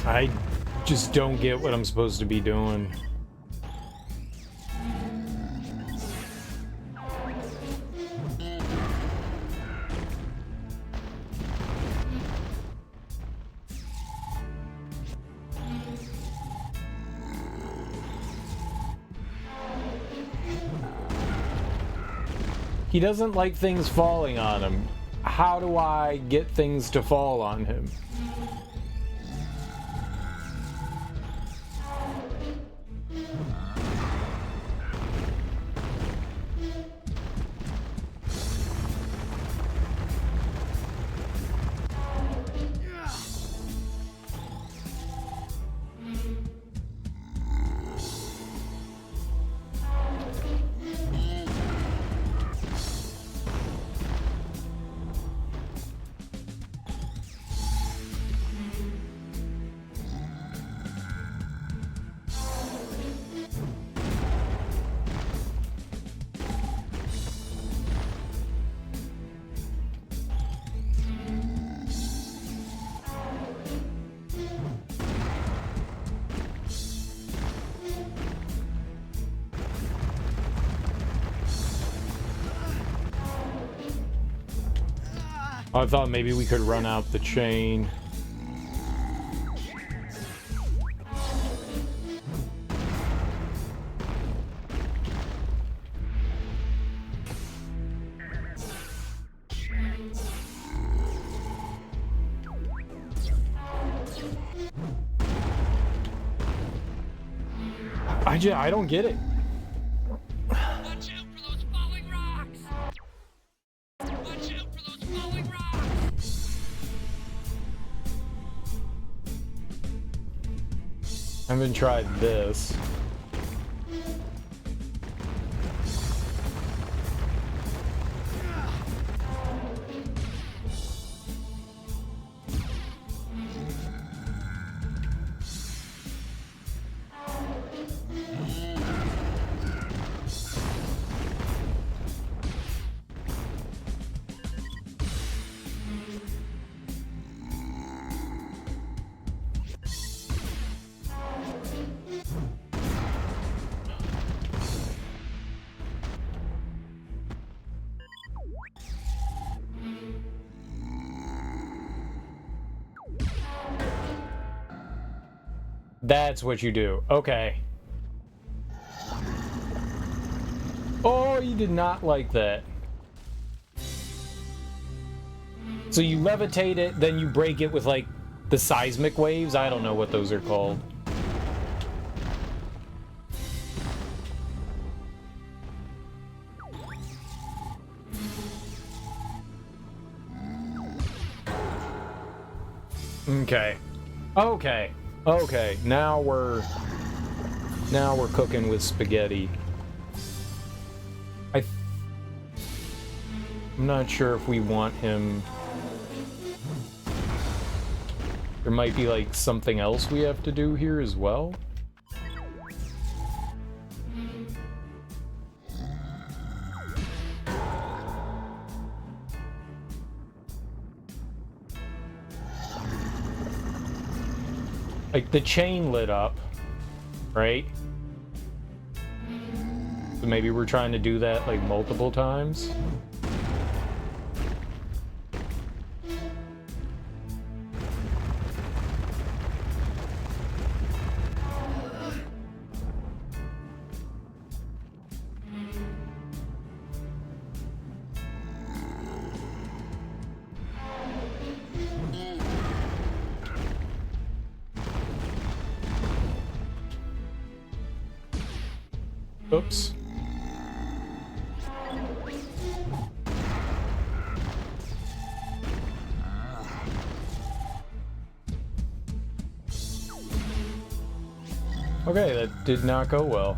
I just don't get what I'm supposed to be doing. He doesn't like things falling on him. How do I get things to fall on him? I thought maybe we could run out the chain. I don't get it. Watch out for those falling rocks! Watch out for those falling rocks! I haven't tried this. That's what you do. Okay. Oh, you did not like that. So you levitate it, then you break it with, like, the seismic waves? I don't know what those are called. Okay. Okay. Okay. Now we're cooking with spaghetti. I'm not sure if we want him. There might be like something else we have to do here as well. Like the chain lit up, right? So maybe we're trying to do that like multiple times. Oops. Okay, that did not go well.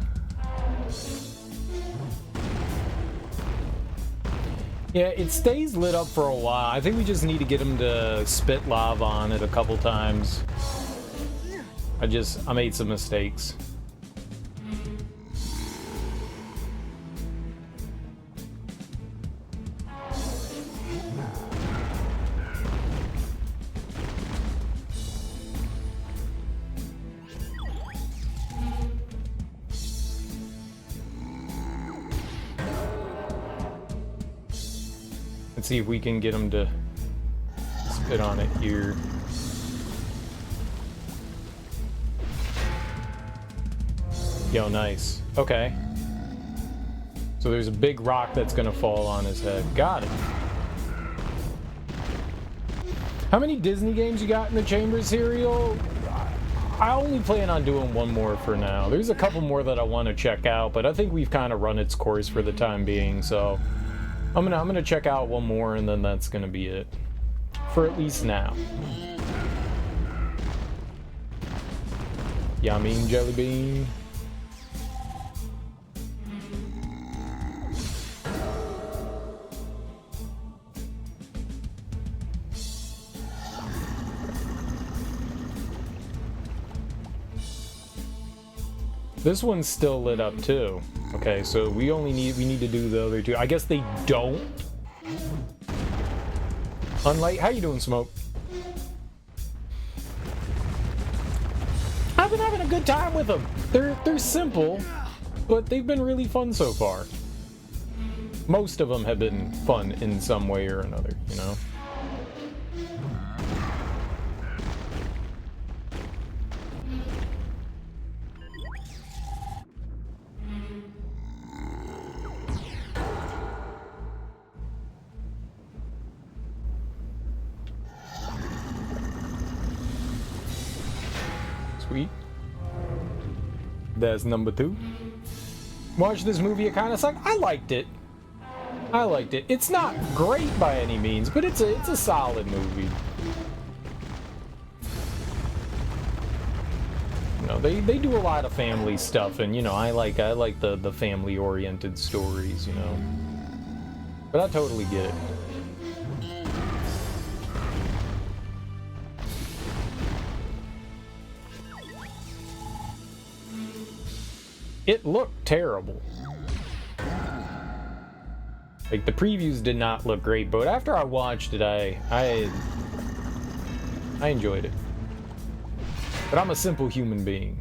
Yeah, it stays lit up for a while. I think we just need to get him to spit lava on it a couple times. I made some mistakes. Let's see if we can get him to spit on it here. Yo, nice. Okay. So there's a big rock that's gonna fall on his head. Got it. How many Disney games you got in the Chamber serial? I only plan on doing one more for now. There's a couple more that I want to check out, but I think we've kind of run its course for the time being, so I'm gonna check out one more, and then that's gonna be it for at least now. Yeah, I mean jelly bean. This one's still lit up too. Okay, so we need to do the other two. I guess they don't. Unlight, how you doing, Smoke? I've been having a good time with them. They're simple, but they've been really fun so far. Most of them have been fun in some way or another, you know? Sweet. That's number 2. Watched this movie, it kind of sucked. I liked it. It's not great by any means, but it's a solid movie. You know, they do a lot of family stuff, and you know, I like the family oriented stories, you know. But I totally get it. It looked terrible. Like, the previews did not look great, but after I watched it, I enjoyed it. But I'm a simple human being.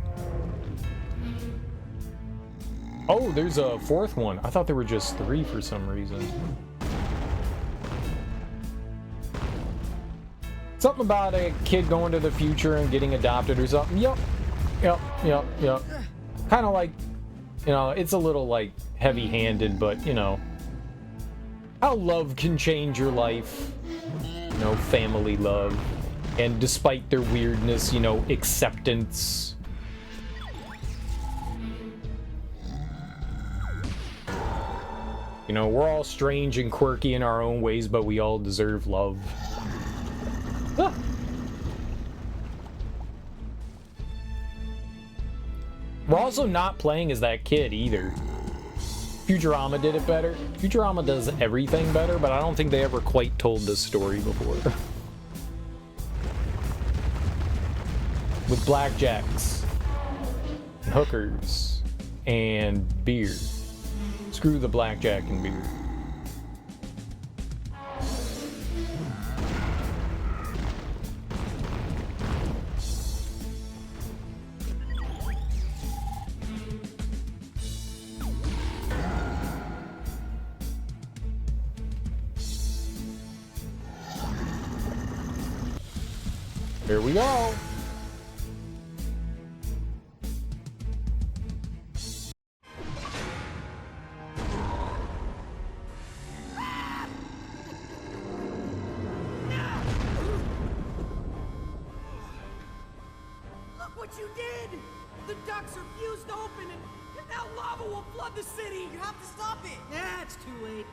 Oh, there's a 4th one. I thought there were just 3 for some reason. Something about a kid going to the future and getting adopted or something. Yep. Kind of like, you know, it's a little, like, heavy-handed, but, you know, how love can change your life. You know, family love. And despite their weirdness, you know, acceptance. You know, we're all strange and quirky in our own ways, but we all deserve love. Ah. We're also not playing as that kid either. Futurama did it better. Futurama does everything better, but I don't think they ever quite told this story before. With blackjacks, and hookers, and beer. Screw the blackjack and beer. Here we go. Look what you did! The ducts are fused open and And now lava will flood the city! You have to stop it! Yeah, it's too late.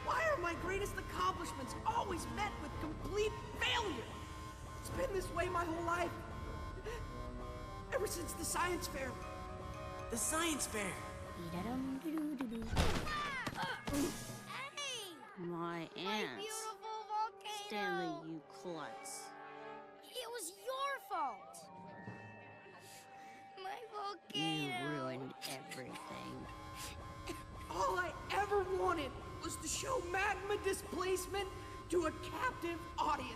Why are my greatest accomplishments always met with complete failure? It's been this way my whole life. Ever since the science fair. The science fair. My ants. Beautiful volcano. Stanley, you klutz. It was your fault. My You volcano. ruined everything. All I ever wanted was to show magma displacement to a captive audience.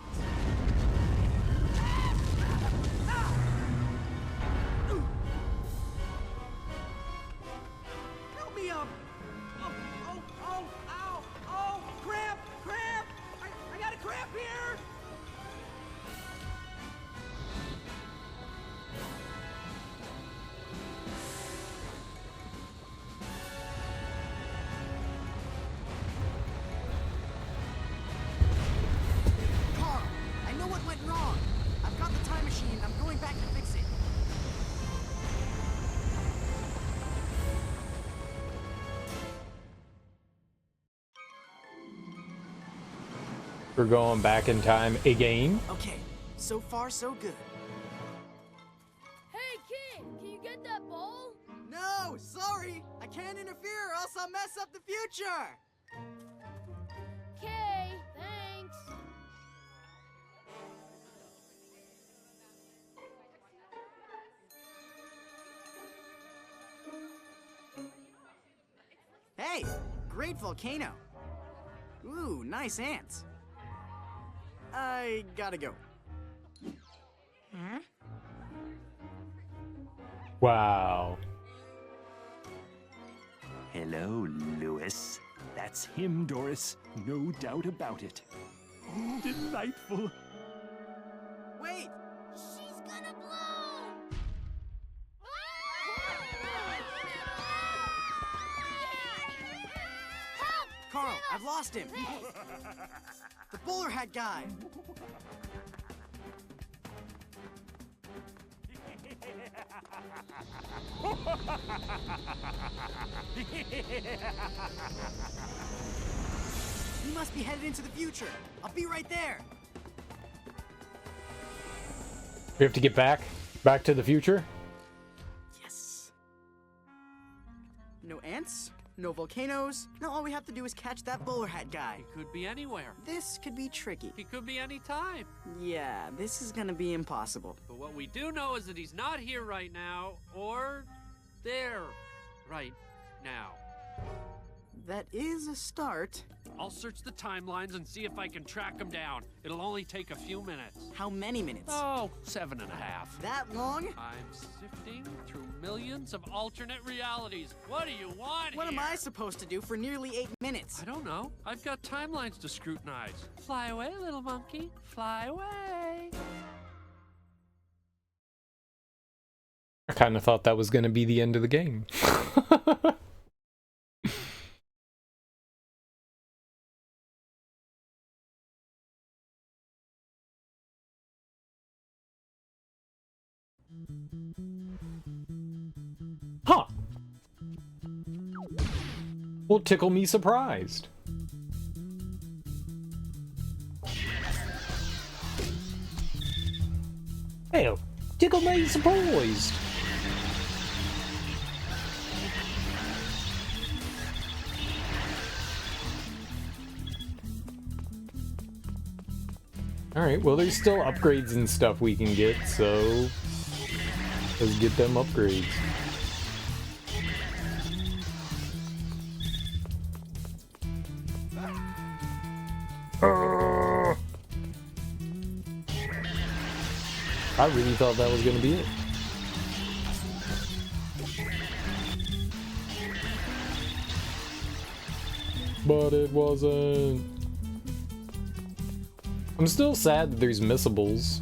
Help me up! Oh, cramp! I got a cramp here! Carl, I know what went wrong. I've got the time machine. I'm going back to fix it. We're going back in time again. Okay, so far so good. Hey, kid, can you get that ball? No, sorry. I can't interfere or else I'll mess up the future. Okay, thanks. Hey, great volcano. Ooh, nice ants. I gotta go. Huh? Wow. Hello, Lewis. That's him, Doris. No doubt about it. Oh, delightful. Wait! She's gonna blow! Help! Carl, I've lost him. The bowler hat guy. He must be headed into the future. I'll be right there. We have to get back to the future. Yes. No ants, no volcanoes. Now all we have to do is catch that bowler hat guy. He could be anywhere. This could be tricky. He could be any time. Yeah, this is gonna be impossible. But what we do know is that he's not here right now, or there right now. That is a start. I'll search the timelines and see if I can track him down. It'll only take a few minutes. How many minutes? Oh, 7.5. That long? I'm sifting through millions of alternate realities. What do you want What here? am I supposed to do for nearly 8 minutes? I don't know. I've got timelines to scrutinize. Fly away, little monkey. Fly away. I kind of thought that was going to be the end of the game. Huh. Well, tickle me surprised. Hell, tickle me surprised. Alright, well there's still upgrades and stuff we can get, so let's get them upgrades. I really thought that was gonna be it. But it wasn't. I'm still sad that there's missables.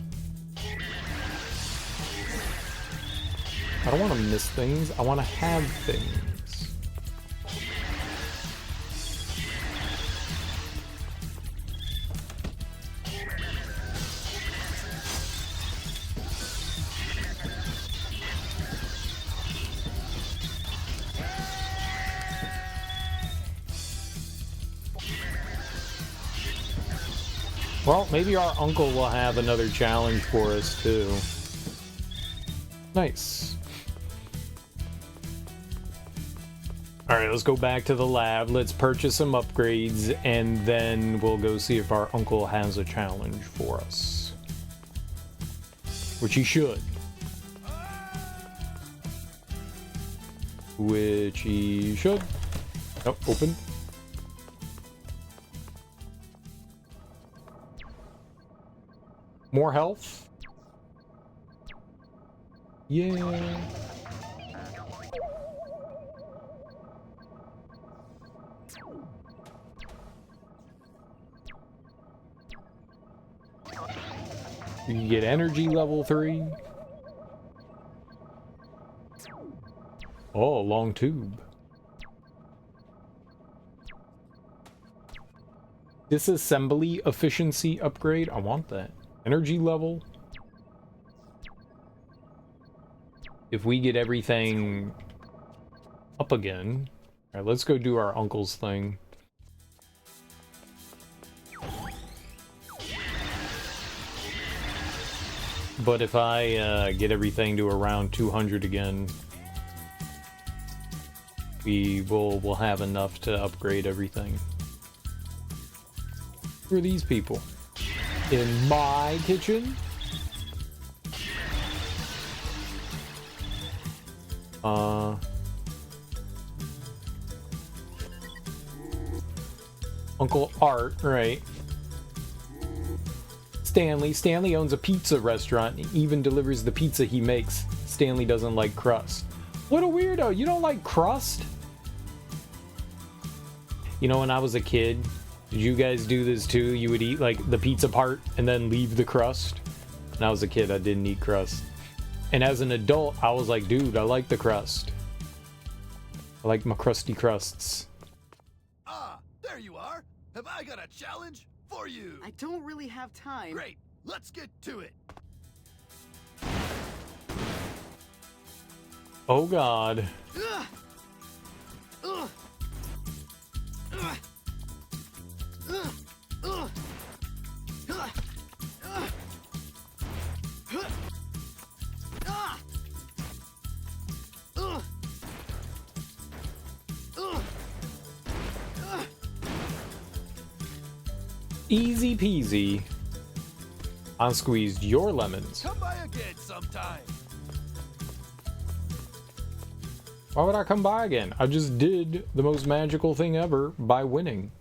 I don't want to miss things, I want to have things. Well, maybe our uncle will have another challenge for us, too. Nice. Alright, let's go back to the lab. Let's purchase some upgrades, and then we'll go see if our uncle has a challenge for us. Which he should. Which he should. Oh, open. More health? Yeah. You can get energy level 3. Oh, long tube. Disassembly efficiency upgrade. I want that. Energy level. If we get everything up again. Alright, let's go do our uncle's thing. But if I get everything to around 200 again, we'll have enough to upgrade everything. Who are these people? In my kitchen? Uncle Art, right. Stanley owns a pizza restaurant and even delivers the pizza he makes. Stanley doesn't like crust. What a weirdo, you don't like crust? You know, when I was a kid, did you guys do this too? You would eat like the pizza part and then leave the crust? When I was a kid, I didn't eat crust. And as an adult, I was like, dude, I like the crust. I like my crusty crusts. Ah, there you are. Have I got a challenge for you? I don't really have time. Great, let's get to it. Oh God. Easy peasy. Unsqueezed your lemons. Come by again sometime. Why would I come by again? I just did the most magical thing ever by winning.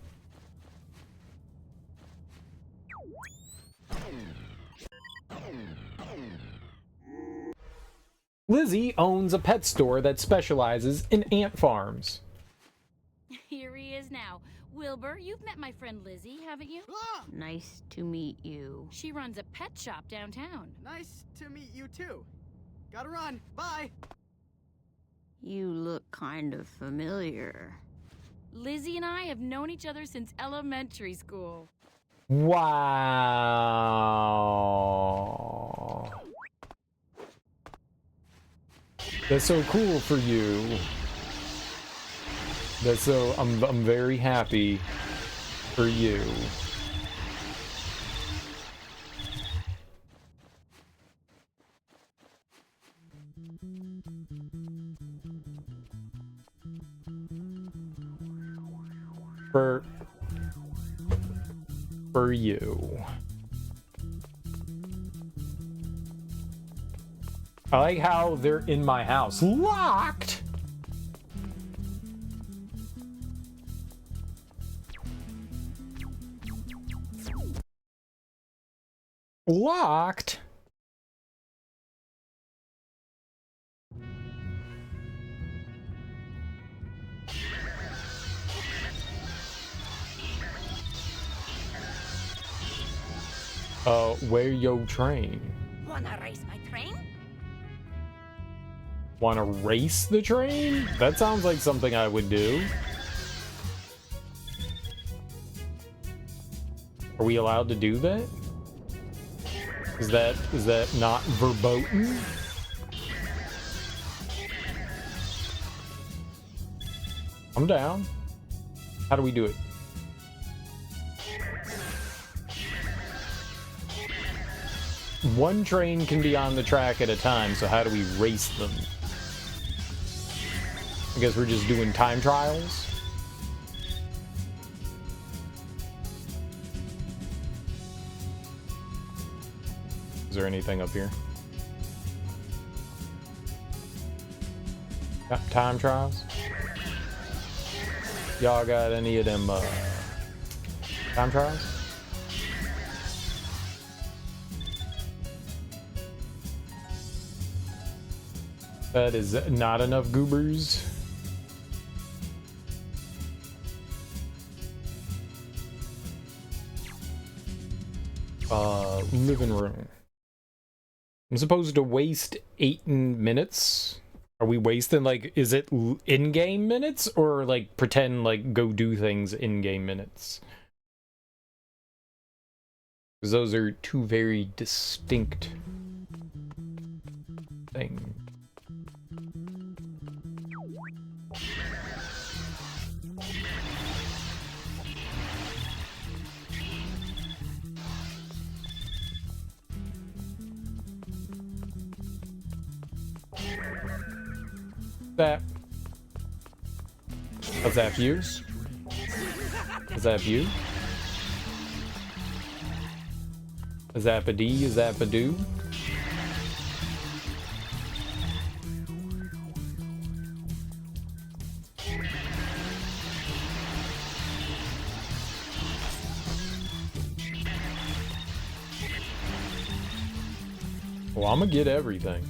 Lizzie owns a pet store that specializes in ant farms. Here he is now. Wilbur, you've met my friend Lizzie, haven't you? Nice to meet you. She runs a pet shop downtown. Nice to meet you too. Gotta run. Bye. You look kind of familiar. Lizzie and I have known each other since elementary school. Wow. That's so cool for you. That's so I'm very happy for you. For you. I like how they're in my house. Locked! Locked? Where yo train? Wanna race my train? Wanna race the train? That sounds like something I would do. Are we allowed to do that? Is that not verboten? I'm down. How do we do it? one train can be on the track at a time, so how do we race them? I guess we're just doing time trials. Is there anything up here? Got time trials? Y'all got any of them time trials? That is not enough goobers. Living room. I'm supposed to waste 8 minutes. Are we wasting, like, is it in-game minutes or like pretend like go do things in-game minutes? Because those are two very distinct things. That. Is that you? Is that you? Is that a D? Is that a do? Well, I'm gonna get everything.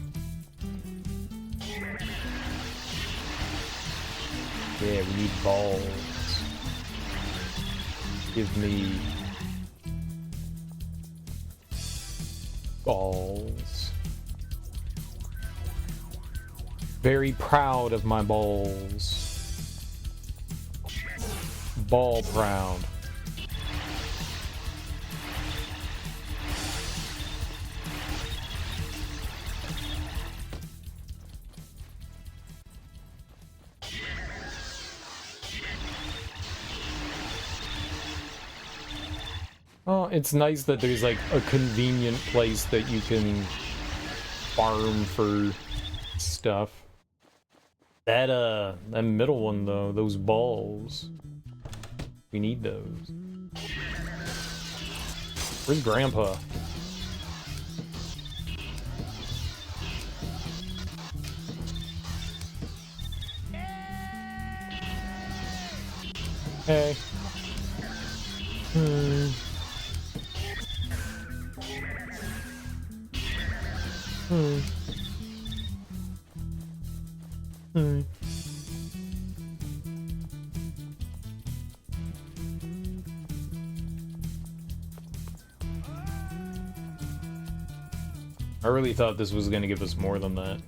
Yeah, we need balls. Give me balls. Very proud of my balls. Ball proud. Oh, it's nice that there's like a convenient place that you can farm for stuff. That middle one though, those balls. We need those. Where's Grandpa? Hey. I really thought this was going to give us more than that.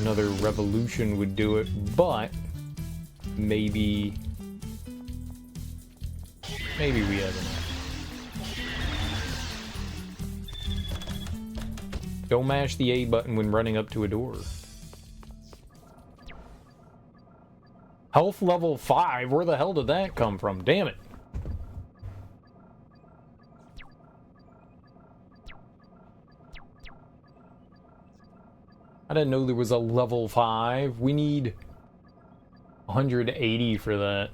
Another revolution would do it, but maybe we have enough. Don't mash the A button when running up to a door. Health level 5? Where the hell did that come from? Damn it. I didn't know there was a level 5. We need 180 for that.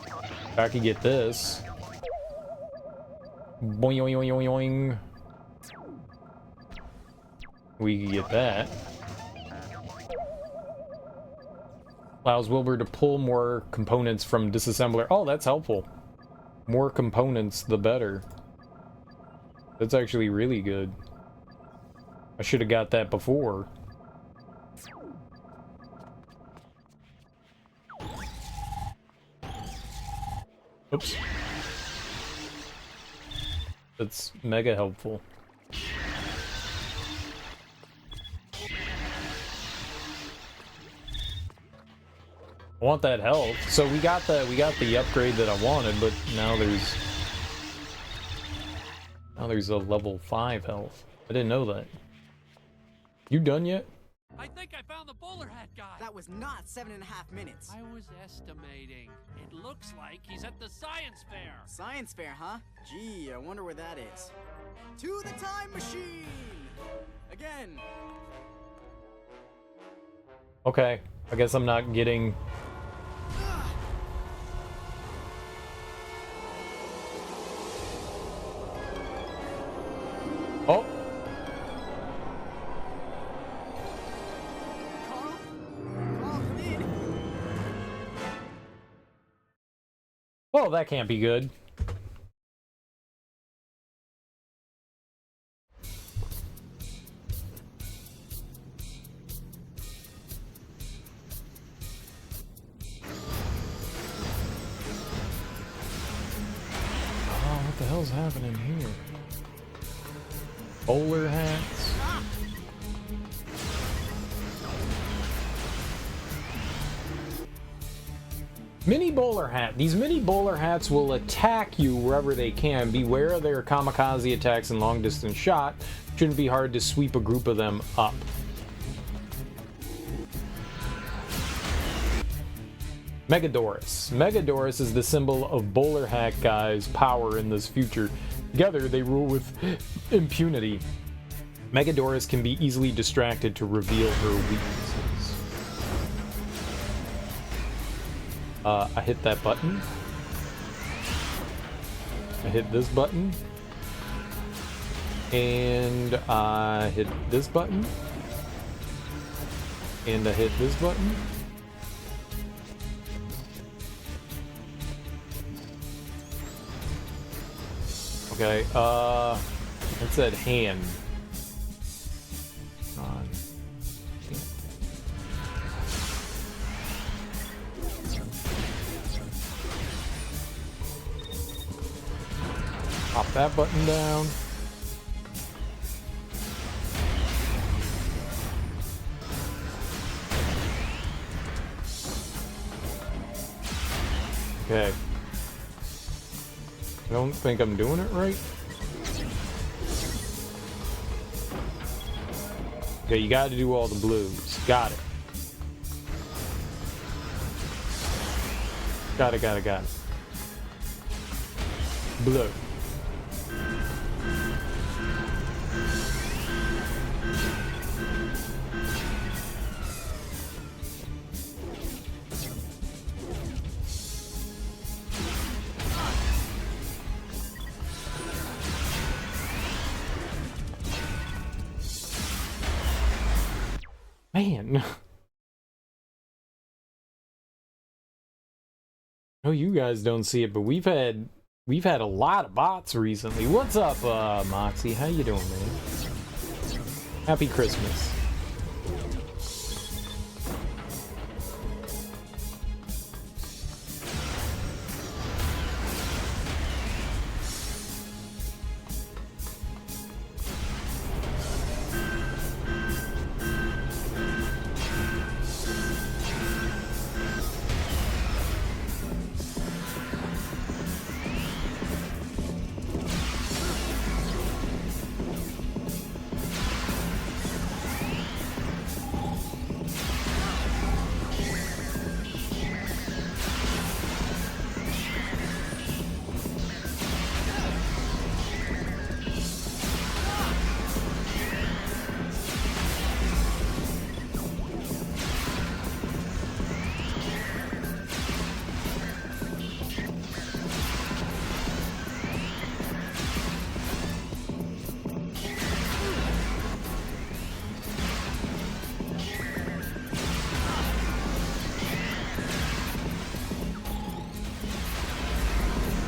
If I could get this. Boing, boing, boing, boing. We could get that. Allows Wilbur to pull more components from disassembler. Oh, that's helpful. More components, the better. That's actually really good. I should have got that before. Oops. That's mega helpful. I want that health. So we got the upgrade that I wanted, but now there's a level 5 health. I didn't know that. You done yet? I think I found found the bowler hat guy. That was not 7.5 minutes. I was estimating. It looks like he's at the science fair. Science fair, huh? Gee, I wonder where that is. To the time machine! Again. Okay, I guess I'm not getting... Oh! Carl, come in. Well, that can't be good. Oh, what the hell's happening here? Bowler hats. Mini bowler hat. These mini bowler hats will attack you wherever they can. Beware of their kamikaze attacks and long distance shot. Shouldn't be hard to sweep a group of them up. Megadoris. Megadoris is the symbol of bowler hat guys' power in this future. Together, they rule with impunity. Megadoris can be easily distracted to reveal her weaknesses. I hit that button. I hit this button. And I hit this button. And I hit this button. Okay, it said hand. On. Pop that button down. Okay. I don't think I'm doing it right. Okay, you gotta do all the blues. Got it. Got it. Blue. Man. No, you guys don't see it, but we've had a lot of bots recently. What's up, Moxie? How you doing, man? Happy Christmas.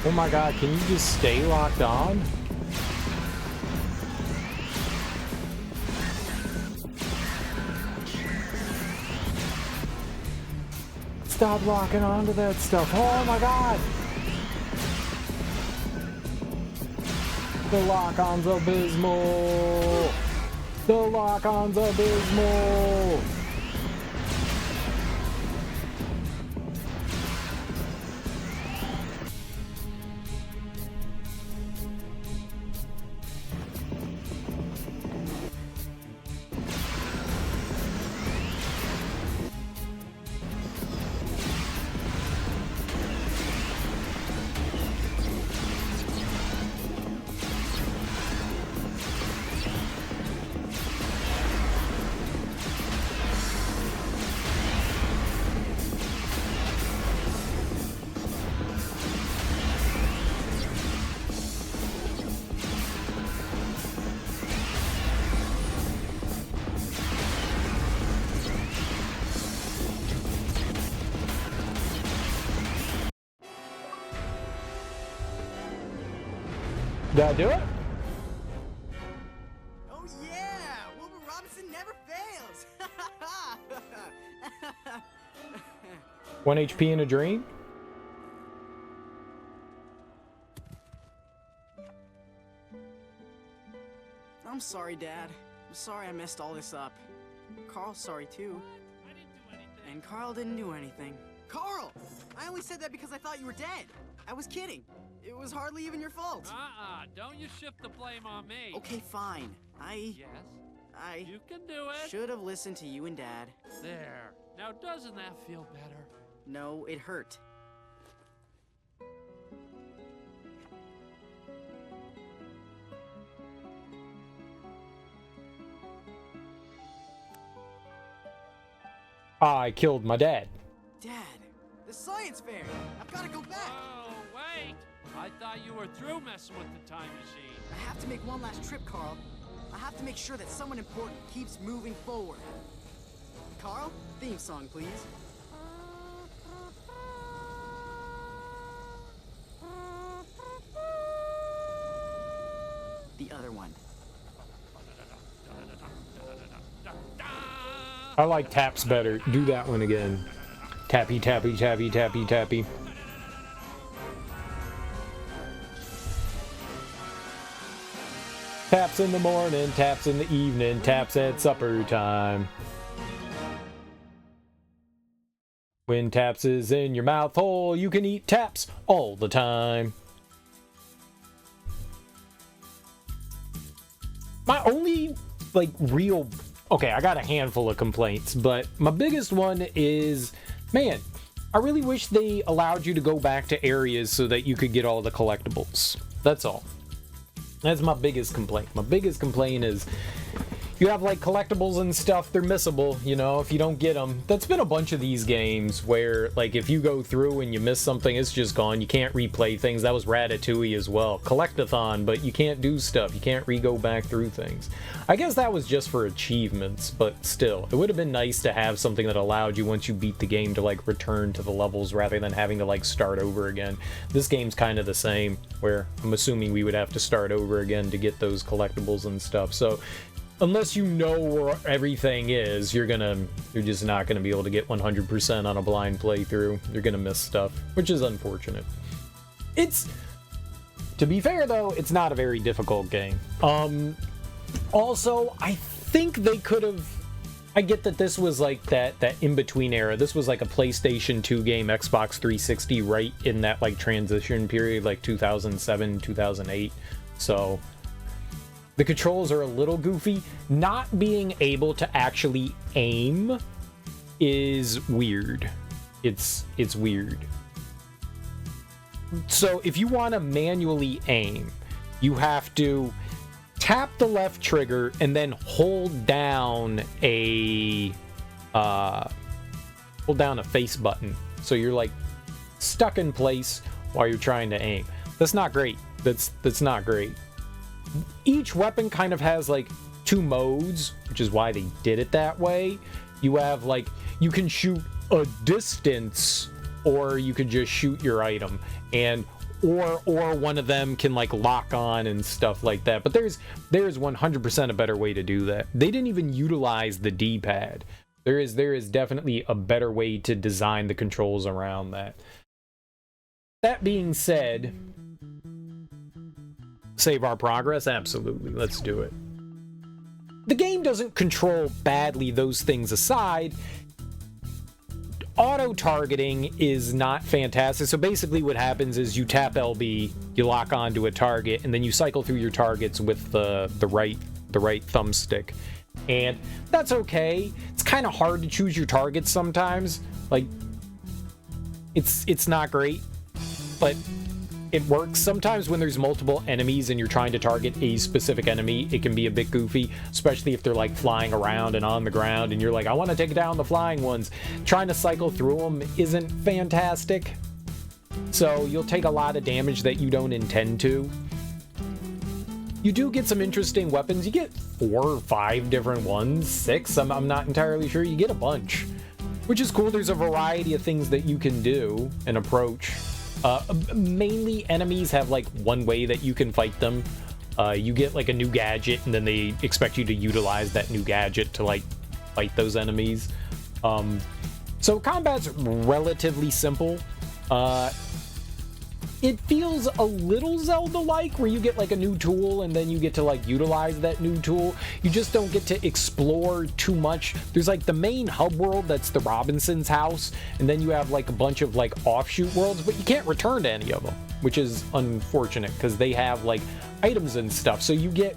Oh my god, can you just stay locked on? Stop locking onto that stuff. Oh my god! The lock-on's abysmal! The lock-on's abysmal! Did I do it? Oh yeah! Wilbur Robinson never fails! 1 HP in a dream? I'm sorry, Dad. I'm sorry I messed all this up. Carl's sorry too. I didn't do anything. And Carl didn't do anything. Carl! I only said that because I thought you were dead. I was kidding. It was hardly even your fault. Don't you shift the blame on me. Okay, fine. Yes? You can do it. Should have listened to you and Dad. There. Now doesn't that feel better? No, it hurt. I killed my dad. Dad, the science fair! I've got to go back! Oh, wait! I thought you were through messing with the time machine. I have to make one last trip, Carl. I have to make sure that someone important keeps moving forward. Carl, theme song, please. The other one. I like taps better. Do that one again. Tappy, tappy, tappy, tappy, tappy. Taps in the morning, taps in the evening, taps at supper time. When taps is in your mouth hole, you can eat taps all the time. My only, like, real... Okay, I got a handful of complaints, but my biggest one is, man, I really wish they allowed you to go back to areas so that you could get all the collectibles. That's all. That's my biggest complaint. My biggest complaint is you have like collectibles and stuff, they're missable, you know, if you don't get them. That's been a bunch of these games where like if you go through and you miss something, it's just gone. You can't replay things. That was Ratatouille as well. Collectathon, but you can't do stuff. You can't re-go back through things. I guess that was just for achievements, but still, it would have been nice to have something that allowed you once you beat the game to like return to the levels rather than having to like start over again. This game's kind of the same, where I'm assuming we would have to start over again to get those collectibles and stuff. So unless you know where everything is, you're just not gonna be able to get 100% on a blind playthrough. You're gonna miss stuff, which is unfortunate. To be fair though, it's not a very difficult game. Also, I think they could have... I get that this was like that in-between era. This was like a PlayStation 2 game, Xbox 360, right in that like transition period, like 2007, 2008. So the controls are a little goofy. Not being able to actually aim is weird. It's weird. So if you want to manually aim, you have to tap the left trigger and then hold down a face button. So you're like stuck in place while you're trying to aim. That's not great. That's not great. Each weapon kind of has like two modes, which is why they did it that way. You have like, you can shoot a distance or you could just shoot your item, and or one of them can like lock on and stuff like that. But there's 100% a better way to do that. They didn't even utilize the D-pad. There is definitely a better way to design the controls around that. That being said, save our progress? Absolutely, let's do it. The game doesn't control badly, those things aside. Auto-targeting is not fantastic. So basically what happens is you tap LB, you lock onto a target, and then you cycle through your targets with the right thumbstick. And that's okay. It's kind of hard to choose your targets sometimes. Like, it's not great, but it works. Sometimes when there's multiple enemies and you're trying to target a specific enemy, it can be a bit goofy, especially if they're like flying around and on the ground and you're like, I want to take down the flying ones. Trying to cycle through them isn't fantastic. So you'll take a lot of damage that you don't intend to. You do get some interesting weapons. You get 4 or 5 different ones, 6, I'm not entirely sure. You get a bunch, which is cool. There's a variety of things that you can do and approach. Mainly enemies have like one way that you can fight them. You get like a new gadget, and then they expect you to utilize that new gadget to like fight those enemies. So combat's relatively simple. It feels a little Zelda-like, where you get like a new tool and then you get to like utilize that new tool. You just don't get to explore too much. There's like the main hub world, that's the Robinson's house, and then you have like a bunch of like offshoot worlds, but you can't return to any of them, which is unfortunate because they have like items and stuff. So you get,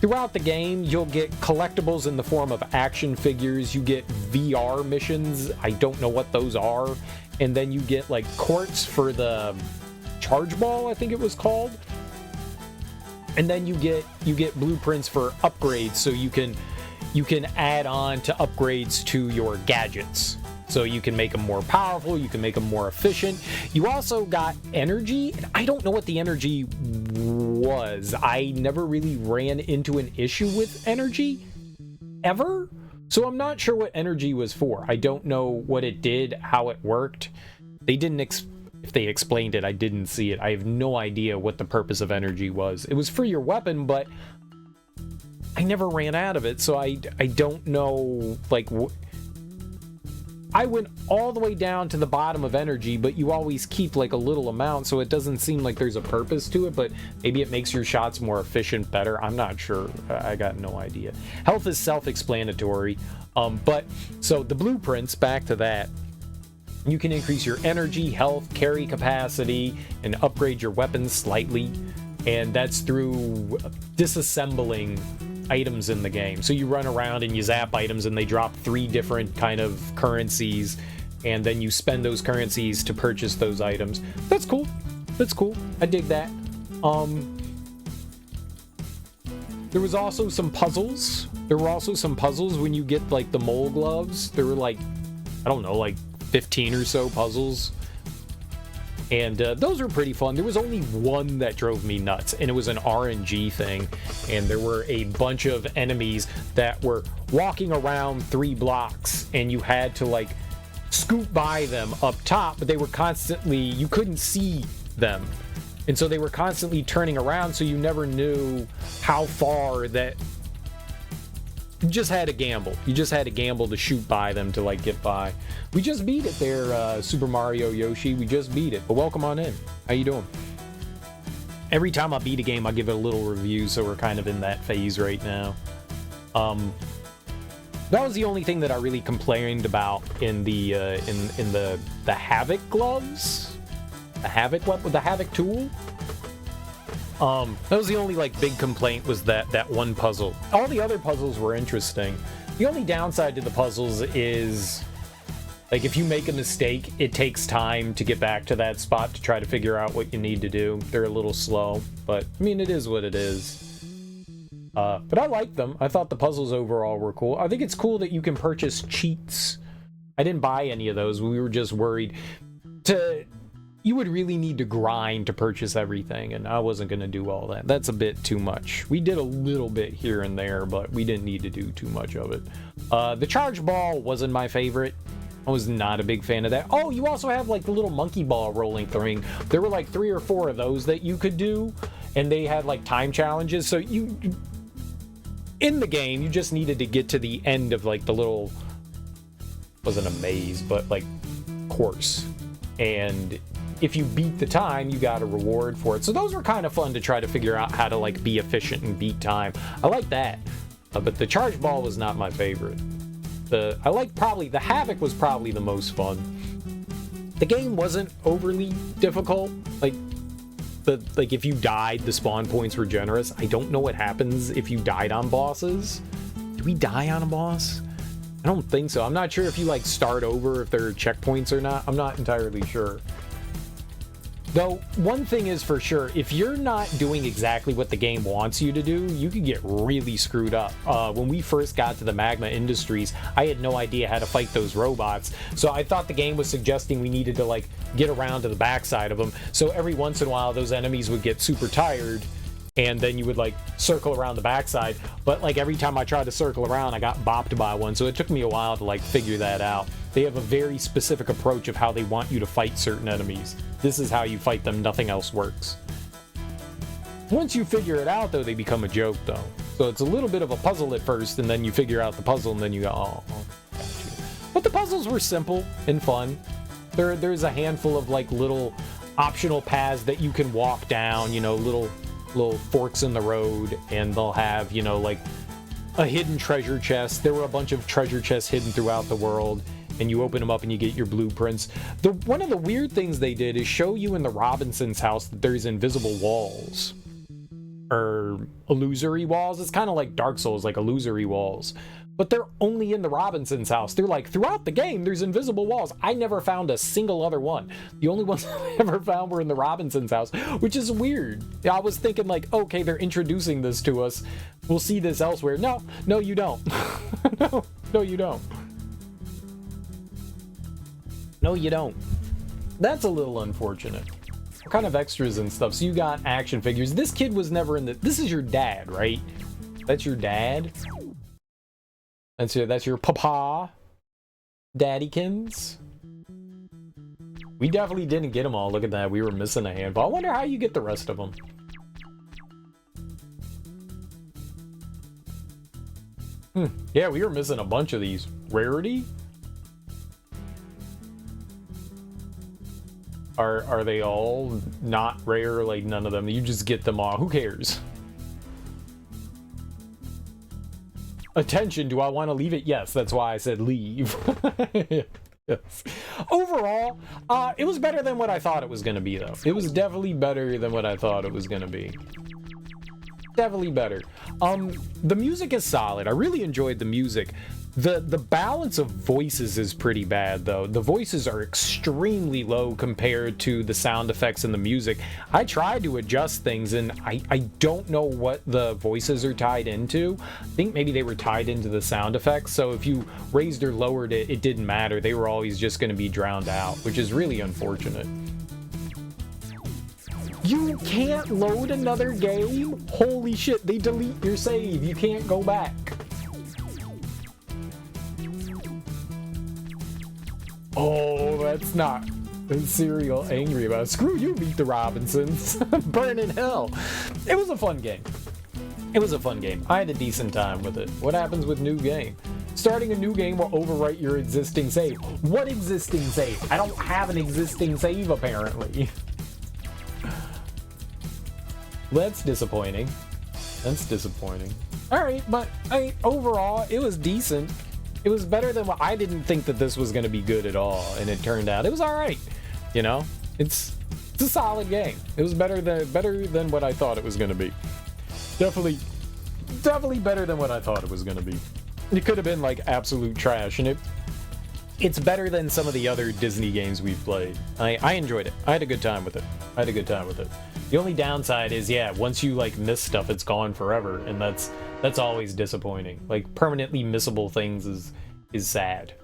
throughout the game, you'll get collectibles in the form of action figures. You get VR missions. I don't know what those are. And then you get like quartz for the charge ball, I think it was called. And then you get blueprints for upgrades, so you can add on to upgrades to your gadgets. So you can make them more powerful, you can make them more efficient. You also got energy, and I don't know what the energy was. I never really ran into an issue with energy, ever. So I'm not sure what energy was for. I don't know what it did, how it worked. They didn't if they explained it, I didn't see it. I have no idea what the purpose of energy was. It was for your weapon, but I never ran out of it, so I don't know, like, I went all the way down to the bottom of energy, but you always keep like a little amount, so it doesn't seem like there's a purpose to it, but maybe it makes your shots more efficient, better. I'm not sure. I got no idea. Health is self-explanatory, but so the blueprints, back to that, you can increase your energy, health, carry capacity, and upgrade your weapons slightly, and that's through disassembling items in the game. So you run around and you zap items, and they drop 3 different kind of currencies, and then you spend those currencies to purchase those items. That's cool. That's cool. I dig that. There was also some puzzles. There were also some puzzles when you get like the mole gloves. There were like, I don't know, like 15 or so puzzles, and those were pretty fun. There was only one that drove me nuts, and it was an RNG thing, and there were a bunch of enemies that were walking around 3 blocks, and you had to like scoot by them up top, but they were constantly, you couldn't see them, and so they were constantly turning around, so you never knew how far that. You just had to gamble. You just had to gamble to shoot by them to like get by. We just beat it there, Super Mario Yoshi. We just beat it. But welcome on in. How you doing? Every time I beat a game, I give it a little review, so we're kind of in that phase right now. That was the only thing that I really complained about in the Havoc gloves, the Havoc weapon, the Havoc tool. That was the only like big complaint, was that one puzzle. All the other puzzles were interesting. The only downside to the puzzles is, like, if you make a mistake, it takes time to get back to that spot to try to figure out what you need to do. They're a little slow, but I mean, it is what it is. But I liked them. I thought the puzzles overall were cool. I think it's cool that you can purchase cheats. I didn't buy any of those. We were just worried you would really need to grind to purchase everything, and I wasn't going to do all that. That's a bit too much. We did a little bit here and there, but we didn't need to do too much of it. The charge ball wasn't my favorite. I was not a big fan of that. Oh, you also have like the little monkey ball rolling thing. There were like 3 or 4 of those that you could do, and they had like time challenges. So you, in the game, you just needed to get to the end of like the little, wasn't a maze, but like course. And if you beat the time, you got a reward for it. So those were kind of fun to try to figure out how to like be efficient and beat time. I like that. But the charge ball was not my favorite. The Havoc was probably the most fun. The game wasn't overly difficult. Like if you died, the spawn points were generous. I don't know what happens if you died on bosses. Do we die on a boss? I don't think so. I'm not sure if you like start over, if there are checkpoints or not. I'm not entirely sure. Though, one thing is for sure, if you're not doing exactly what the game wants you to do, you can get really screwed up. When we first got to the Magma Industries, I had no idea how to fight those robots, so I thought the game was suggesting we needed to, like, get around to the backside of them, so every once in a while those enemies would get super tired, and then you would like circle around the backside. But like every time I tried to circle around, I got bopped by one, so it took me a while to like figure that out. They have a very specific approach of how they want you to fight certain enemies. This is how you fight them, nothing else works. Once you figure it out though, they become a joke though. So it's a little bit of a puzzle at first, and then you figure out the puzzle, and then you go, oh, got you. But the puzzles were simple and fun. There's a handful of like little optional paths that you can walk down, you know, little forks in the road, and they'll have, you know, like a hidden treasure chest. There were a bunch of treasure chests hidden throughout the world, and you open them up and you get your blueprints. One of the weird things they did is show you in the Robinsons' house that there's invisible walls. Or illusory walls. It's kind of like Dark Souls, like illusory walls. But they're only in the Robinsons' house. They're like, throughout the game, there's invisible walls. I never found a single other one. The only ones I ever found were in the Robinsons' house, which is weird. I was thinking like, okay, they're introducing this to us. We'll see this elsewhere. No, you don't. No, you don't. No, you don't. That's a little unfortunate. What kind of extras and stuff? So you got action figures. This kid was never in the... This is your dad, right? That's your dad? That's your papa? Daddykins? We definitely didn't get them all. Look at that. We were missing a handful. I wonder how you get the rest of them. Yeah, we were missing a bunch of these. Rarity? Are they all not rare? Like, none of them. You just get them all. Who cares? Attention, do I want to leave it? Yes, that's why I said leave. Yes. Overall, it was better than what I thought it was going to be, though. It was definitely better than what I thought it was going to be. Definitely better. The music is solid. I really enjoyed the music. The balance of voices is pretty bad, though. The voices are extremely low compared to the sound effects and the music. I tried to adjust things, and I don't know what the voices are tied into. I think maybe they were tied into the sound effects, so if you raised or lowered it, it didn't matter. They were always just going to be drowned out, which is really unfortunate. You can't load another game? Holy shit, they delete your save. You can't go back. Oh, that's not Serial angry about it. Screw you, Meet the Robinsons. Burn in hell. It was a fun game. It was a fun game. I had a decent time with it. What happens with new game? Starting a new game will overwrite your existing save. What existing save? I don't have an existing save, apparently. That's disappointing. That's disappointing. Alright, but overall, it was decent. It was better than what I didn't think that this was going to be good at all, and it turned out it was all right. You know, it's a solid game. It was better than what I thought it was going to be. Definitely better than what I thought it was going to be. It could have been like absolute trash, and it's better than some of the other Disney games we've played. I enjoyed it. I had a good time with it. The only downside is, yeah, once you like miss stuff, it's gone forever, and that's always disappointing. Like, permanently missable things is sad.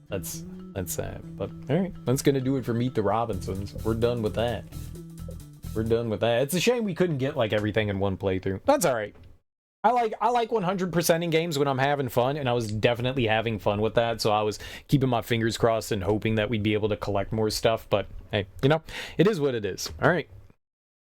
That's sad. But all right, that's gonna do it for Meet the Robinsons. We're done with that. It's a shame we couldn't get like everything in one playthrough. That's all right. I like 100%ing games when I'm having fun, and I was definitely having fun with that, so I was keeping my fingers crossed and hoping that we'd be able to collect more stuff, but hey, you know, it is what it is. All right.